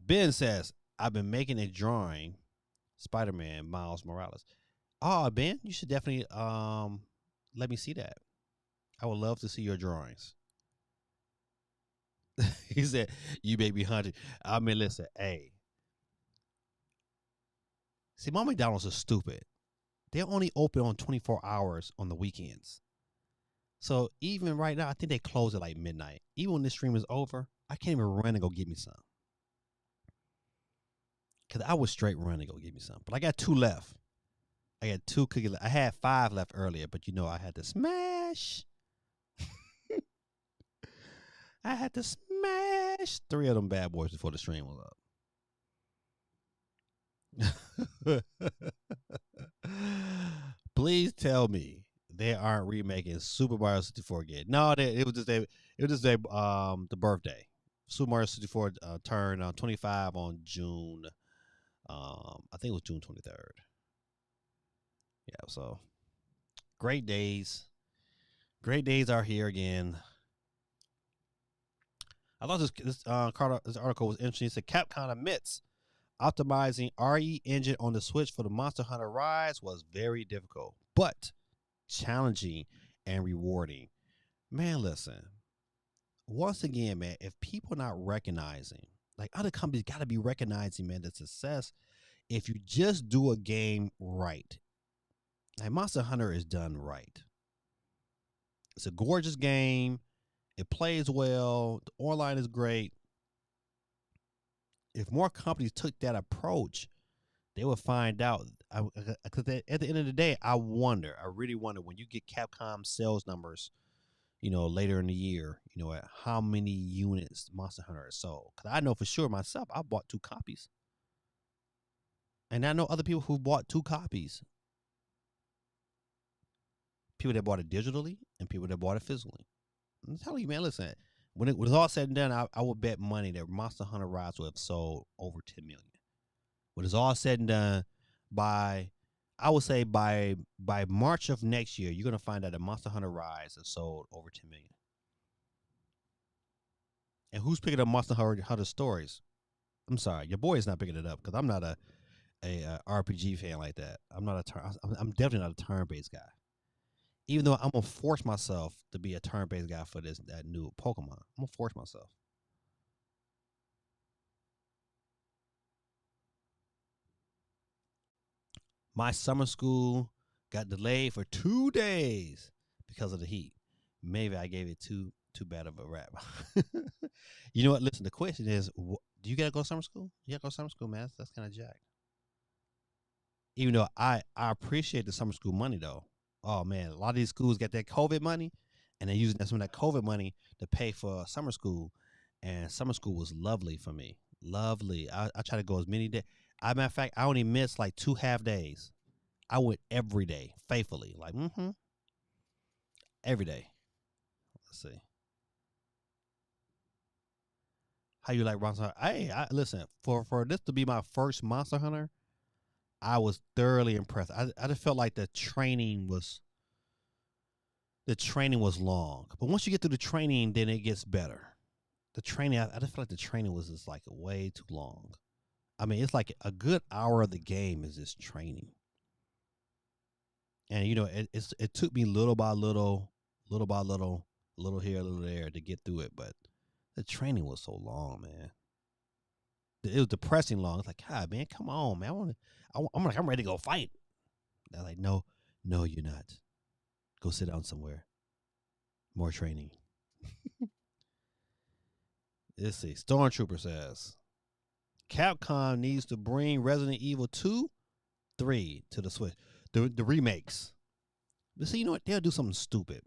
Ben says, I've been making a drawing, Spider-Man Miles Morales. Oh, Ben, you should definitely let me see that. I would love to see your drawings. He said, you make me hungry. I mean, listen, hey. See, my McDonald's is stupid. They're only open on 24 hours on the weekends. So even right now, I think they close at like midnight. Even when this stream is over, I can't even run and go get me some. Because I would straight run and go get me some. But I got 2 left. I got 2 cookies. I had 5 left earlier, but you know I had to smash. I had to smash 3 of them bad boys before the stream was up. Please tell me they aren't remaking Super Mario 64 again. No, it was just the birthday. Super Mario 64 turned 25 on June. I think it was June 23rd. Yeah, so great days. Great days are here again. I thought this article was interesting. It said Capcom admits optimizing RE engine on the Switch for the Monster Hunter Rise was very difficult, but challenging and rewarding. Man, listen. Once again, man, if people not recognizing, like other companies got to be recognizing, man, the success if you just do a game right. Like Monster Hunter is done right. It's a gorgeous game. It plays well. The online is great. If more companies took that approach, they would find out. Because at the end of the day, I really wonder when you get Capcom sales numbers, later in the year, at how many units Monster Hunter has sold. Because I know for sure myself, I bought 2 copies. And I know other people who bought 2 copies. People that bought it digitally and people that bought it physically. I'm telling you, man, listen, when it was all said and done, I would bet money that Monster Hunter Rise would have sold over 10 million. When it's all said and done, I would say by March of next year, you're going to find out that Monster Hunter Rise has sold over 10 million. And who's picking up Monster Hunter stories? I'm sorry, your boy is not picking it up because I'm not a RPG fan like that. I'm definitely not a turn-based guy. Even though I'm gonna force myself to be a turn-based guy for that new Pokemon, I'm gonna force myself. My summer school got delayed for 2 days because of the heat. Maybe I gave it too bad of a rap. You know what? Listen, the question is, do you gotta go to summer school? You gotta go to summer school, man. That's kind of jacked. Even though I appreciate the summer school money though. Oh man, a lot of these schools get that COVID money, and they're using some of that COVID money to pay for summer school. And summer school was lovely for me. Lovely. I try to go as many days. As a matter of fact, I only missed like 2 half days. I went every day, faithfully. Like, every day. Let's see. How you like Monster Hunter? Hey, listen, for this to be my first Monster Hunter, I was thoroughly impressed. I just felt like the training was long. But once you get through the training, then it gets better. The training, I just feel like the training was just like way too long. I mean, it's like a good hour of the game is this training. And it took me little by little, a little here, a little there to get through it. But the training was so long, man. It was depressing long. It's like, God, man, come on, man. I'm ready to go fight. They're like, no, you're not. Go sit down somewhere. More training. Let's see. Stormtrooper says Capcom needs to bring Resident Evil 2, 3 to the Switch. The remakes. But see, you know what? They'll do something stupid.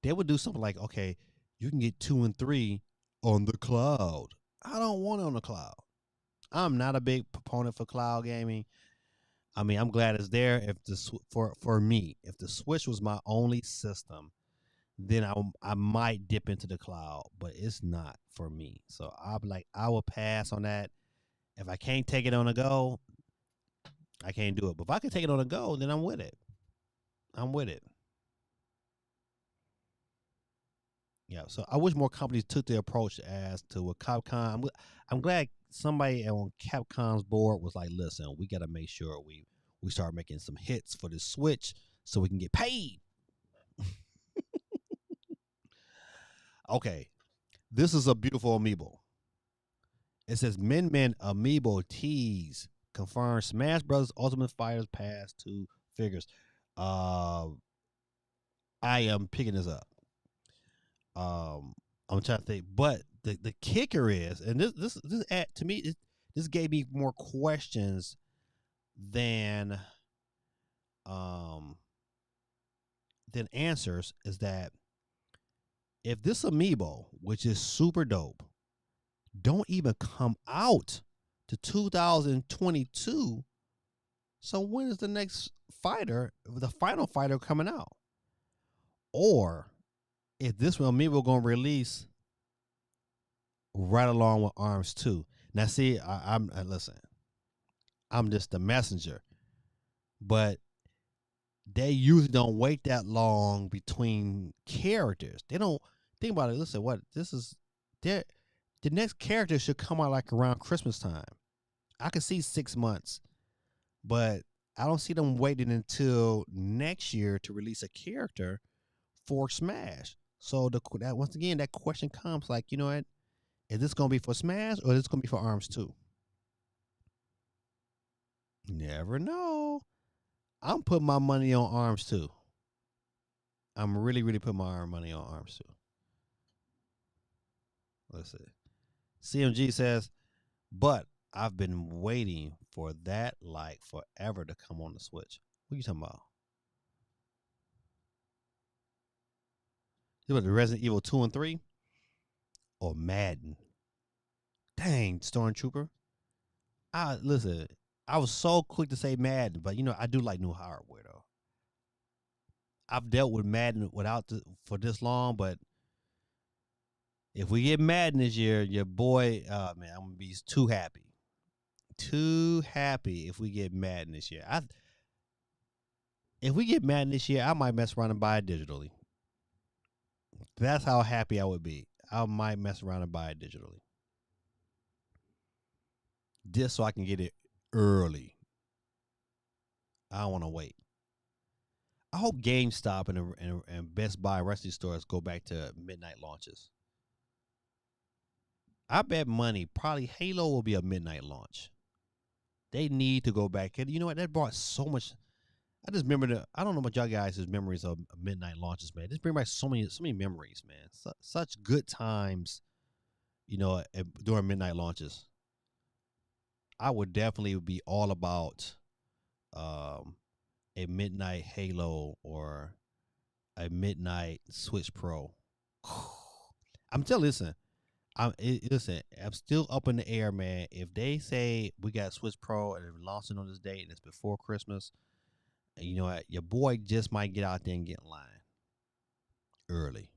They would do something like, okay, you can get 2 and 3 on the cloud. I don't want it on the cloud. I'm not a big proponent for cloud gaming. I mean, I'm glad it's there. If for me, if the Switch was my only system, then I might dip into the cloud, but it's not for me. So I'll be like, I will pass on that. If I can't take it on the go, I can't do it. But if I can take it on the go, then I'm with it. I'm with it. Yeah. So I wish more companies took the approach as to what Capcom. I'm glad somebody on Capcom's board was like, listen, we got to make sure we start making some hits for the Switch so we can get paid. Okay. This is a beautiful amiibo. It says Min Min Amiibo Tease confirms Smash Bros. Ultimate Fighters Pass 2 figures. I am picking this up. I'm trying to think, but the kicker is, and this to me this gave me more questions than um than answers. Is that if this amiibo, which is super dope, don't even come out to 2022, so when is the next fighter, the final fighter, coming out? Or if this one amiibo gonna release right along with Arms 2. Now, see, I'm listen. I'm just the messenger, but they usually don't wait that long between characters. They don't think about it. Listen, what this is, the next character should come out like around Christmas time. I could see 6 months, but I don't see them waiting until next year to release a character for Smash. So that once again, that question comes like, you know what? Is this gonna be for Smash or is this gonna be for Arms 2? Never know. I'm putting my money on Arms 2. I'm really, really putting my money on Arms 2. Let's see. CMG says, but I've been waiting for that like forever to come on the Switch. What are you talking about? You about the Resident Evil 2 and 3? Or Madden? Dang, Stormtrooper. Listen, I was so quick to say Madden, but you know, I do like new hardware though. I've dealt with Madden for this long, but if we get Madden this year, your boy, man, I'm gonna be too happy. Too happy if we get Madden this year. If we get Madden this year, I might mess around and buy it digitally. That's how happy I would be. I might mess around and buy it digitally. Just so I can get it early. I don't want to wait. I hope GameStop and Best Buy and rest of these stores go back to midnight launches. I bet money probably Halo will be a midnight launch. They need to go back. And you know what? That brought so much. I just remember I don't know about y'all guys' memories of midnight launches, man. This brings back so many memories, man. Such good times, you know, during midnight launches. I would definitely be all about a midnight Halo or a midnight Switch Pro. I'm telling you, listen, I'm still up in the air, man. If they say we got Switch Pro and they're launching on this date and it's before Christmas, you know what, your boy just might get out there and get in line early.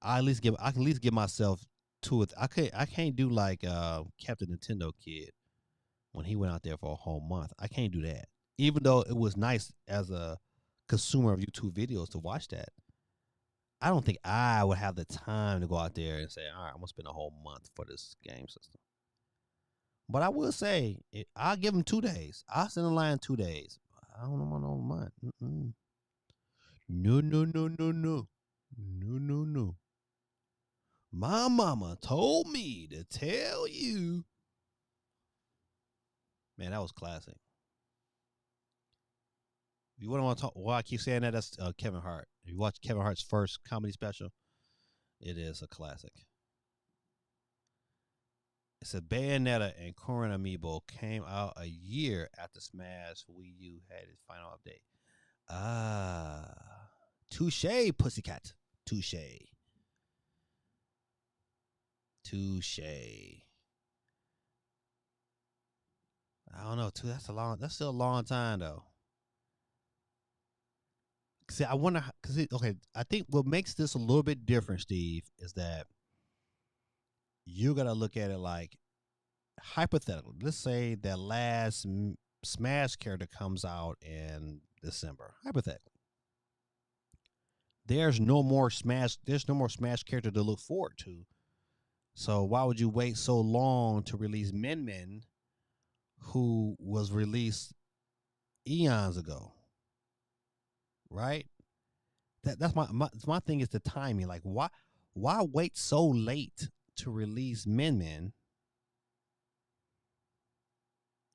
I can at least give myself two. I can't do like Captain Nintendo Kid when he went out there for a whole month. I can't do that. Even though it was nice as a consumer of YouTube videos to watch that, I don't think I would have the time to go out there and say, all right, I'm going to spend a whole month for this game system. But I will say, I'll give them 2 days. I'll send in line 2 days. I don't want no month. No, no, no, no, no. No, no, no. My mama told me to tell you. Man, that was classic. You wouldn't want to talk. Why I keep saying that? That's Kevin Hart. If you watch Kevin Hart's first comedy special, it is a classic. It said Bayonetta and Corrin Amiibo came out a year after Smash Wii U had its final update. Ah, touche, pussycat. Touche. Touche. I don't know. That's still a long time though. See, I wonder because okay. I think what makes this a little bit different, Steve, is that you gotta look at it like hypothetical. Let's say that last Smash character comes out in December. Hypothetical. There's no more Smash. There's no more Smash character to look forward to. So why would you wait so long to release Min Min, who was released eons ago? Right. That's my thing is the timing. Like why wait so late to release Min Min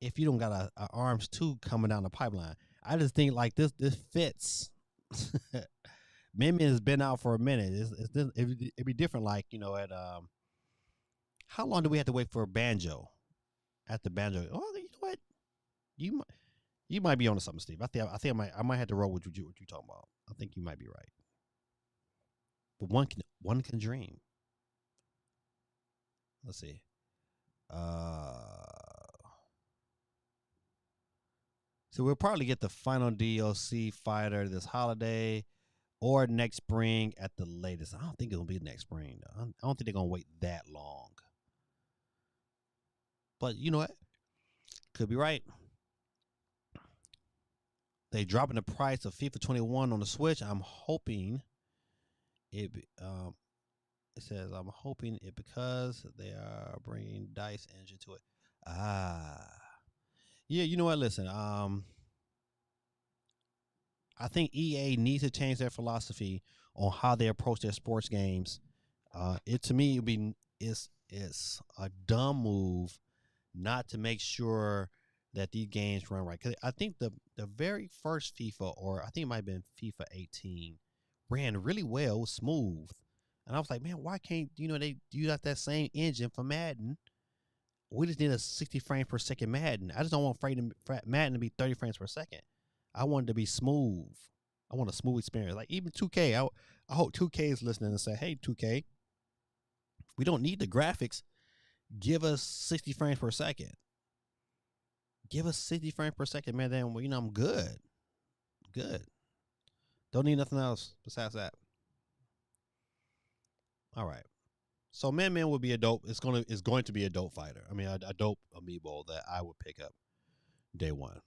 if you don't got a Arms 2 coming down the pipeline? I just think like this fits. Min Min has been out for a minute. It'd be different. Like at how long do we have to wait for Banjo? At the Banjo, oh, you know what? You might be onto something, Steve. I might have to roll with what you talking about. I think you might be right. But one can dream. Let's see. So we'll probably get the final DLC fighter this holiday or next spring at the latest. I don't think it'll be next spring though. I don't think they're gonna wait that long. But you know what? Could be right. They dropping the price of FIFA 21 on the Switch. I'm hoping it. It says I'm hoping it because they are bringing Dice Engine to it. Yeah. You know what? Listen. I think EA needs to change their philosophy on how they approach their sports games. It to me, it's a dumb move not to make sure that these games run right. Because I think the very first FIFA, or I think it might have been FIFA 18, ran really well, smooth. And I was like, man, why can't they use that same engine for Madden? We just need a 60 frames per second Madden. I just don't want Madden to be 30 frames per second. I want it to be smooth. I want a smooth experience. Like even 2K, I hope 2K is listening and say, hey, 2K, we don't need the graphics. Give us 60 frames per second. Give us 60 frames per second, man. Then I'm good. Good. Don't need nothing else besides that. All right. So Man will be a dope. It's going to be a dope fighter. I mean, a dope amiibo that I would pick up day one.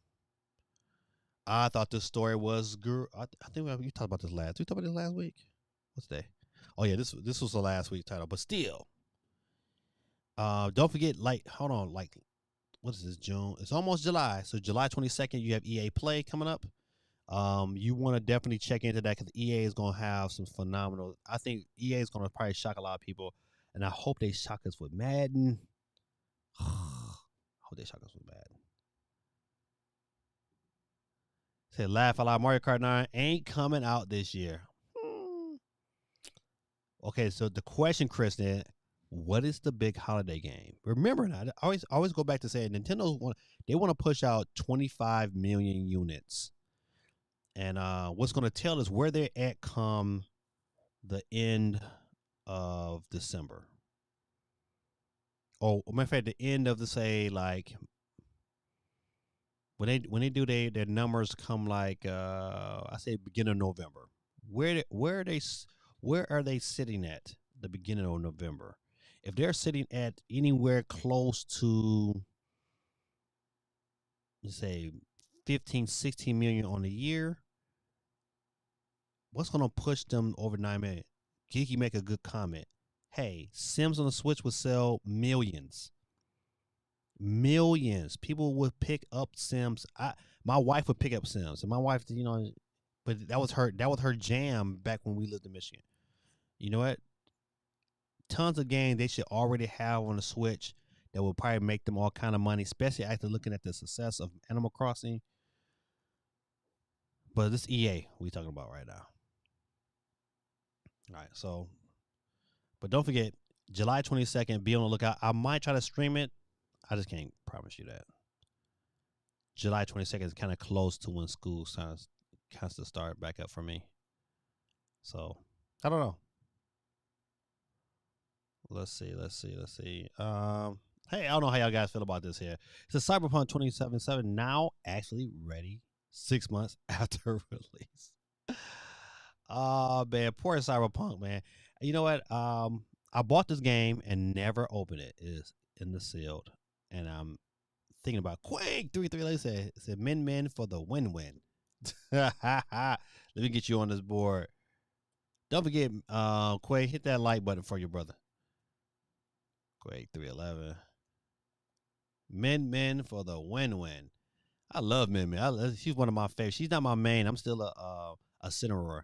I thought this story was good. I think we talked about this last. We talked about this last week. What's today? Oh yeah, this was the last week title, but still. Don't forget. Hold on. What is this? June. It's almost July. So July 22nd, you have EA Play coming up. You want to definitely check into that because EA is gonna have some phenomenal. I think EA is gonna probably shock a lot of people, and I hope they shock us with Madden. I hope they shock us with Madden. Say laugh a lot. Mario Kart 9 ain't coming out this year. Okay, so the question, Chris, then, what is the big holiday game? Remember now, I always go back to say Nintendo want to push out 25 million units, and what's going to tell us where they're at come the end of December. Oh, matter of fact, the end of when they do their numbers come I say beginning of November. Where are they sitting at the beginning of November? If they're sitting at anywhere close to, let's say 15, 16 million on the year, what's going to push them over 9 million? Geeky make a good comment. Hey, Sims on the Switch would sell millions. Millions. People would pick up Sims. My wife would pick up Sims, and my wife, but that was her jam back when we lived in Michigan. You know what? Tons of games they should already have on the Switch that will probably make them all kind of money, especially after looking at the success of Animal Crossing. But this EA we talking about right now. All right, so but don't forget July 22nd. Be on the lookout. I might try to stream it. I just can't promise you that. July 22nd is kind of close to when school starts to start back up for me. So I don't know. Let's see. Hey, I don't know how y'all guys feel about this here. It's a Cyberpunk 2077 now actually ready 6 months after release. Oh man, poor Cyberpunk, man. You know what? I bought this game and never opened it. It is in the sealed, and I'm thinking about Quake 3 Like I said min for the win. Let me get you on this board. Don't forget, Quake, hit that like button for your brother. Quake 311. Min for the win. I love Min. She's one of my favorites. She's not my main. I'm still a Cineroar.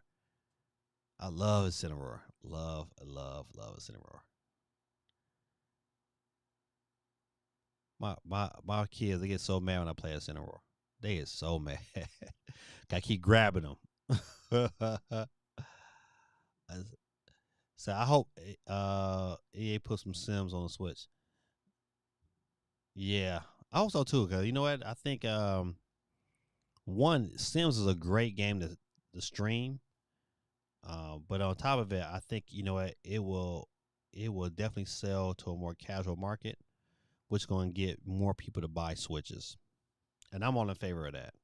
I love a Cineroar. Love a Cineroar. My kids, they get so mad when I play a Cineroar. They get so mad. Gotta keep grabbing them. So I hope EA put some Sims on the Switch. Yeah, I hope so too. Cause you know what? I think one Sims is a great game to stream. But on top of it, I think you know what it will definitely sell to a more casual market, which is going to get more people to buy Switches, and I'm all in favor of that.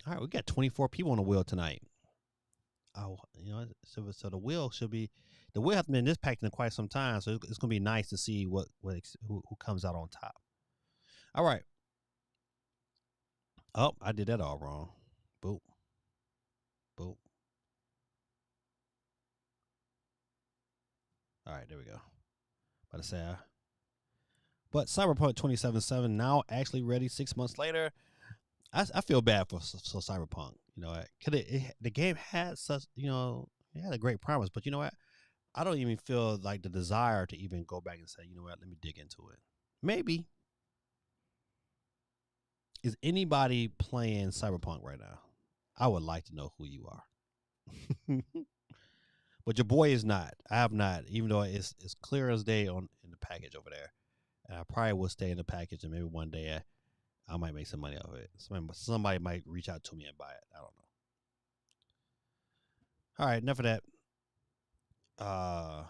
All right, we got 24 people on the wheel tonight. Oh, so the wheel has been this packed in quite some time, so it's going to be nice to see who comes out on top. All right. Oh, I did that all wrong. Boop, boop. All right, there we go. About to say, but Cyberpunk 2077 now actually ready 6 months later. I feel bad for Cyberpunk. You know, cause the game had such it had a great promise, but you know what? I don't even feel like the desire to even go back and say, you know what, let me dig into it. Maybe is anybody playing Cyberpunk right now? I would like to know who you are. But your boy is not. I have not, even though it's clear as day on in the package over there. And I probably will stay in the package, and maybe one day I might make some money off of it. Somebody might reach out to me and buy it. I don't know. All right, enough of that. Uh,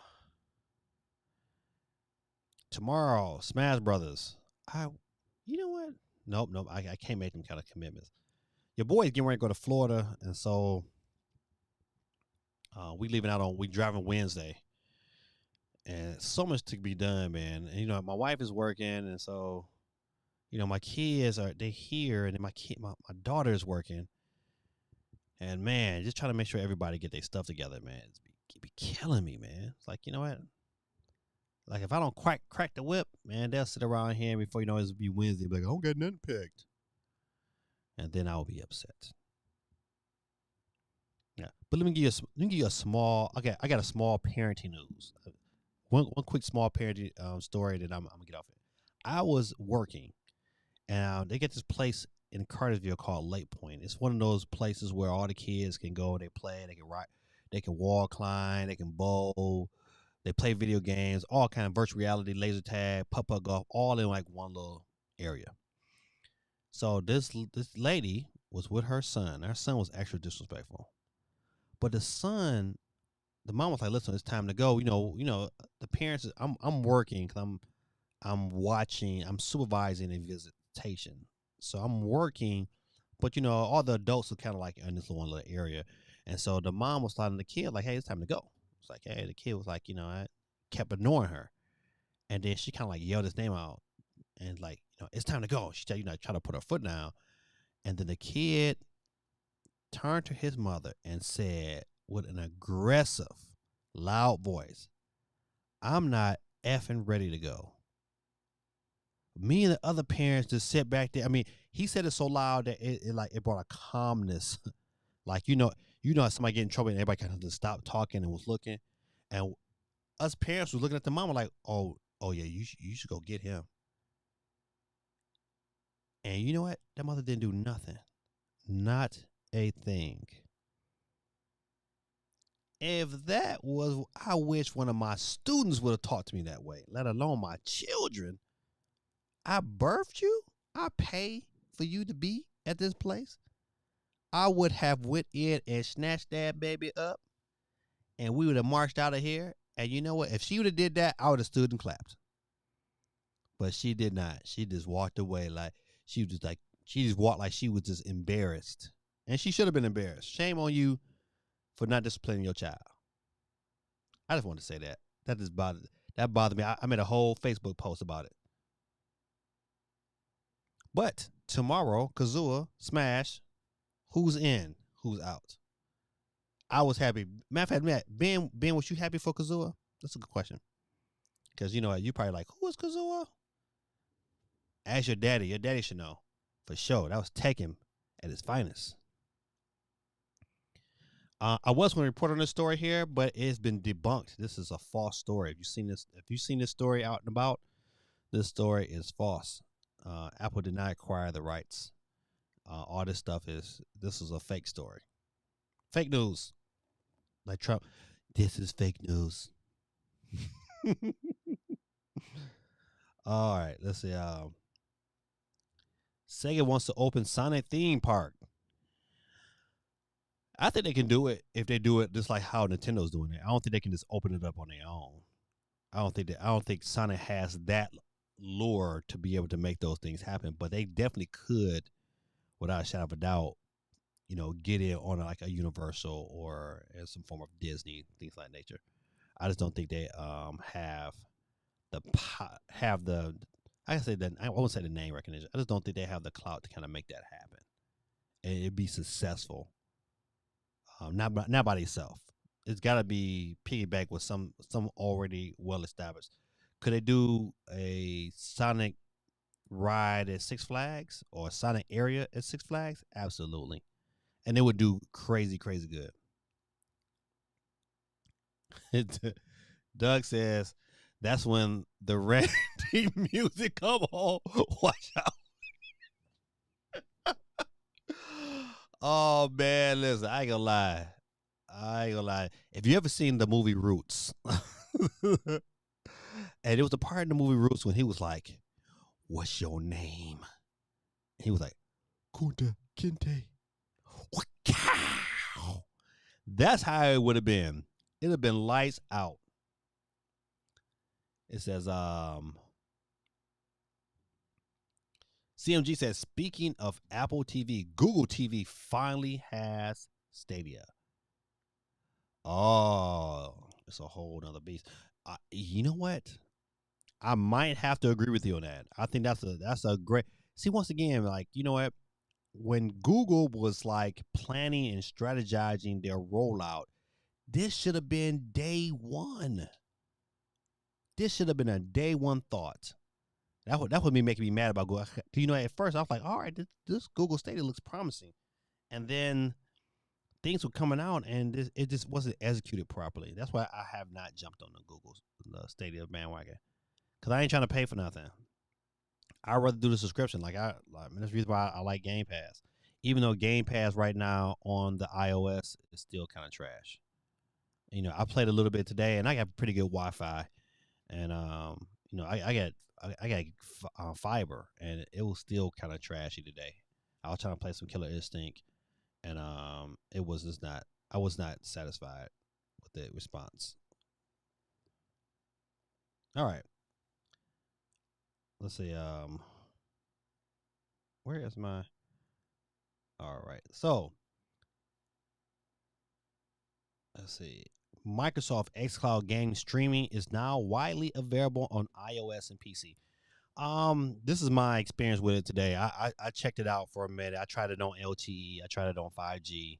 Tomorrow, Smash Brothers. You know what? Nope. I can't make them kind of commitments. Your boy is getting ready to go to Florida, and so we driving Wednesday, and so much to be done, man. And my wife is working, and so my kids they here, and then my daughter is working, and man, just trying to make sure everybody get their stuff together, man. It be killing me, man. It's like, you know what? Like if I don't crack the whip, man, they'll sit around here before you know it'll be Wednesday. Be like, I don't get nothing picked, and then I'll be upset. Yeah, but let me give you a small. Okay, I got a small parenting news. One quick small parenting story that I'm gonna get off it. I was working, and they get this place in Cartersville called Lake Point. It's one of those places where all the kids can go, they play, they can ride, they can wall climb, they can bowl, they play video games, all kind of virtual reality, laser tag, putt golf, all in like one little area. So this lady was with her son. Her son was actually disrespectful, but the mom was like, "Listen, it's time to go." The parents. I'm working because I'm watching, I'm supervising a visitation. So I'm working, but all the adults are kind of like in this one little area. And so the mom was telling the kid, like, hey, it's time to go. It's like, hey, the kid was like, I kept ignoring her. And then she kind of like yelled his name out and like, it's time to go. She said, try to put her foot down. And then the kid turned to his mother and said with an aggressive, loud voice, I'm not effing ready to go. Me and the other parents just sit back there. I mean, he said it so loud that it brought a calmness. Like somebody get in trouble and everybody kind of just stopped talking and was looking, and us parents was looking at the mama like, oh yeah, you should go get him. And you know what? That mother didn't do nothing. Not a thing. If that was, I wish one of my students would have talked to me that way, let alone my children. I birthed you. I pay for you to be at this place. I would have went in and snatched that baby up, and we would have marched out of here. And you know what? If she would have did that, I would have stood and clapped. But she did not. She just walked away like she was like she just walked like she was just embarrassed, and she should have been embarrassed. Shame on you for not disciplining your child. I just wanted to say that. That bothered me. I made a whole Facebook post about it. But tomorrow, Kazua, Smash, who's in, who's out? I was happy. Matter of fact, Ben, was you happy for Kazua? That's a good question. Because you know you probably like, who is Kazua? Ask your daddy. Your daddy should know for sure. That was Tekken at its finest. I was going to report on this story here, but it's been debunked. This is a false story. If you've seen this story out and about, this story is false. Apple did not acquire the rights. All this stuff this is a fake story. Fake news. Like Trump, this is fake news. All right, let's see. Sega wants to open Sonic theme park. I think they can do it if they do it just like how Nintendo's doing it. I don't think they can just open it up on their own. I don't think Sonic has that lure to be able to make those things happen. But they definitely could, without a shadow of a doubt, get in on like a Universal or some form of Disney, things like nature. I just don't think they have the I say that I won't say the name recognition. I just don't think they have the clout to kind of make that happen and it'd be successful. Not by itself. It's got to be piggyback with some already well established. Could they do a Sonic ride at Six Flags or a Sonic area at Six Flags? Absolutely, and they would do crazy good. Doug says that's when the red music come on. Watch out. Oh man, listen, I ain't gonna lie. If you ever seen the movie Roots, and it was the part in the movie Roots when he was like, "What's your name?" He was like, "Kunta Kinte." That's how it would have been. It'd have been lights out. It says, CMG says, speaking of Apple TV, Google TV finally has Stadia. Oh, it's a whole nother beast. You know what? I might have to agree with you on that. I think that's a great. See, once again, like you know what? When Google was like planning and strategizing their rollout, this should have been day one. This should have been a day one thought. That would be making me mad about Google. You know, at first I was like, all right, this Google Stadia looks promising, and then things were coming out, and it just wasn't executed properly. That's why I have not jumped on the Stadia bandwagon because I ain't trying to pay for nothing. I'd rather do the subscription. That's the reason why I like Game Pass, even though Game Pass right now on the iOS is still kind of trash. I played a little bit today, and I got pretty good Wi-Fi, and I got fiber, and it was still kind of trashy today. I was trying to play some Killer Instinct, and it was just not. I was not satisfied with the response. All right, let's see. Where is my? All right, so let's see. Microsoft xCloud game streaming is now widely available on iOS and PC. This is my experience with it today. I checked it out for a minute. I tried it on LTE. I tried it on 5G.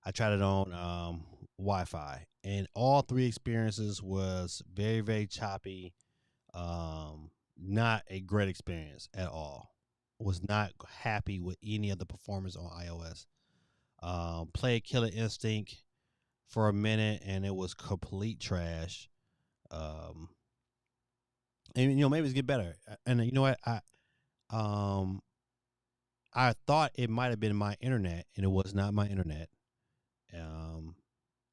I tried it on Wi-Fi, and all three experiences was very very choppy. Not a great experience at all. Was not happy with any of the performance on iOS. Played Killer Instinct for a minute, and it was complete trash. Um, and maybe it's get better. And you know what um I thought it might have been my internet, and it was not my internet. Um,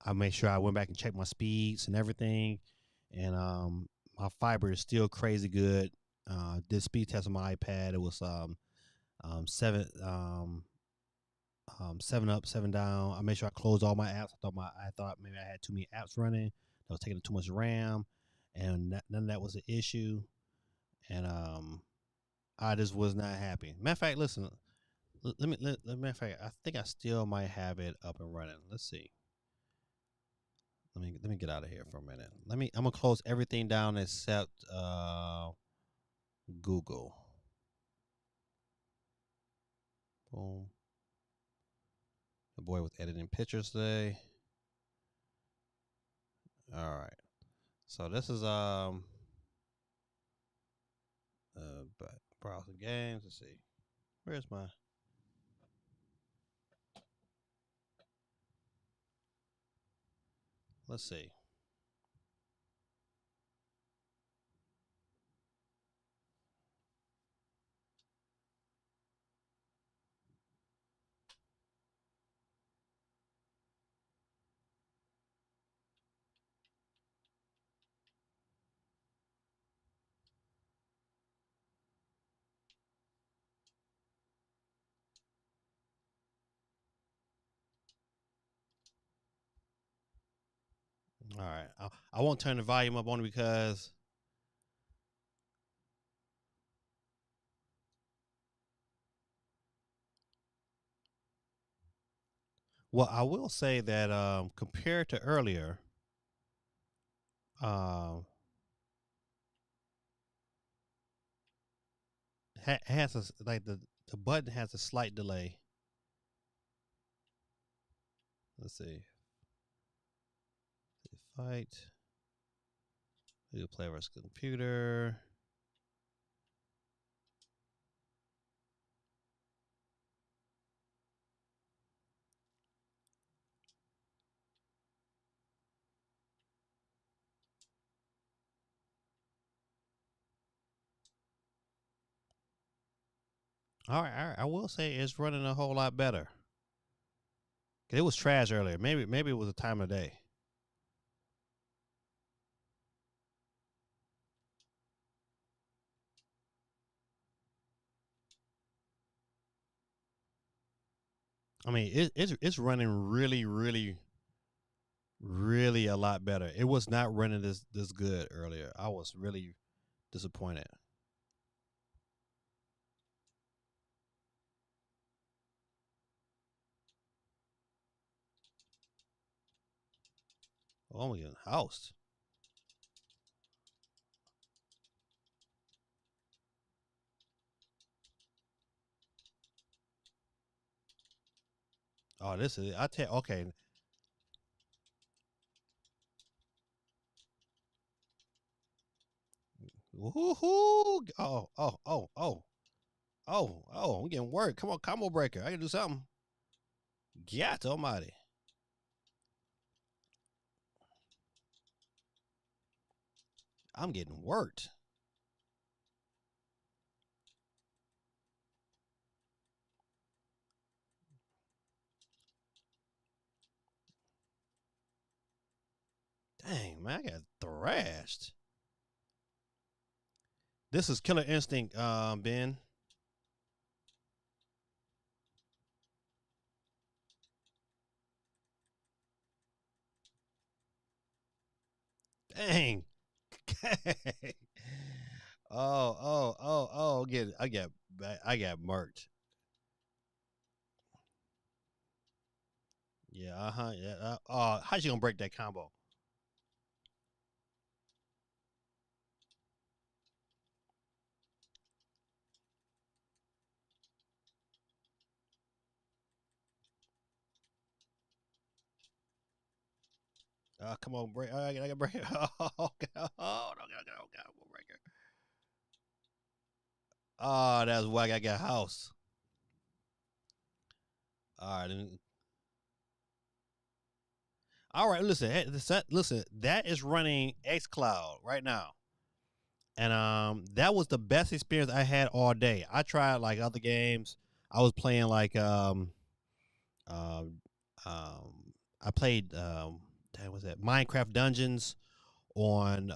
I made sure I went back and checked my speeds and everything, and my fiber is still crazy good. Did speed test on my iPad. It was seven 7 up, 7 down. I made sure I closed all my apps. I thought maybe I had too many apps running. That was taking up too much RAM, and none of that was an issue. And I just was not happy. Matter of fact, listen. Matter of fact, I think I still might have it up and running. Let's see. Let me get out of here for a minute. I'm gonna close everything down except Google. Boom. The boy was editing pictures today. All right. So this is browser games. Let's see. Where's my Let's see. All right. I won't turn the volume up on it because well, I will say that compared to earlier, um has like the button has a slight delay. Let's see. Fight. We play versus computer. All right, all right. I will say it's running a whole lot better. It was trash earlier. Maybe it was the time of day. I mean, it's running really a lot better. It was not running this good earlier. I was really disappointed. Oh, I'm getting housed. Oh, this is I tell okay. Woohoo! Oh! I'm getting work. Come on, combo breaker. I can do something. God Almighty! I'm getting worked. Dang man, I got thrashed. This is Killer Instinct, Ben. Dang. Oh. I got murked. Yeah, Yeah. How's she gonna break that combo? Come on, break. I gotta break it. Oh, God. Oh, no, God, we'll break it. Oh, that's why I got house. All right, all right. Listen, listen. That is running Xcloud right now, and that was the best experience I had all day. I tried like other games. I was playing like um, I played what was that Minecraft Dungeons on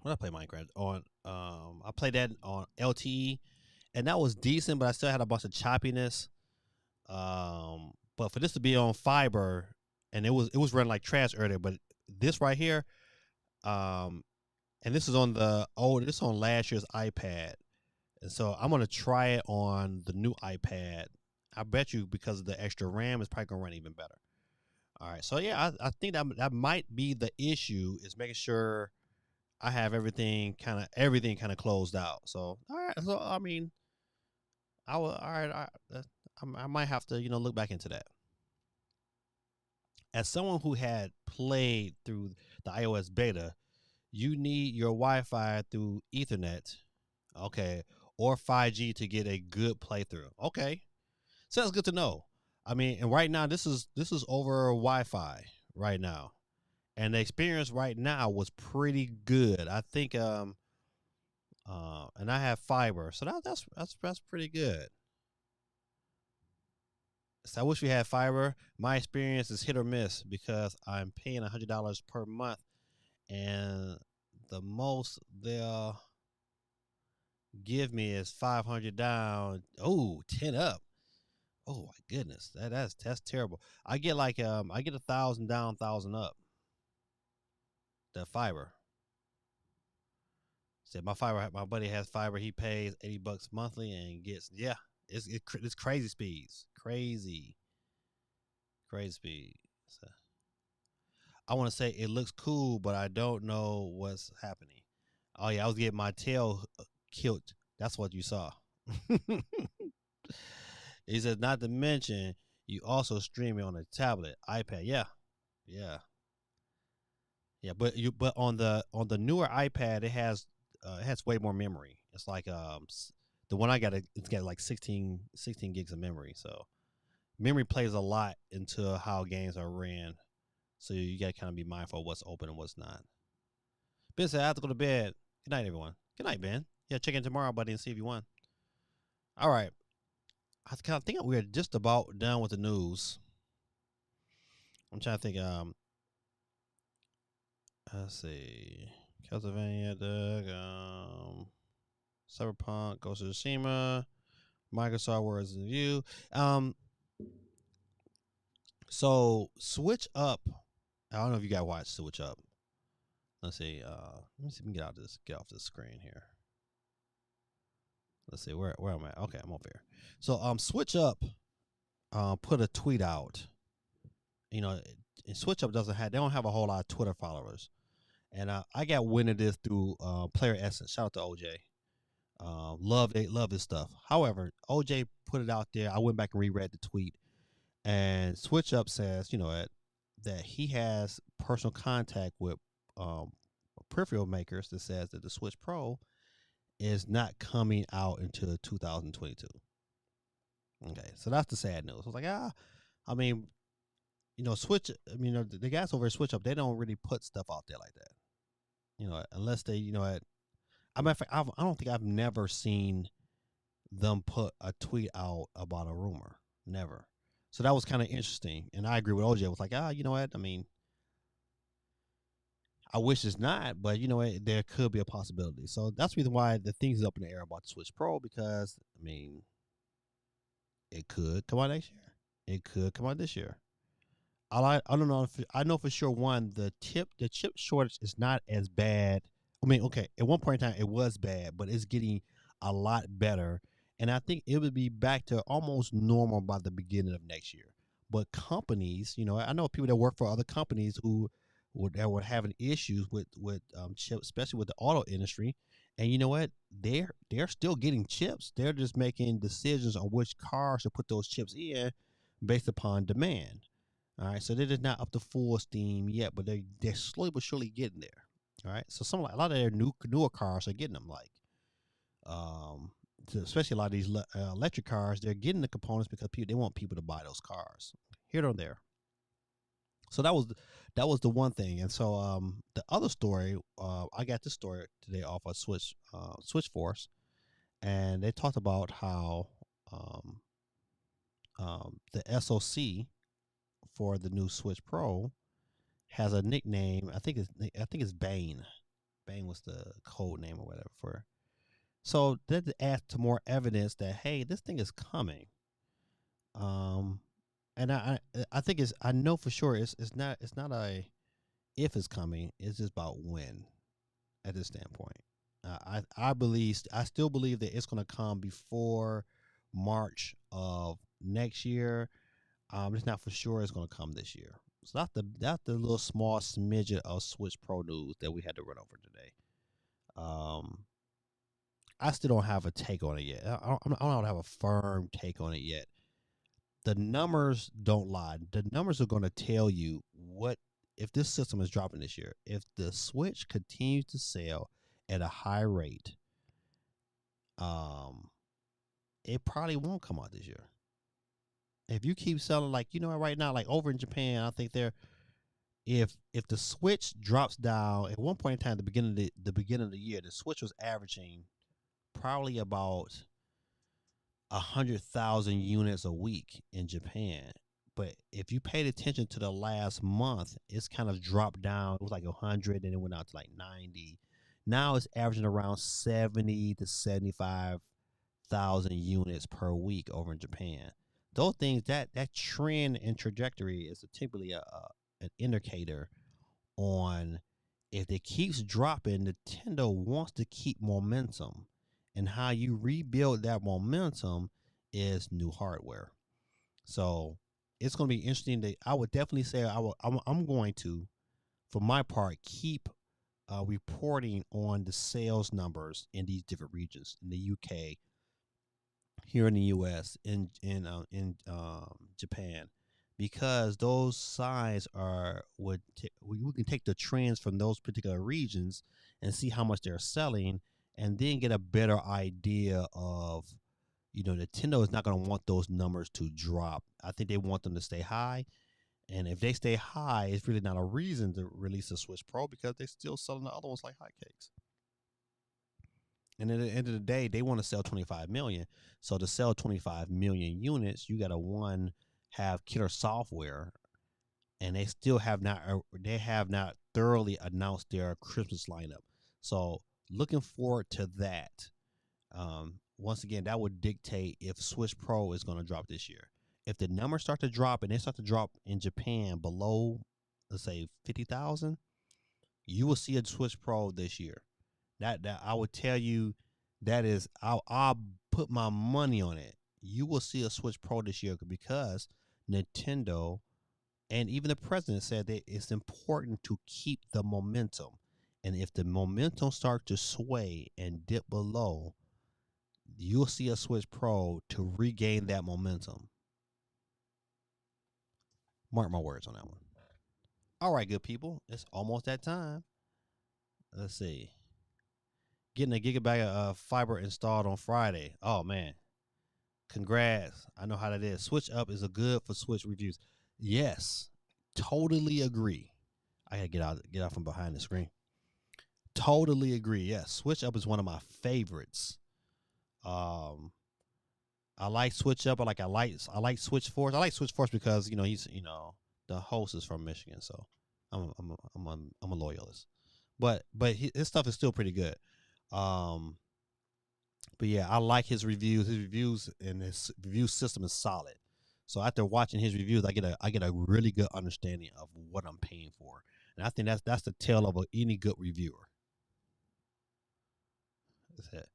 what I play Minecraft on I played that on LTE and that was decent, but I still had a bunch of choppiness. But for this to be on fiber and it was running like trash earlier, but this right here, um, and this is on this is on last year's iPad, and so I'm gonna try it on the new iPad. I bet you because of the extra RAM, it's probably gonna run even better. All right, so yeah, I think that might be the issue is making sure I have everything kind of closed out. So all right, so I mean, I will. All right, I might have to look back into that. As someone who had played through the iOS beta, you need your Wi-Fi through Ethernet, okay, or 5G to get a good playthrough. Okay, sounds good to know. I mean, and right now this is over Wi-Fi right now, and the experience right now was pretty good. I think and I have fiber, so that's pretty good. So I wish we had fiber. My experience is hit or miss because I'm paying $100 per month, and the most they'll give me is 500 down. Oh, 10 up. Oh my goodness, that's terrible. I get like I get 1,000 down, 1,000 up. The fiber. Said my buddy has fiber. He pays $80 monthly and gets it's crazy speeds, crazy speed. So I want to say it looks cool, but I don't know what's happening. Oh yeah, I was getting my tail killed. That's what you saw. He says not to mention you also stream it on a tablet, iPad. Yeah, yeah, yeah. But on the newer iPad, it has way more memory. It's like the one I got it's got like 16 gigs of memory. So memory plays a lot into how games are ran. So you got to kind of be mindful of what's open and what's not. Ben said I have to go to bed. Good night, everyone. Good night, Ben. Yeah, check in tomorrow, buddy, and see if you won. All right. I think we're just about done with the news. I'm trying to think. Let's see. Castlevania, Doug, Cyberpunk, Ghost of Tsushima, Microsoft Words in View. So Switch Up. I don't know if you guys watch Switch Up. Let's see. Let me see if we can get off this screen here. Let's see where am I? Okay, I'm over here. So Switch Up put a tweet out. Switch Up they don't have a whole lot of Twitter followers, and I got wind of this through Player Essence. Shout out to OJ. Love his stuff. However, OJ put it out there. I went back and reread the tweet, and Switch Up says, that he has personal contact with peripheral makers that says that the Switch Pro is not coming out until 2022. Okay, so that's the sad news. I was like, I mean, Switch. I mean, the guys over at Switch Up, they don't really put stuff out there like that. Unless they, I don't think I've never seen them put a tweet out about a rumor. Never. So that was kind of interesting, and I agree with OJ. I was like, you know what? I mean, I wish it's not, but there could be a possibility. So that's the reason why the thing's up in the air about the Switch Pro because I mean, it could come out next year. It could come out this year. I don't know. I know for sure the chip shortage is not as bad. I mean, okay, at one point in time it was bad, but it's getting a lot better, and I think it would be back to almost normal by the beginning of next year. But companies, I know people that work for other companies that were having issues with chips, especially with the auto industry. And you know what? They're still getting chips. They're just making decisions on which cars to put those chips in based upon demand. All right, so they're just not up to full steam yet, but they're slowly but surely getting there. All right, so a lot of their newer cars are getting them, like especially a lot of these electric cars. They're getting the components because they want people to buy those cars here or there. So that was the one thing, and so the other story, I got this story today off of Switch Force, and they talked about how um, the SOC for the new Switch Pro has a nickname. I think it's Bane. Bane was the code name or whatever for. So that adds to more evidence that hey, this thing is coming. Um, and I think it's I know for sure it's not a if it's coming. It's just about when at this standpoint. I still believe that it's going to come before March of next year. It's not for sure it's going to come this year. So that's the little small smidget of Switch Pro news that we had to run over today. Um, I still don't have a take on it yet. I don't have a firm take on it yet. The numbers don't lie. The numbers are going to tell you what if this system is dropping this year. If the Switch continues to sell at a high rate, um, it probably won't come out this year. If you keep selling like right now, like over in Japan, I think they're if the Switch drops down at one point in time, the beginning of the year, the Switch was averaging probably about 100,000 units a week in Japan. But if you paid attention to the last month, it's kind of dropped down. It was like 100, and it went out to like 90. Now it's averaging around 70 to 75,000 units per week over in Japan. Those things that trend and trajectory is typically an indicator on if it keeps dropping, Nintendo wants to keep momentum. And how you rebuild that momentum is new hardware. So it's going to be interesting. I would definitely say I'm going to, for my part, keep reporting on the sales numbers in these different regions in the UK, here in the US, in Japan, because those signs are we can take the trends from those particular regions and see how much they're selling, and then get a better idea of Nintendo is not going to want those numbers to drop. I think they want them to stay high, and if they stay high, it's really not a reason to release a Switch Pro because they're still selling the other ones like hotcakes. And at the end of the day, they want to sell 25 million. So to sell 25 million units, you got to have killer software, and they have not thoroughly announced their Christmas lineup. So looking forward to that. Once again, that would dictate if Switch Pro is going to drop this year. If the numbers start to drop and they start to drop in Japan below, let's say 50,000, you will see a Switch Pro this year. That I would tell you, that is, I'll put my money on it. You will see a Switch Pro this year because Nintendo and even the president said that it's important to keep the momentum. And if the momentum starts to sway and dip below, you'll see a Switch Pro to regain that momentum. Mark my words on that one. All right, good people. It's almost that time. Let's see. Getting a gigabyte of fiber installed on Friday. Oh, man. Congrats. I know how that is. Switch Up is a good for Switch reviews. Yes. Totally agree. I gotta get out from behind the screen. Totally agree. Yes. Switch Up is one of my favorites. I like Switch Up. I like Switch Force. I like Switch Force because he's the host is from Michigan, so I'm a loyalist. But his stuff is still pretty good. But yeah, I like his reviews. His reviews and his review system is solid. So after watching his reviews, I get a really good understanding of what I'm paying for, and I think that's the tale of any good reviewer. That's it.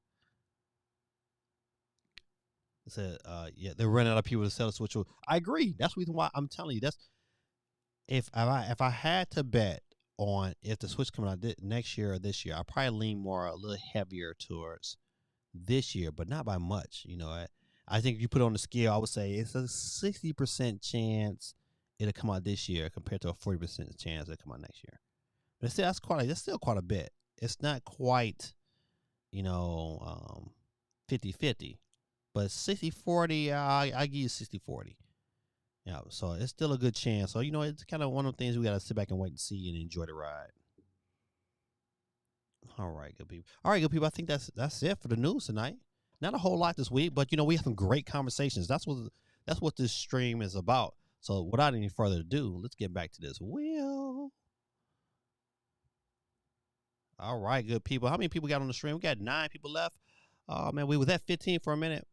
Said, yeah, they're running out of people to sell the Switch. I agree. That's the reason why I'm telling you. That's if I had to bet on if the Switch coming out next year or this year, I probably lean a little heavier towards this year, but not by much. I think if you put it on the scale, I would say it's a 60% chance it'll come out this year compared to a 40% chance it'll come out next year. But still, that's still quite a bit. It's not quite, 50-50. But 60-40, I give you 60-40. Yeah, so it's still a good chance. So, it's kind of one of the things we got to sit back and wait and see and enjoy the ride. All right, good people. I think that's it for the news tonight. Not a whole lot this week, but we have some great conversations. That's what this stream is about. So without any further ado, let's get back to this wheel. All right, good people. How many people got on the stream? We got 9 people left. Oh man, we was at 15 for a minute.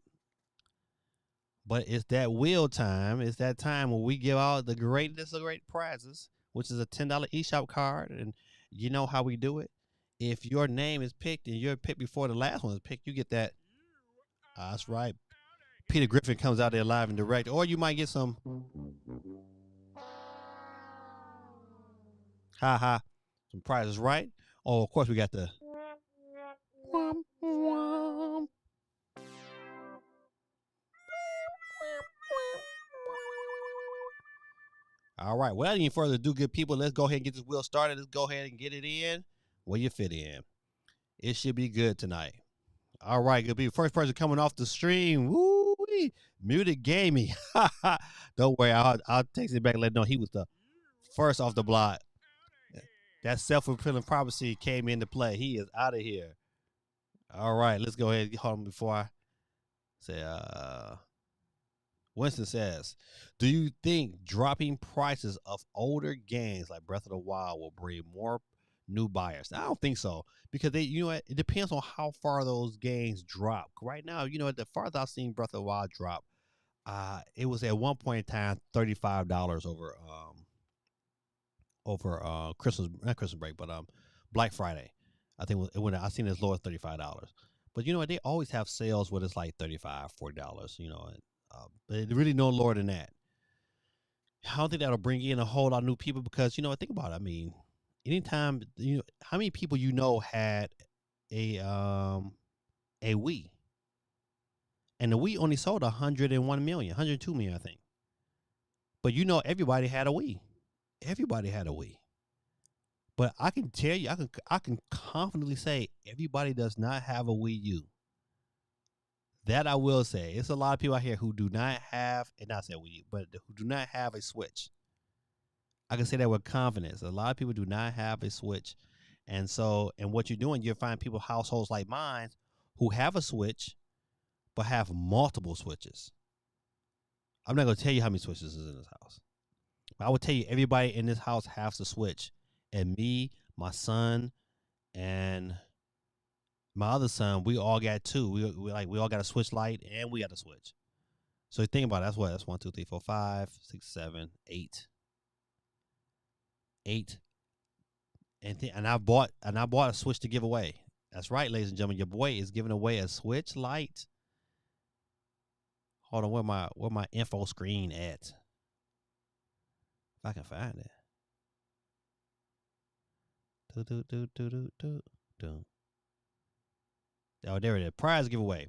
But it's that wheel time. It's that time when we give out the greatest of great prizes, which is a $10 eShop card. And you know how we do it. If your name is picked and you're picked before the last one is picked, you get that. That's right. Peter Griffin comes out there live and direct. Or you might get some some prizes, right? Oh, of course we got the All right. Without any further ado, good people, let's go ahead and get this wheel started. Let's go ahead and get it in where you fit in. It should be good tonight. All right, good people. First person coming off the stream. Woo-wee. Muted Gaming. Don't worry. I'll text it back and let him know he was the first off the block. That self-fulfilling prophecy came into play. He is out of here. All right, let's go ahead and hold on before I say Winston says, do you think dropping prices of older games like Breath of the Wild will bring more new buyers? Now, I don't think so, because it depends on how far those games drop. Right now, the farthest I've seen Breath of the Wild drop, it was at one point in time $35 over Christmas, not Christmas break, but Black Friday. I think I seen it as low as $35. But they always have sales where it's like $35, $40. But really no lower than that. I don't think that'll bring in a whole lot of new people because think about it. I mean, anytime how many people had a Wii, and the Wii only sold 101 million, 102 million, I think. But everybody had a Wii. Everybody had a Wii. But I can tell you, I can confidently say everybody does not have a Wii U. That I will say. It's a lot of people out here who do not have, and not say Wii U, but who do not have a Switch. I can say that with confidence. A lot of people do not have a Switch. And what you're doing, you'll find people, households like mine, who have a Switch, but have multiple Switches. I'm not going to tell you how many Switches is in this house. But I would tell you everybody in this house has a Switch. And me, my son, and my other son, we all got 2. We all got a Switch Lite and we got a Switch. So you think about it, that's 1, 2, 3, 4, 5, 6, 7, 8. 8. And I bought a Switch to give away. That's right, ladies and gentlemen. Your boy is giving away a Switch Lite. Hold on, where my info screen at? If I can find it. Oh, there it is. Prize giveaway.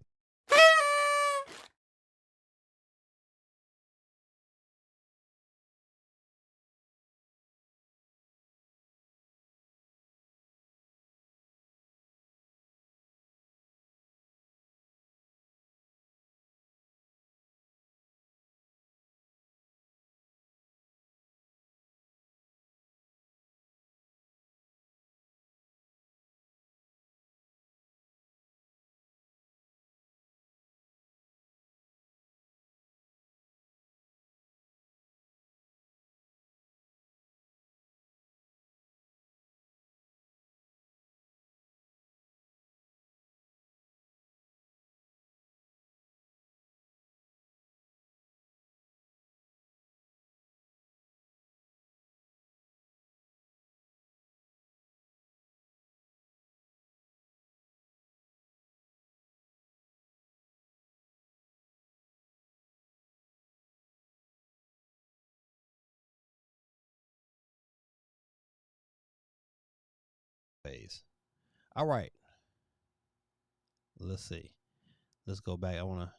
All right. Let's see. Let's go back. I want to.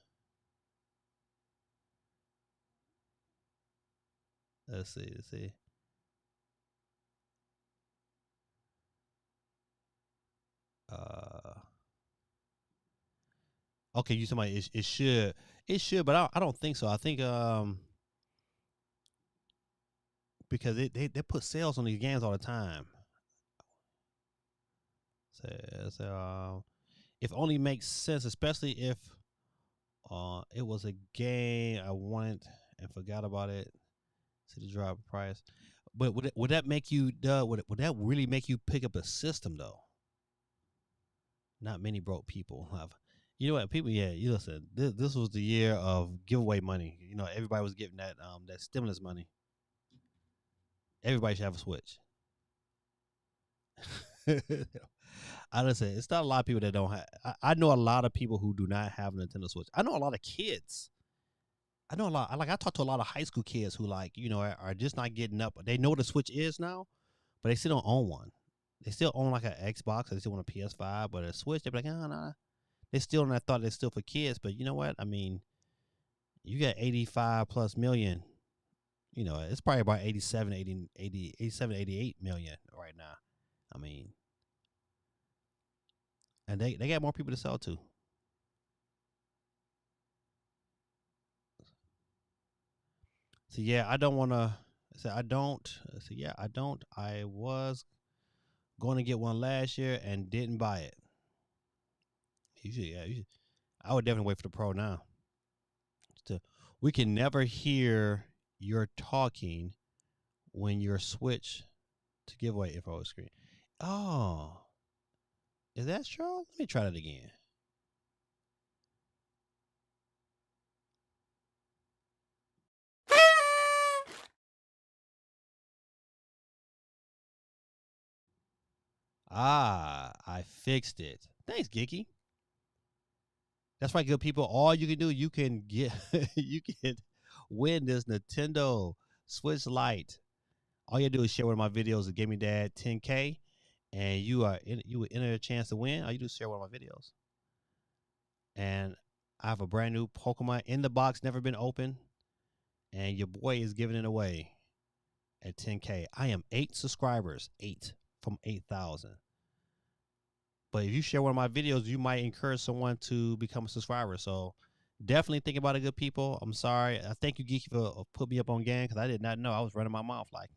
Let's see. Okay, you somebody it should, but I don't think so. I think because they put sales on these games all the time. So If only makes sense, especially if it was a game I wanted and forgot about it. City drop price. But would that make you would that really make you pick up a system though? Not many broke people have. You know what, people? Yeah, you listen. This was the year of giveaway money. You know, everybody was getting that stimulus money. Everybody should have a Switch. I listen. It's not a lot of people that don't have. I know a lot of people who do not have a Nintendo Switch. I know a lot of kids. I know a lot. I talk to a lot of high school kids who are just not getting up. They know what a Switch is now, but they still don't own one. They still own like an Xbox. They still want a PS5, but a Switch. They're like, oh, no. They still on that thought they're still for kids. But you know what? I mean, you got 85 plus million. You know, it's probably about 87, 88 million right now. I mean, and they got more people to sell to. So yeah, I don't want to. So I don't. So yeah, I don't. I was going to get one last year and didn't buy it. You should. Yeah, you should. I would definitely wait for the Pro now. To, we can never hear your talking when you're switch to giveaway info screen. Oh, is that true? Let me try that again. Ah, I fixed it. Thanks, Geeky. That's right, good people. All you can do, you can get, you can win this Nintendo Switch Lite. All you do is share one of my videos of Gaming Dad 10K, and you will enter a chance to win. All you do is share one of my videos. And I have a brand new Pokemon in the box, never been opened, and your boy is giving it away at 10K. I am 8 subscribers, 8 from 8,000. But if you share one of my videos, you might encourage someone to become a subscriber. So definitely think about it, good people. I'm sorry. I thank you, Geeky, for putting me up on game because I did not know. I was running my mouth like,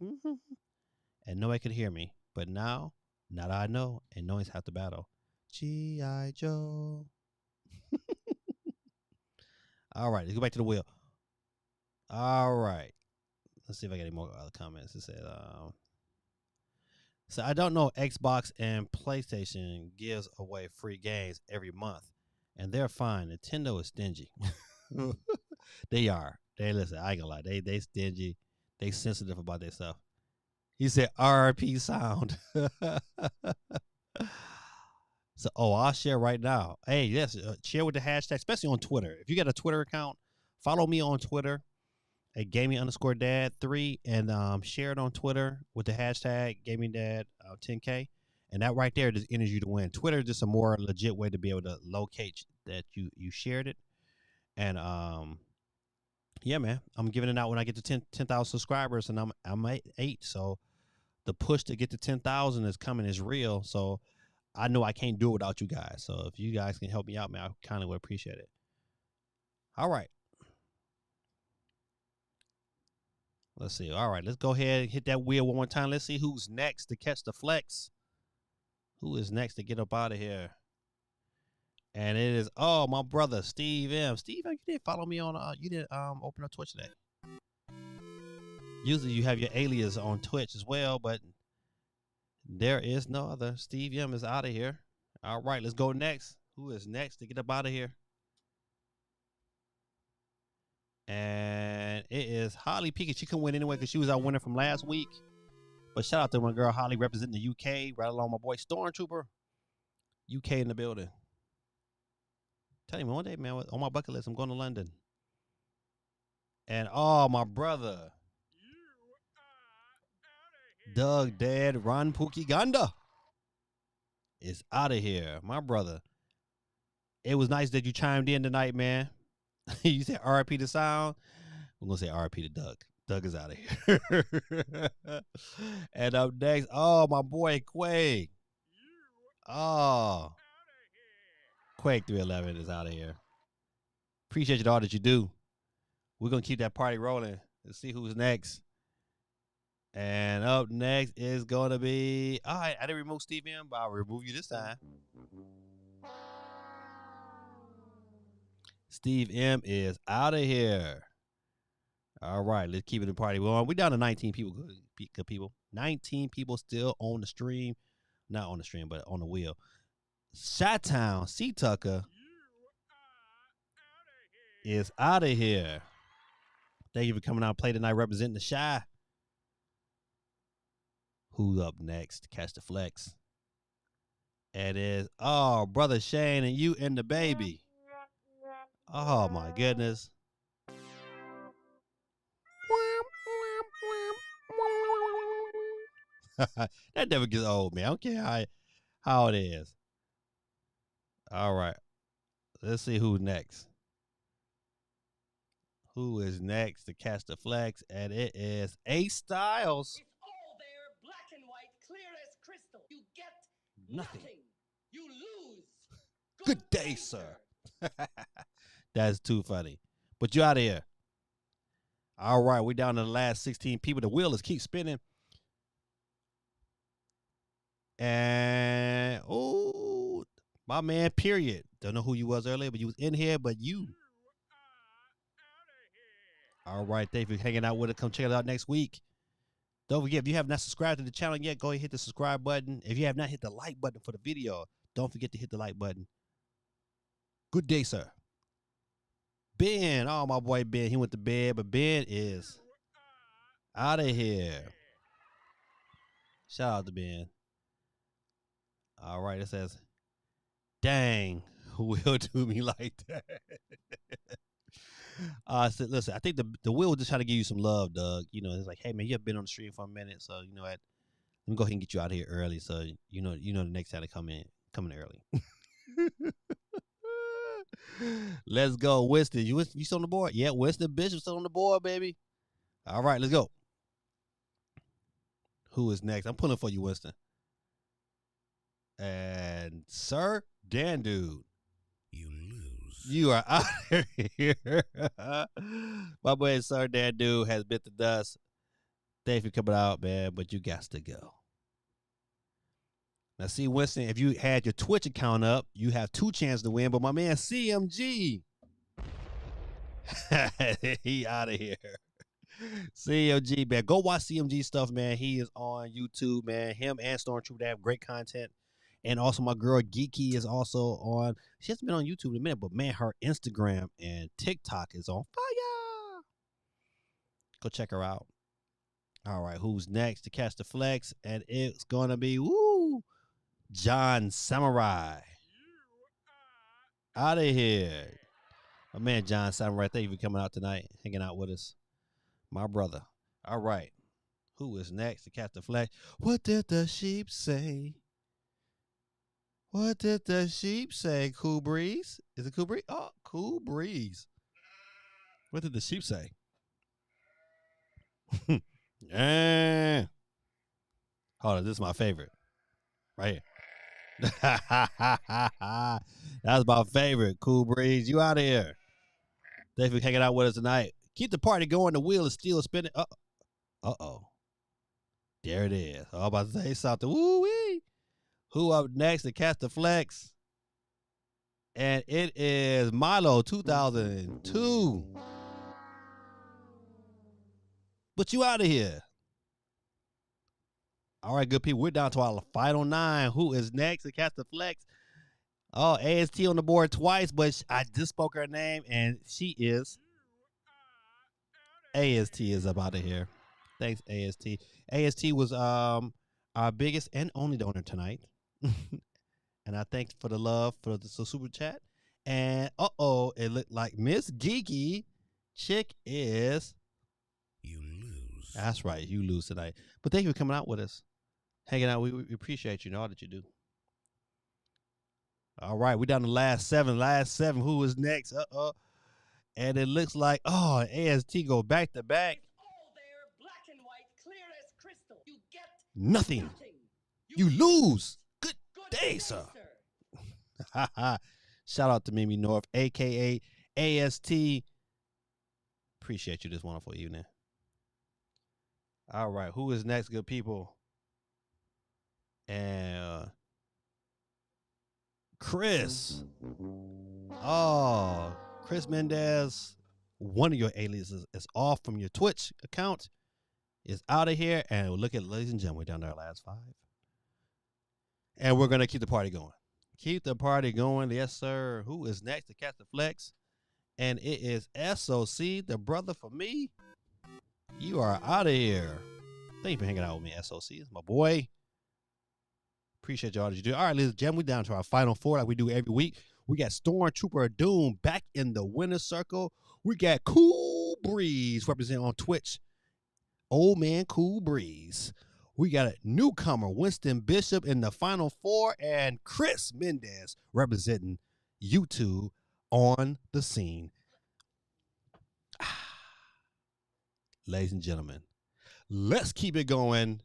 and nobody could hear me. But now that I know, and knowing's half the battle. G.I. Joe. All right, let's go back to the wheel. All right. Let's see if I got any more other comments. It said, so I don't know. Xbox and PlayStation gives away free games every month, and they're fine. Nintendo is stingy. They are. They listen. I ain't gonna lie. They stingy. They sensitive about their stuff. He said RP sound. So, I'll share right now. Hey, yes, share with the hashtag, especially on Twitter. If you got a Twitter account, follow me on Twitter at gaming_dad3 and share it on Twitter with the hashtag gamingdad10K. And that right there just enters you to win. Twitter is just a more legit way to be able to locate that you shared it. And yeah, man, I'm giving it out when I get to 10,000 subscribers, and I'm at 8. So the push to get to 10,000 is coming, is real. So I know I can't do it without you guys. So if you guys can help me out, man, I kind of would appreciate it. All right. Let's see. All right, let's go ahead and hit that wheel one more time. Let's see who's next to catch the flex. Who is next to get up out of here? And it is my brother Steve M. Steve M, you didn't follow me on you didn't open up Twitch today. Usually you have your alias on Twitch as well, but there is no other. Steve M is out of here. All right, let's go next. Who is next to get up out of here? And it is Holly Pekin. She couldn't win anyway because she was our winner from last week. But shout out to my girl Holly representing the UK, right along my boy Stormtrooper. UK in the building. Tell you, one day, man, on my bucket list, I'm going to London. And my brother, Doug Dad Ron Pookie Ganda is out of here. My brother. It was nice that you chimed in tonight, man. You said RIP to sound. I'm going to say RIP to Doug. Doug is out of here. And up next, my boy Quake. Quake 311 is out of here. Appreciate you all that you do. We're going to keep that party rolling. Let's see who's next. And up next is going to be... All right, I didn't remove Steve M, but I'll remove you this time. Steve M is out of here. All right, let's keep it in party. Well, we down to 19 people. Good people. 19 people still on the stream. Not on the stream, but on the wheel. Chi-Town, C. Tucker is out of here. Thank you for coming out and play tonight representing the Chi. Who's up next? Catch the flex. It is, oh, Brother Shane and you and the baby. Oh, my goodness. That never gets old, man. I don't care how it is. All right. Let's see who's next. Who is next to catch the flex? And it is Ace Styles. It's all there, black and white, clear as crystal. You get Nothing. You lose. Good day, sir. That's too funny. But you out of here. All right, we're down to the last 16 people. The wheel is keep spinning. And, oh, my man, period. Don't know who you was earlier, but you was in here, but you. All right, thank you for hanging out with us. Come check it out next week. Don't forget, if you have not subscribed to the channel yet, go ahead and hit the subscribe button. If you have not hit the like button for the video, don't forget to hit the like button. Good day, sir. Ben, oh, my boy Ben, he went to bed, but Ben is out of here. Shout out to Ben. All right, it says, dang, who will do me like that? So listen, I think the will just trying to give you some love, Doug. You know, it's like, hey man, you have been on the stream for a minute, so you know what? Let me go ahead and get you out of here early, so you know the next time to come in early. Let's go, Winston. You still on the board? Yeah, Winston Bishop's still on the board, baby. All right, let's go. Who is next? I'm pulling for you, Winston. And Sir Dan Dude. You lose. You are out of here. My boy Sir Dan Dude has bit the dust. Thanks for coming out, man, but you got to go. Now, see, Winston, if you had your Twitch account up, you have 2 chances to win, but my man CMG, he out of here. CMG, man, go watch CMG stuff, man. He is on YouTube, man. Him and Stormtrooper, they have great content. And also my girl Geeky is also on. She hasn't been on YouTube in a minute, but man, her Instagram and TikTok is on fire. Go check her out. All right, who's next to catch the flex? And it's going to be, John Samurai. Out of here. My man John Samurai, thank you for coming out tonight, hanging out with us. My brother. All right. Who is next to catch the flex? What did the sheep say? What did the sheep say? Cool breeze? Is it cool breeze? Oh, cool breeze. What did the sheep say? Yeah. Hold on, this is my favorite. Right here. That's my favorite. Cool breeze. You out of here. Thanks for hanging out with us tonight. Keep the party going. The wheel is still spinning. Uh-oh. There it is. I'm about to say something. Woo-wee. Who up next to catch the flex? And it is Milo 2002. But you out of here. All right, good people. We're down to our final 9. Who is next to catch the flex? Oh, AST on the board twice, but I just spoke her name, and she is. AST is up out of here. Thanks, AST. AST was our biggest and only donor tonight. And I thank for the love for the super chat. And it looked like Miss Geeky Chick is. You lose. That's right, you lose tonight. But thank you for coming out with us, hanging out. We appreciate you and all that you do. All right, we're down to last 7. Last 7. Who is next? And it looks like AST go back to back. It's all there, black and white, clear as crystal. You get Nothing. You lose. Good day, sir. Shout out to Mimi North, aka AST. Appreciate you this wonderful evening. All right, who is next, good people? And Chris. Oh, Chris Mendez, one of your aliases is off from your Twitch account. Is out of here. And look at, ladies and gentlemen, we're down to our last 5. And we're going to keep the party going. Keep the party going. Yes, sir. Who is next to catch the flex? And it is SOC, the brother for me. You are out of here. Thank you for hanging out with me, SOC. It's my boy. Appreciate y'all that you do. All right, ladies and gentlemen, we're down to our final 4 like we do every week. We got Stormtrooper of Doom back in the winner's circle. We got Cool Breeze representing on Twitch. Old man Cool Breeze. We got a newcomer, Winston Bishop, in the final 4, and Chris Mendez representing YouTube on the scene. Ladies and gentlemen, let's keep it going.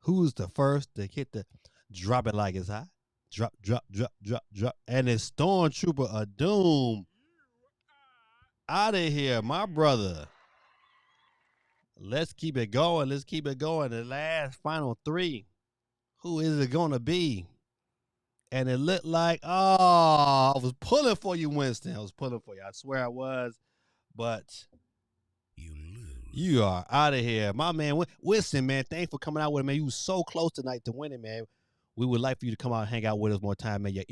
Who's the first to hit the drop it like it's hot? Drop, drop, drop, drop, drop. And it's Stormtrooper of Doom. Out of here, my brother. Let's keep it going. Let's keep it going. The last final 3. Who is it going to be? And it looked like, I was pulling for you, Winston. I was pulling for you. I swear I was. But You lose. you are out of here. My man, Winston, man, thanks for coming out with it, man. You were so close tonight to winning, man. We would like for you to come out and hang out with us more time, man. Your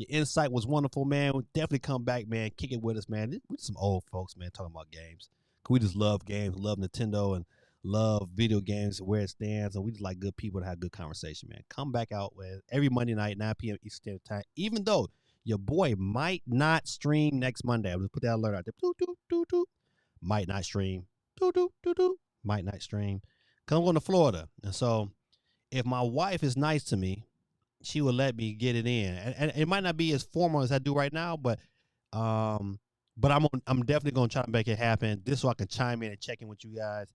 insight was wonderful, man. We'll definitely come back, man. Kick it with us, man. We're some old folks, man, talking about games. We just love games, love Nintendo, and love video games and where it stands. And we just like good people to have good conversation, man. Come back out with every Monday night, 9 p.m. Eastern Standard Time, even though your boy might not stream next Monday. I'll just put that alert out there. Doo, doo, doo, doo. Might not stream. Doo, doo, doo, doo. Might not stream. Because I'm going to Florida. And so if my wife is nice to me, she will let me get it in. And it might not be as formal as I do right now, but I'm definitely gonna try to make it happen. This so I can chime in and check in with you guys.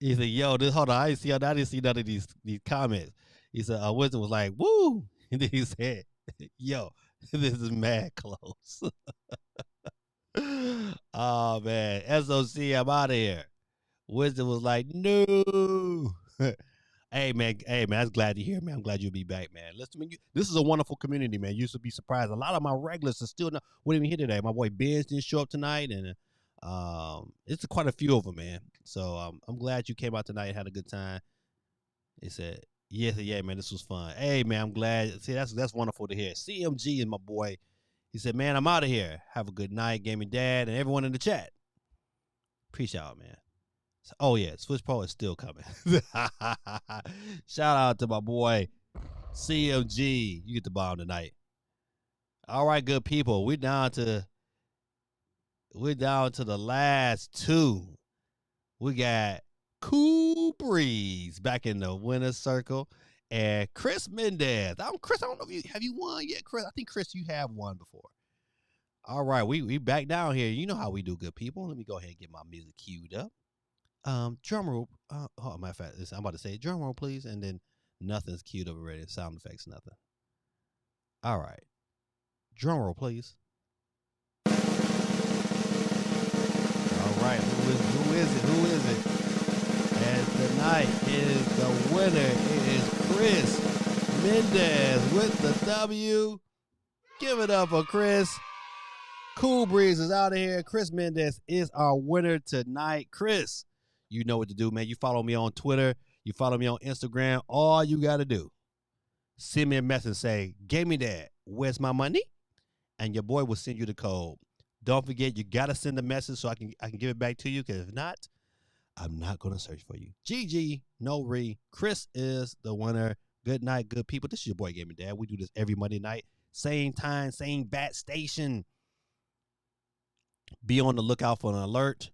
He said, "Yo, hold on. I didn't see none of these comments." He said, "Wisdom was like, woo," and then he said, "Yo, this is mad close." Oh man, SOC, I'm out of here. Wisdom was like, "No." Hey man, I was glad to hear, man. I'm glad you'll be back, man. Listen, this is a wonderful community, man. You should be surprised. A lot of my regulars are still not wouldn't even here today. My boy Benz didn't show up tonight, and it's quite a few of them, man. So I'm glad you came out tonight and had a good time. He said, "Yes, yeah, man, this was fun." Hey, man, I'm glad. See, that's wonderful to hear. CMG is my boy. He said, "Man, I'm out of here. Have a good night, Gaming Dad, and everyone in the chat. Appreciate y'all, man." Oh, yeah, Switch Pro is still coming. Shout out to my boy, CMG. You get the bomb tonight. All right, good people. We're down to the last 2. We got Cool Breeze back in the winner's circle. And Chris Mendez. Chris, I don't know if have you won yet, Chris? I think, Chris, you have won before. All right, we back down here. You know how we do, good people. Let me go ahead and get my music queued up. Drum roll. Matter of fact, I'm about to say drum roll, please, and then nothing's queued up already. Sound effects, nothing. All right, drum roll, please. All right, who is it? And tonight is the winner. It is Chris Mendez with the W. Give it up for Chris. Cool Breeze is out of here. Chris Mendez is our winner tonight. Chris, you know what to do, man. You follow me on Twitter. You follow me on Instagram. All you got to do, send me a message and say, "Gaming Dad, where's my money?" And your boy will send you the code. Don't forget, you got to send the message so I can give it back to you, because if not, I'm not going to search for you. GG, no re. Chris is the winner. Good night, good people. This is your boy Gaming Dad. We do this every Monday night. Same time, same bat station. Be on the lookout for an alert.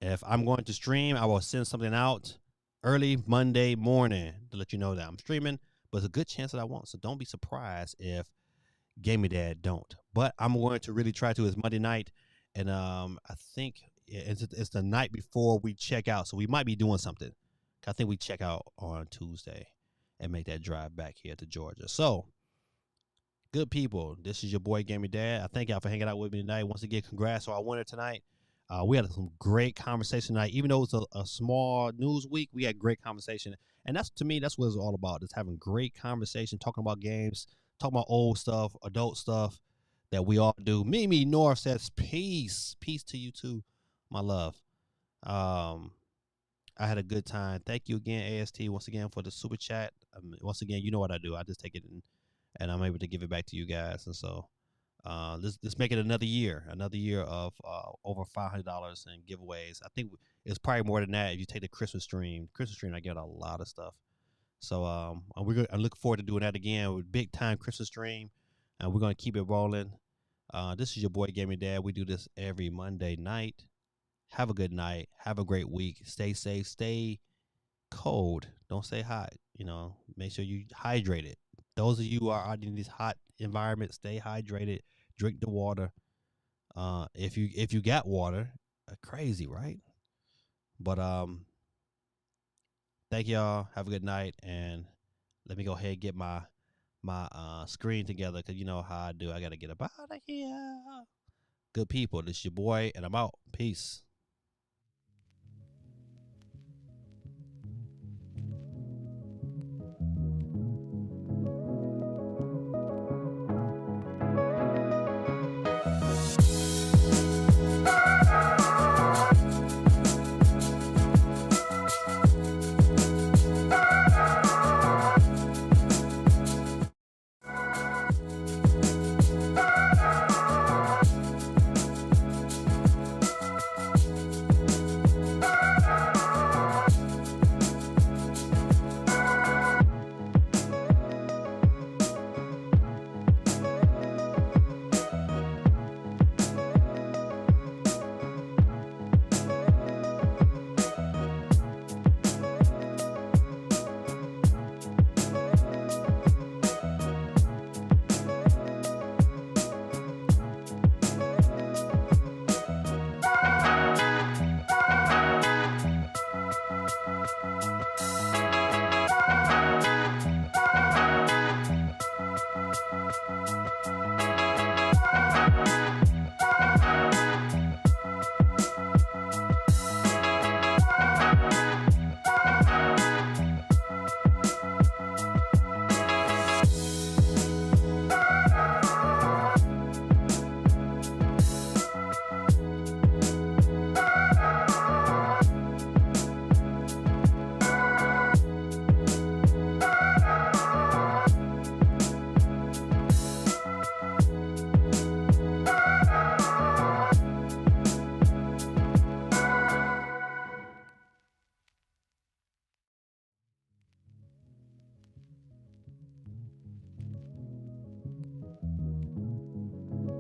If I'm going to stream, I will send something out early Monday morning to let you know that I'm streaming. But it's a good chance that I won't. So don't be surprised if Gaming Dad don't. But I'm going to really try to. It's Monday night. And I think it's the night before we check out. So we might be doing something. I think we check out on Tuesday and make that drive back here to Georgia. So, good people, this is your boy Gaming Dad. I thank y'all for hanging out with me tonight. Once again, congrats to our winner tonight. We had some great conversation tonight. Even though it's a small news week, we had great conversation. And that's, to me, that's what it's all about. Just having great conversation, talking about games, talking about old stuff, adult stuff that we all do. Mimi North says, peace. Peace to you too, my love. I had a good time. Thank you again, AST, once again for the super chat. Once again, you know what I do. I just take it and I'm able to give it back to you guys. And so let's make it another year of over $500 in giveaways. I think it's probably more than that if you take the Christmas stream. I get a lot of stuff. So I'm looking forward to doing that again with big time Christmas stream, and we're gonna keep it rolling. This is your boy Gaming Dad. We do this every Monday night. Have a good night. Have a great week. Stay safe. Stay cold. Don't stay hot. Make sure you hydrate it. Those of you who are out in these hot environments, stay hydrated. Drink the water. If you got water, crazy, right? But thank y'all. Have a good night, and let me go ahead and get my screen together, because you know how I do. I gotta get up out of here. Good people, this is your boy, and I'm out. Peace.